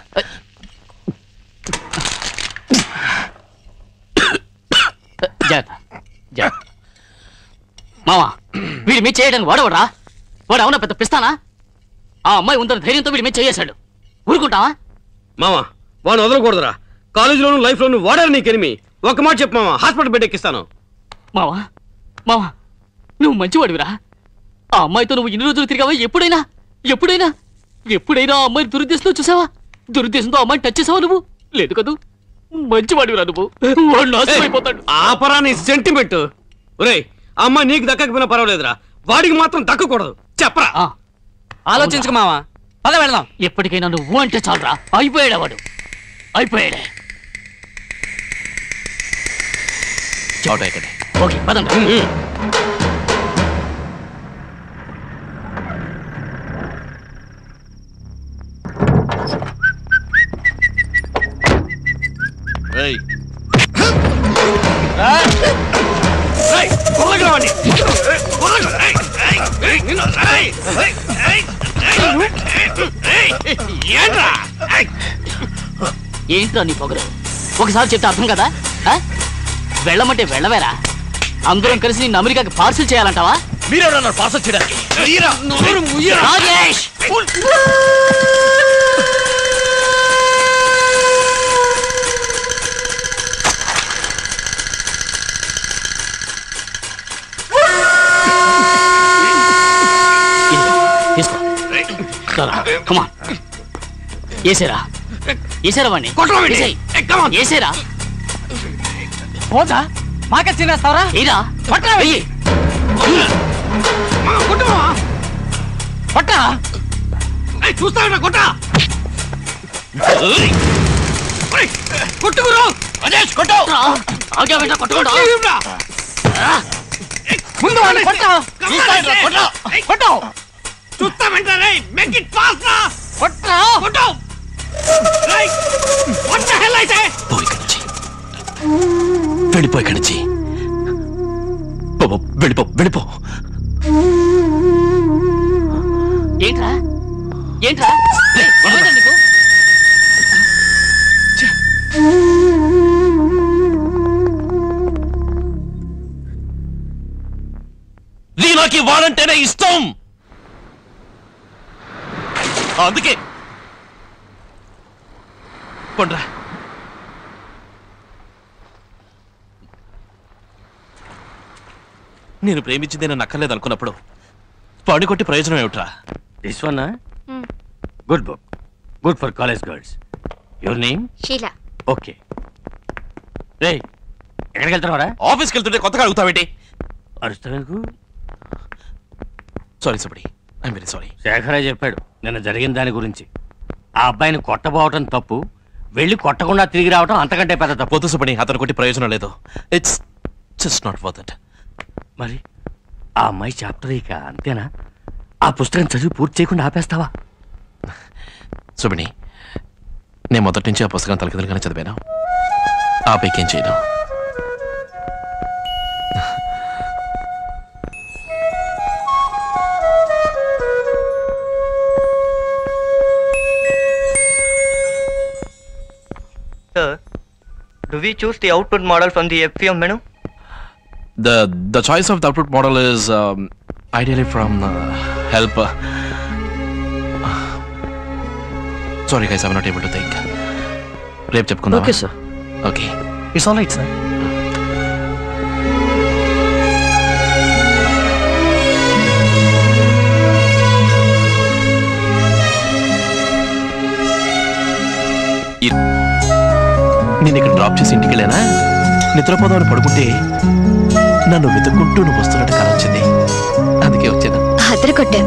మావా, వీడి మీద చేయడానికి వాడవడరా? వాడు అవునా పెద్ద పిస్తానా? ఆ అమ్మాయి ఉందన్న ధైర్యంతో వీడి మీద చేయేశాడు. ఊరుకుంటావా? మావా, వాడు వదలకూడదురా. కాలేజీలోను లైఫ్ లోను వాడారు నీకు ఎనిమి. ఒక మాట చెప్పు మావా, హాస్పిటల్ బెడ్ ఎక్కిస్తాను. మావా, మావా, నువ్వు మంచివాడివిరా. ఆ అమ్మాయితో నువ్వు ఇన్ని రోజులు తిరిగావా? ఎప్పుడైనా ఆ అమ్మాయి దురుద్దేశంతో చూసావా? దురుద్దేశంతో అమ్మాయిని టచ్ చేసావా నువ్వు? లేదు కదూ. మంచివాడివిరా నువ్వు. వాడు నాశనం అయిపోతాడు. ఆపరా నీ సెంటిమెంట్. ఒరేయ్, ఆ అమ్మాయి నీకు దక్కకపోయినా పర్వాలేదురా, వాడికి మాత్రం దక్కకూడదు. చెప్పరా. ఆలోచించుకు మావా, పద వెళదాం. ఎప్పటికైనా నువ్వు అంటే చాలరా, అయిపోయాడు వాడు, అయిపోయాడే. చోట ఇక్కడే. ఓకే పదండి. ఏంట్రా నీ పొగరు? ఒకసారి చెప్తే అర్థం కదా? వెళ్ళమంటే వెళ్ళవేరా? అందరం కలిసి నిన్ను అమెరికాకి పార్సల్ చేయాలంటావా? మీరెవరన్నారు పార్సల్ చేయడానికి? రాజేష్! తీసుకో. కమాన్ ఏసేరా, ఏసేరా వాణ్ణి, ఏసేరా. పోతా మాకే తినేస్తావరా? ఏరా పట్టరా, వెయ్యి పట్టా. చూస్తావురా కొట్ట కొట్టుకురు. కొట్టు. ఆగా వెంట కొట్టుకోడా ముందు వాడిని కొట్టు. కొట్టు చూస్తామంటారే. మేక్ ఇట్ ఫాస్ట్ రా. కొట్టు కొట్టు. వాట్ ద హెల్ అయితే? వెళ్ళిపో ఇక్కడి నుంచి. వెళ్ళిపో వెళ్ళిపో. ఏంట్రా ఏంట్రా నీకు? రీనాకి వాడంటేనే ఇష్టం, అందుకే కొండ్రా. నేను ప్రేమించింది నేను నక్కలేదు అనుకున్నప్పుడు పడి కొట్టి ప్రయోజనం ఏమిట్రా? This one good book, good for college girls. Your name? Sheela. Okay. రే ఎక్కడికి వెళ్తున్నావరా? ఆఫీస్కి వెళ్తుంటే కొత్తగా అడుగుతావేంటి? అరుస్తావెందుకు? Sorry Subbadi, I'm very sorry. శేఖరే చెప్పాడు నిన్న జరిగిన దాని గురించి. ఆ అబ్బాయిని కొట్టబోవటం తప్పు, వెళ్ళి కొట్టకుండా తిరిగి రావటం అంతకంటే పెద్ద తప్పు. పొద్దు సుబ్బడి, అతను కొట్టి ప్రయోజనం లేదు. It's just not worth it. మరి ఆ అమ్మాయి చాప్టర్ ఇక అంతేనా? ఆ పుస్తకం చదివి పూర్తి చేయకుండా ఆపేస్తావా? సుబ్బడి, నేను మొదటి నుంచి ఆ పుస్తకం తలకిదలుగానే చదివాను. ఆపేకేం చేయను. Sir, do we choose the output model from the FPM menu? The choice of the output model is ideally from help. Sorry guys, I'm not able to think. Rep చెప్పుకుందాం. Okay sir. Okay. It's all right sir. నేను ఇక్కడ డ్రాప్ చేసి ఇంటికి వెళ్ళానా, నిద్రపోదామని పడుకుంటే నన్ను వెతుక్కుంటూ నువ్వు వస్తున్నట్టు కల వచ్చింది. అందుకే వచ్చాను. అదర కొట్టా.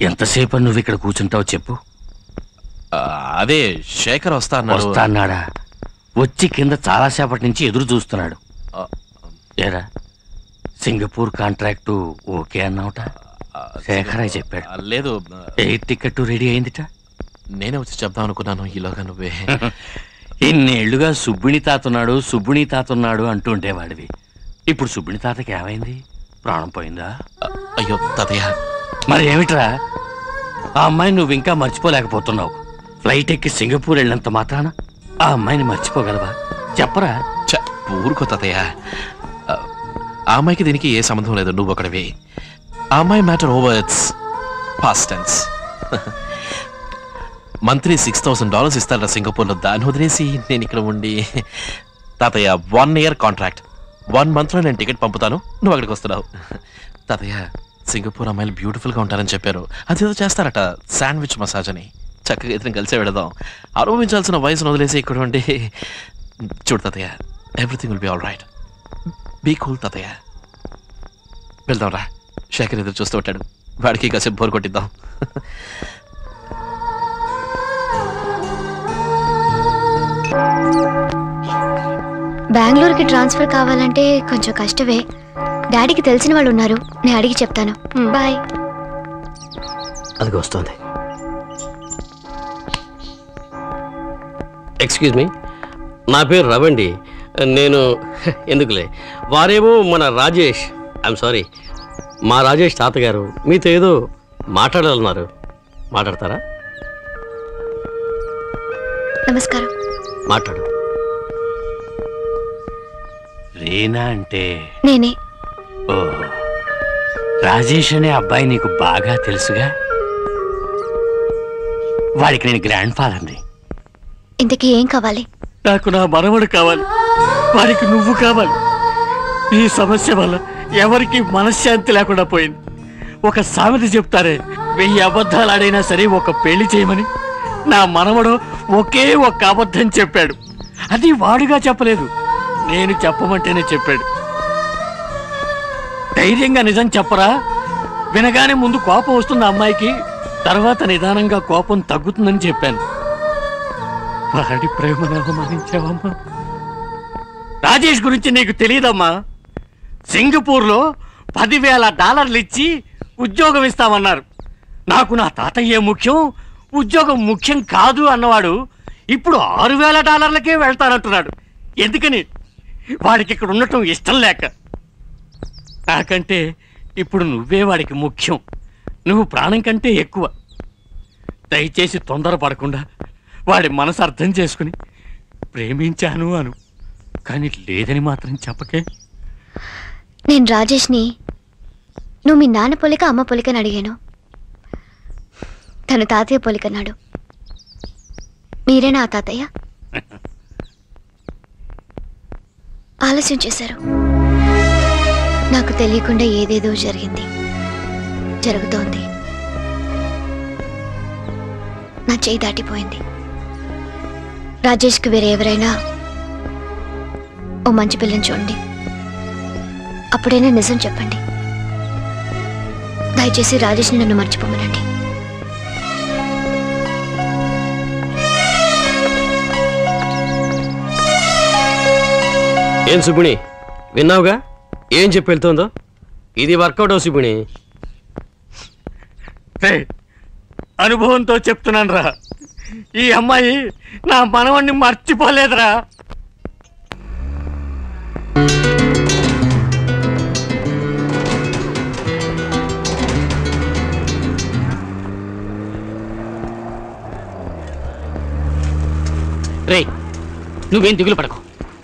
ఎంతసేపు నువ్వు ఇక్కడ కూర్చుంటావు చెప్పు. అదే శేఖర్ వస్తా అన్నాడా? వచ్చి కింద చాలాసేపటి నుంచి ఎదురు చూస్తున్నాడు. ఏరా సింగపూర్ కాంట్రాక్టు ఓకే అన్నావుట? శేఖరే చెప్పాడు. లేదు, ఎయిర్ టికెట్ రెడీ అయిందిట. నేనే వచ్చి చెప్దాం అనుకున్నాను, ఈలోగా నువ్వే. ఇన్నేళ్లుగా సుబ్బిణి తాతున్నాడు సుబ్బిణి తాతున్నాడు అంటుండేవాడివి. ఇప్పుడు సుబ్బిణి తాతకి ఏమైంది? ప్రాణం పోయిందా? అయ్యో తాతయ్య. మరి ఏమిట్రా ఆ అమ్మాయిని నువ్వు ఇంకా మర్చిపోలేకపోతున్నావు? ఫ్లైట్ ఎక్కి సింగపూర్ వెళ్ళినంత మాత్రాన ఆ అమ్మాయిని మర్చిపోగలవా? చెప్పరా. ఊరుకో తాతయ్య, ఆ అమ్మాయికి దీనికి ఏ సంబంధం లేదు, నువ్వు ఒకటివి. ఆ అమ్మాయి matter over, it's past tense. Monthly $6,000 ఇస్తారా సింగపూర్లో, దాన్ని వదిలేసి నేను ఇక్కడ ఉండి. తాతయ్య 1 year కాంట్రాక్ట్, 1 month లో నేను టికెట్ పంపుతాను, నువ్వు అక్కడికి వస్తున్నావు. తాతయ్య సింగపూర్ అమ్మాయిలు బ్యూటిఫుల్గా ఉంటారని చెప్పారు, అదేదో చేస్తారట, శాండ్విచ్ మసాజ్ అని. చక్కగా ఇద్దరం కలిసే వెళదాం. అనుభవించాల్సిన వయసును వదిలేసి ఇక్కడ ఉండి. చూడు తాతయ్య, everything will be all right. Be cool తాతయ్య. వెళ్దాం రా, శేఖర్ ఎదురు చూస్తూ ఉంటాడు, వాడికి కాసేపు బోర్ కొట్టిద్దాం. బెంగళూరుకి ట్రాన్స్ఫర్ కావాలంటే కొంచెం కష్టమే. డాడీకి తెలిసిన వాళ్ళు ఉన్నారు, నేను అడిగి చెప్తాను. బాయ్. అది వస్తుంది. ఎక్స్క్యూజ్ మీ, నా పేరు రవండి. నేను ఎందుకులే, వారేమో మన రాజేష్, ఐఎమ్ సారీ, మా రాజేష్ తాతగారు మీతో ఏదో మాట్లాడాలన్నారు, మాట్లాడతారా? నమస్కారం. మాట్లాడు. రీనా అంటే నేనే. ఓ, రాజేష్ అనే అబ్బాయి నీకు బాగా తెలుసుగా? వాడికి నేను గ్రాండ్ ఫాదర్ని. ఇంతకీ ఏం కావాలి? నాకు నా మనవడు కావాలి, వాడికి నువ్వు కావాలి. ఈ సమస్య వల్ల ఎవరికి మనశ్శాంతి లేకుండా పోయింది. ఒక సామెత చెప్తారే, 1000 అబద్ధాలు ఆడైనా సరే ఒక పెళ్లి చేయమని. నా మనవడు ఒకే ఒక్క అబద్ధం చెప్పాడు. అది వాడుగా చెప్పలేదు, నేను చెప్పమంటేనే చెప్పాడు. ధైర్యంగా నిజం చెప్పరా. వినగానే ముందు కోపం వస్తుంది అమ్మాయికి, తర్వాత నిదానంగా కోపం తగ్గుతుందని చెప్పాను. వాడి ప్రేమను అవమానించావమ్మా. రాజేష్ గురించి నీకు తెలియదమ్మా. సింగపూర్లో $10,000 ఇచ్చి ఉద్యోగం ఇస్తామన్నారు. నాకు నా తాతయ్యే ముఖ్యం, ఉద్యోగం ముఖ్యం కాదు అన్నవాడు ఇప్పుడు $6,000కే వెళ్తానంటున్నాడు. ఎందుకని? వాడికి ఇక్కడ ఉండటం ఇష్టం లేక. నాకంటే ఇప్పుడు నువ్వే వాడికి ముఖ్యం, నువ్వు ప్రాణం కంటే ఎక్కువ. దయచేసి తొందరపడకుండా వాడి మనసు అర్థం చేసుకుని ప్రేమించాను అను, కానీ లేదని మాత్రం చెప్పకే. నేను రాజేష్ని నువ్వు మీ నాన్న పొలిక అమ్మ పొలికని అడిగాను, తను తాతయ్య పొలికన్నాడు. మీరేనా ఆ తాతయ్య? ఆలస్యం చేశారు. నాకు తెలియకుండా ఏదేదో జరిగింది, జరుగుతోంది. నా చేయి దాటిపోయింది. రాజేష్కి వేరే ఎవరైనా ఓ మంచి పిల్లని చూడండి, అప్పుడైనా నిజం చెప్పండి. దయచేసి రాజేష్ని నన్ను మర్చిపోమనండి. ఏం సుబ్బిణి, విన్నావుగా ఏం చెప్పి వెళ్తుందో? ఇది వర్కౌట్ అవు సుబ్బిణి. అనుభవంతో చెప్తున్నాను రా, ఈ అమ్మాయి నా మనవణ్ణి మర్చిపోలేదురా. రే, నువ్వేం దిగులు పడకు.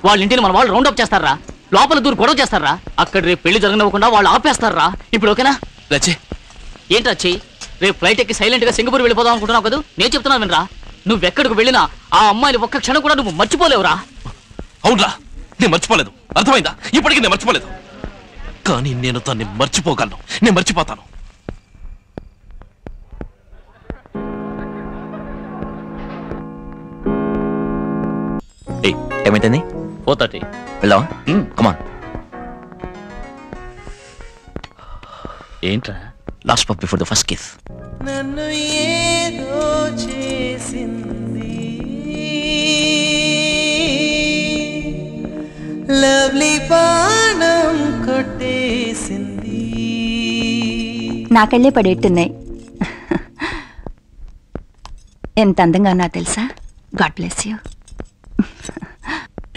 వాళ్ళ ఇంటిని మన వాళ్ళు రౌండప్ చేస్తారా, లోపల దూరు గొడవ చేస్తారా, అక్కడ రేపు పెళ్లి జరగనివ్వకుండా వాళ్ళు ఆపేస్తారా. ఇప్పుడు ఓకేనా? ఏంటి వచ్చి రేపు ఫ్లైట్ ఎక్కి సైలెంట్ గా సింగపూర్ వెళ్ళిపోదాం అనుకుంటున్నావు కదా? నేను చెప్తున్నాను వినరా, నువ్వెక్కడికి వెళ్ళినా ఆ అమ్మాయిని ఒక్క క్షణం కూడా నువ్వు మర్చిపోలేవురా. అవునరా, నేను మర్చిపోలేదు, అర్థమైందా? ఇప్పటికీ నేను మర్చిపోలేదు, కానీ నేను తన్ని మర్చిపోగలను, నేను మర్చిపోతాను. ఏమైంది? 4:30. వెళ్దామా? కమాన్. ఏంట్రా? లాస్ట్ పప్ బిఫోర్ ద ఫస్ట్ కిస్. నన్ను ఏదో చేసింది లవ్లీ బాణం కొట్టేసింది. నాకళ్ళే పడేట్టున్నాయి. ఎంత అందంగా ఉన్నా తెలుసా? God bless you.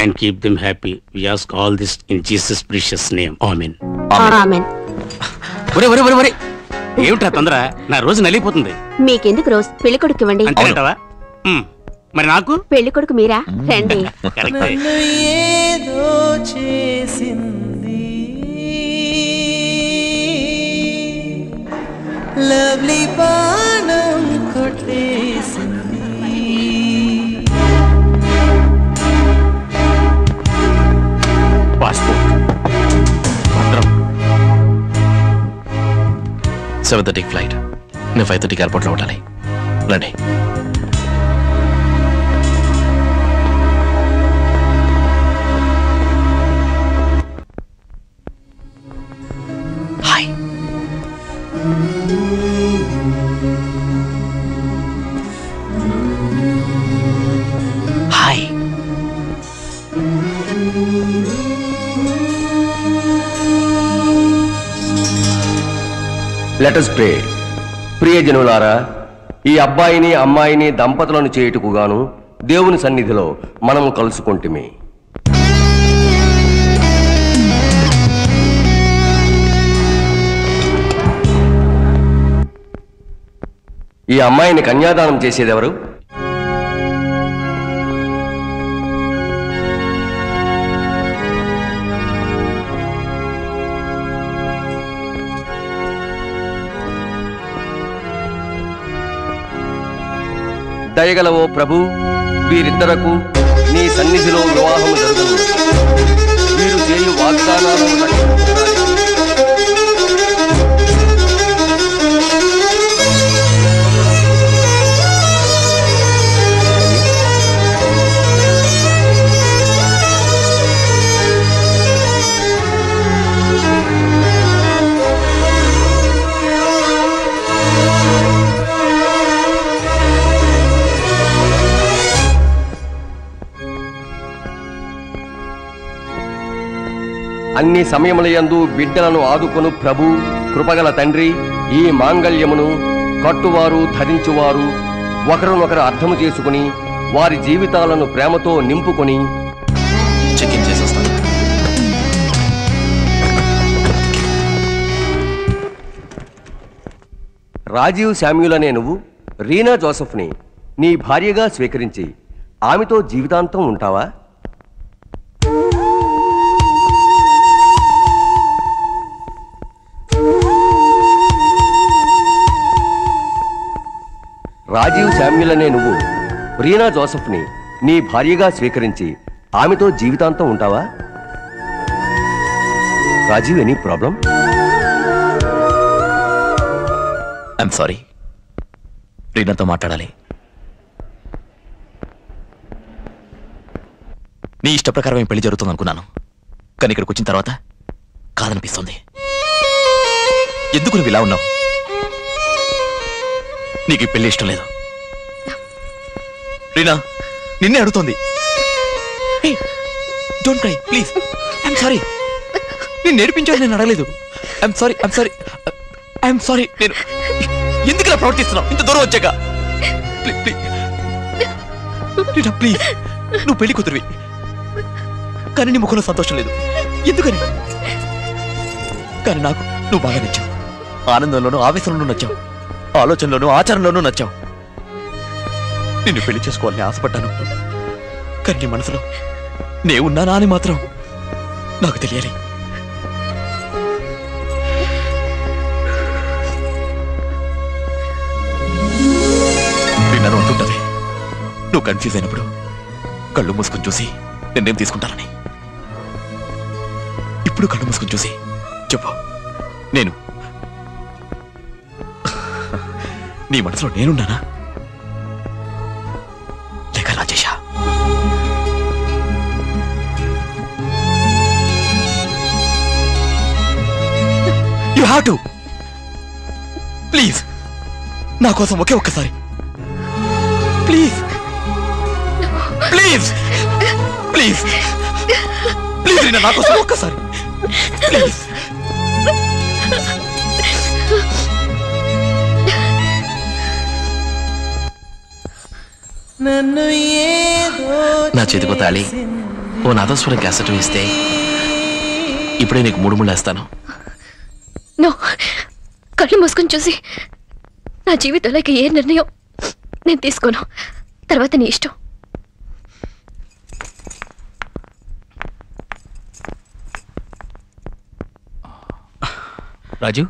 And keep them happy. We ask all this in Jesus' precious name. Amen. Amen. ఒరే ఏమిట్రా తొందర? నా రోజు నలిగిపోతుంది. మీకెందుకు రోజ్ పెళ్లి కొడుకు ఇవ్వండి. అంటావా? మరి నాకు పెళ్లి కొడుకు మీరా? రండి. నన్ను ఏదో చేసింది లవ్లీ బాణం కొట్టేసింది. Passport 7:30 flight. నేను 5:30 ఎయిర్పోర్ట్లో ఉండాలి. రండి. Hi. Hi. Let us pray. ప్రియజనులారా, ఈ అబ్బాయిని అమ్మాయిని దంపతులను చేయుటకు గాను దేవుని సన్నిధిలో మనము కలుసుకొంటిమి. ఈ అమ్మాయిని కన్యాదానం చేసేదెవరు? దయగలవో ప్రభు, వీరిద్దరకు నీ సన్నిధిలో వివాహము జరుగును. వీరు చేయు వాగ్దానాలను అన్ని సమయములయందు బిడ్డలను ఆదుకొను ప్రభు, కృపగల తండ్రి, ఈ మాంగళ్యమును కట్టువారు ధరించువారు ఒకరినొకరు అర్థము చేసుకుని వారి జీవితాలను ప్రేమతో నింపుకొని చెక్-ఇన్ చేసేస్తాను. రాజీవ్ శామ్యూల్ అనే నువ్వు రీనా జోసెఫ్ని నీ భార్యగా స్వీకరించి ఆమెతో జీవితాంతం ఉంటావా? రాజీవ్ శామ్యూల్ అనే నువ్వు రీనా జోసెఫ్ని నీ భార్యగా స్వీకరించి ఆమెతో జీవితాంతం ఉంటావా? Rajeev, any problem? I'm sorry, రీనాతో మాట్లాడాలి. నీ ఇష్ట ప్రకారమే పెళ్లి జరుగుతుంది అనుకున్నాను, కానీ ఇక్కడికి వచ్చిన తర్వాత కాదనిపిస్తుంది. ఎందుకు నువ్వు ఇలా ఉన్నావు? నీకు పెళ్లి ఇష్టం లేదు. రీనా నిన్నే అడుగుతోంది. Don't cry please. I'm sorry, నేను నేర్పించాను, నేను అడగలేదు. I'm sorry, I'm sorry, I'm sorry. నేను ఎందుకు ఇలా ప్రవర్తిస్తున్నావు ఇంత దూరం వచ్చాక? రీనా ప్లీజ్, నువ్వు పెళ్లి కూతురువి, కానీ నీ ముఖంలో సంతోషం లేదు. ఎందుకని? కానీ నాకు నువ్వు బాగా నచ్చావు. ఆనందంలోనూ ఆవేశంలోనూ నచ్చావు, ఆలోచనలోనూ ఆచారంలోనూ నచ్చావు. నిన్ను పెళ్లి చేసుకోవాలని ఆశపడ్డాను, కానీ నీ మనసులో నే ఉన్నానా అని మాత్రం నాకు తెలియాలి. నన్ను అంటుంటది నువ్వు కన్ఫ్యూజ్ అయినప్పుడు కళ్ళు మూసుకొని చూసి నిర్ణయం తీసుకుంటానని. ఇప్పుడు కళ్ళు మూసుకొని చూసి చెప్పు, నేను నీ మనసులో నేనున్నానా లేక రాజేషా? యు హ్యావ్ టు ప్లీజ్ నా కోసం ఒకే ఒక్కసారి please please please please Reena, నా కోసం ఒక్కసారి ప్లీజ్. నా చేతికో తాళి ఓ నాదస్వరం క్యాసెట్ వేస్తే ఇప్పుడే నీకు 3 ముళ్ళేస్తాను. నో, కళ్ళు మూసుకొని చూసి నా జీవితంలో ఇక ఏ నిర్ణయం నేను తీసుకోను. తర్వాత నీ ఇష్టం. రాజు,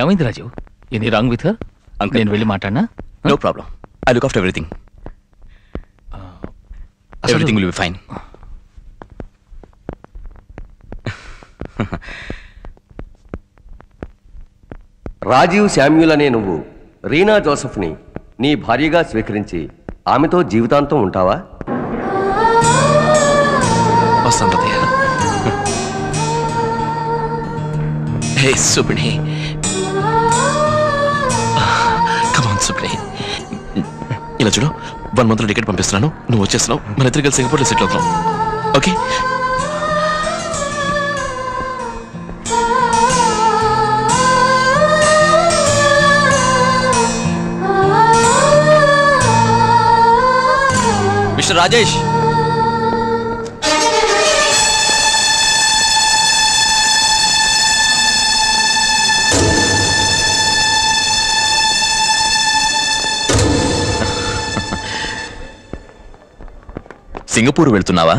ఏమైంది Raju? Any wrong with her? నేను వెళ్ళి మాట్లాడినా? No problem, I look after everything. Everything will be fine. Rajeev Samuel అనే నువ్వు రీనా జోసెఫ్ని నీ భార్యగా స్వీకరించి ఆమెతో జీవితాంతం ఉంటావా? వస్తాను తాతయ్య. హే సుబ్ని, కమాన్ సుబ్ని, ఇలా చూడు, 1 month టికెట్ పంపిస్తున్నాను, నువ్వు వచ్చేస్తున్నావు, మన ఇద్దరు కలిసి సింగపూర్లో సెటిల్ అవుతున్నాం. ఓకే? మిస్టర్ రాజేష్, సింగపూర్ వెళ్తున్నావా?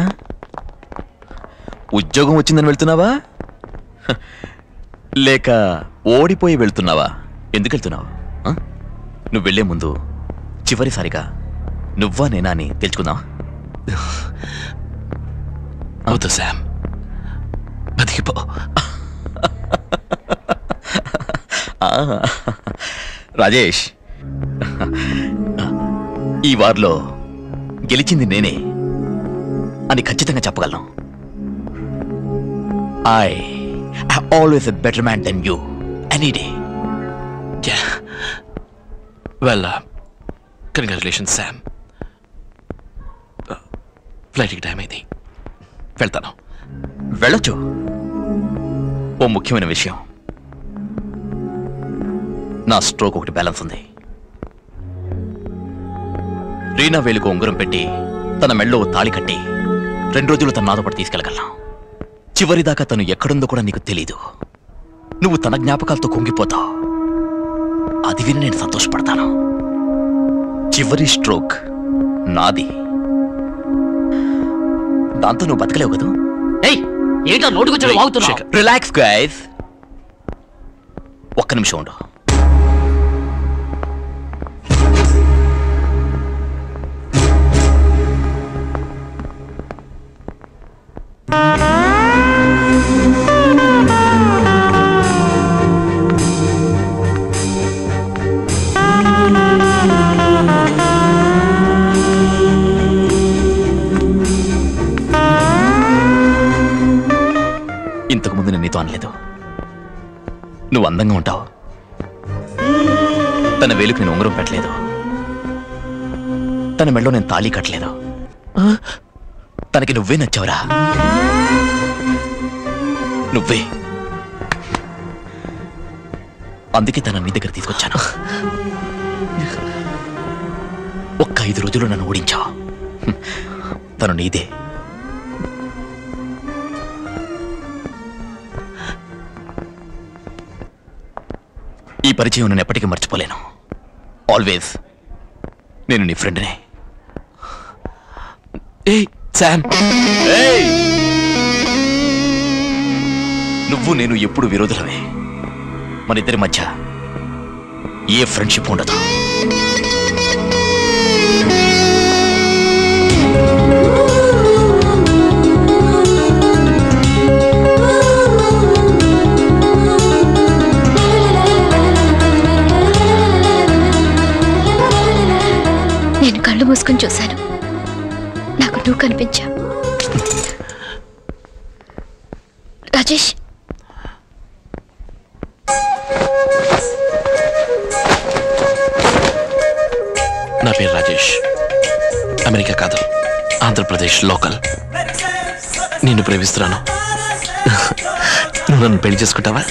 ఉద్యోగం వచ్చిందని వెళ్తున్నావా? లేక ఓడిపోయి వెళ్తున్నావా? ఎందుకు వెళ్తున్నావు? నువ్వు వెళ్లే ముందు చివరిసారిగా నువ్వా నేనా అని తెలుసుకుందావా? వద్దు శామ్, బతికిపో. రాజేష్, ఈ వార్లో గెలిచింది నేనే అని ఖచ్చితంగా చెప్పగలను. I always a better man than you any day. Well, congratulations Sam. ఫ్లైట్కి టైం అయింది, వెళ్తాను. వెళ్ళొచ్చు. ఓ ముఖ్యమైన విషయం, నా స్ట్రోక్ ఒకటి బ్యాలెన్స్ ఉంది. రీనా వేలుకు ఉంగరం పెట్టి తన మెళ్ళో తాళి కట్టి 2 రోజులు తన నాతో పాటు తీసుకెళ్ళగలను. చివరిదాకా తను ఎక్కడుందో కూడా నీకు తెలీదు. నువ్వు తన జ్ఞాపకాలతో కుంగిపోతావు. అది విని నేను సంతోషపడతాను. చివరి స్ట్రోక్ నాది. దాంతో నువ్వు బతకలేవు కదా? ఏంటో నోటుకొచ్చాడు వాగుతున్నావు. రిలాక్స్ గైస్, ఒక్క నిమిషం ఉండు. ఇంతకుముందు నేను నీతో అనలేదు, నువ్వు అందంగా ఉంటావు. తన వేలుకు నేను ఉంగరం పెట్టలేదు, తన మెళ్ళో నేను తాళి కట్టలేదు. తనకి నువ్వే నచ్చావురా, నువ్వే. అందుకే తన నీ దగ్గర తీసుకొచ్చాను. ఒక్క 5 రోజులు నన్ను ఓడించావు. తను నీదే. ఈ పరిచయం నేను ఎప్పటికీ మర్చిపోలేను. ఆల్వేస్ నేను నీ ఫ్రెండ్నే. శామ్, నువ్వు నేను ఎప్పుడు విరోధులమే. మన ఇద్దరి మధ్య ఏ ఫ్రెండ్షిప్ ఉండదు. నేను కళ్ళు మూసుకొని చూశాను, నాకు నువ్వు కనిపించా. రాజేష్, అమెరికా కాదు, ఆంధ్రప్రదేశ్ లోకల్. నిన్ను ప్రేమిస్తున్నాను. నువ్వు నన్ను పెళ్లి చేసుకుంటావా?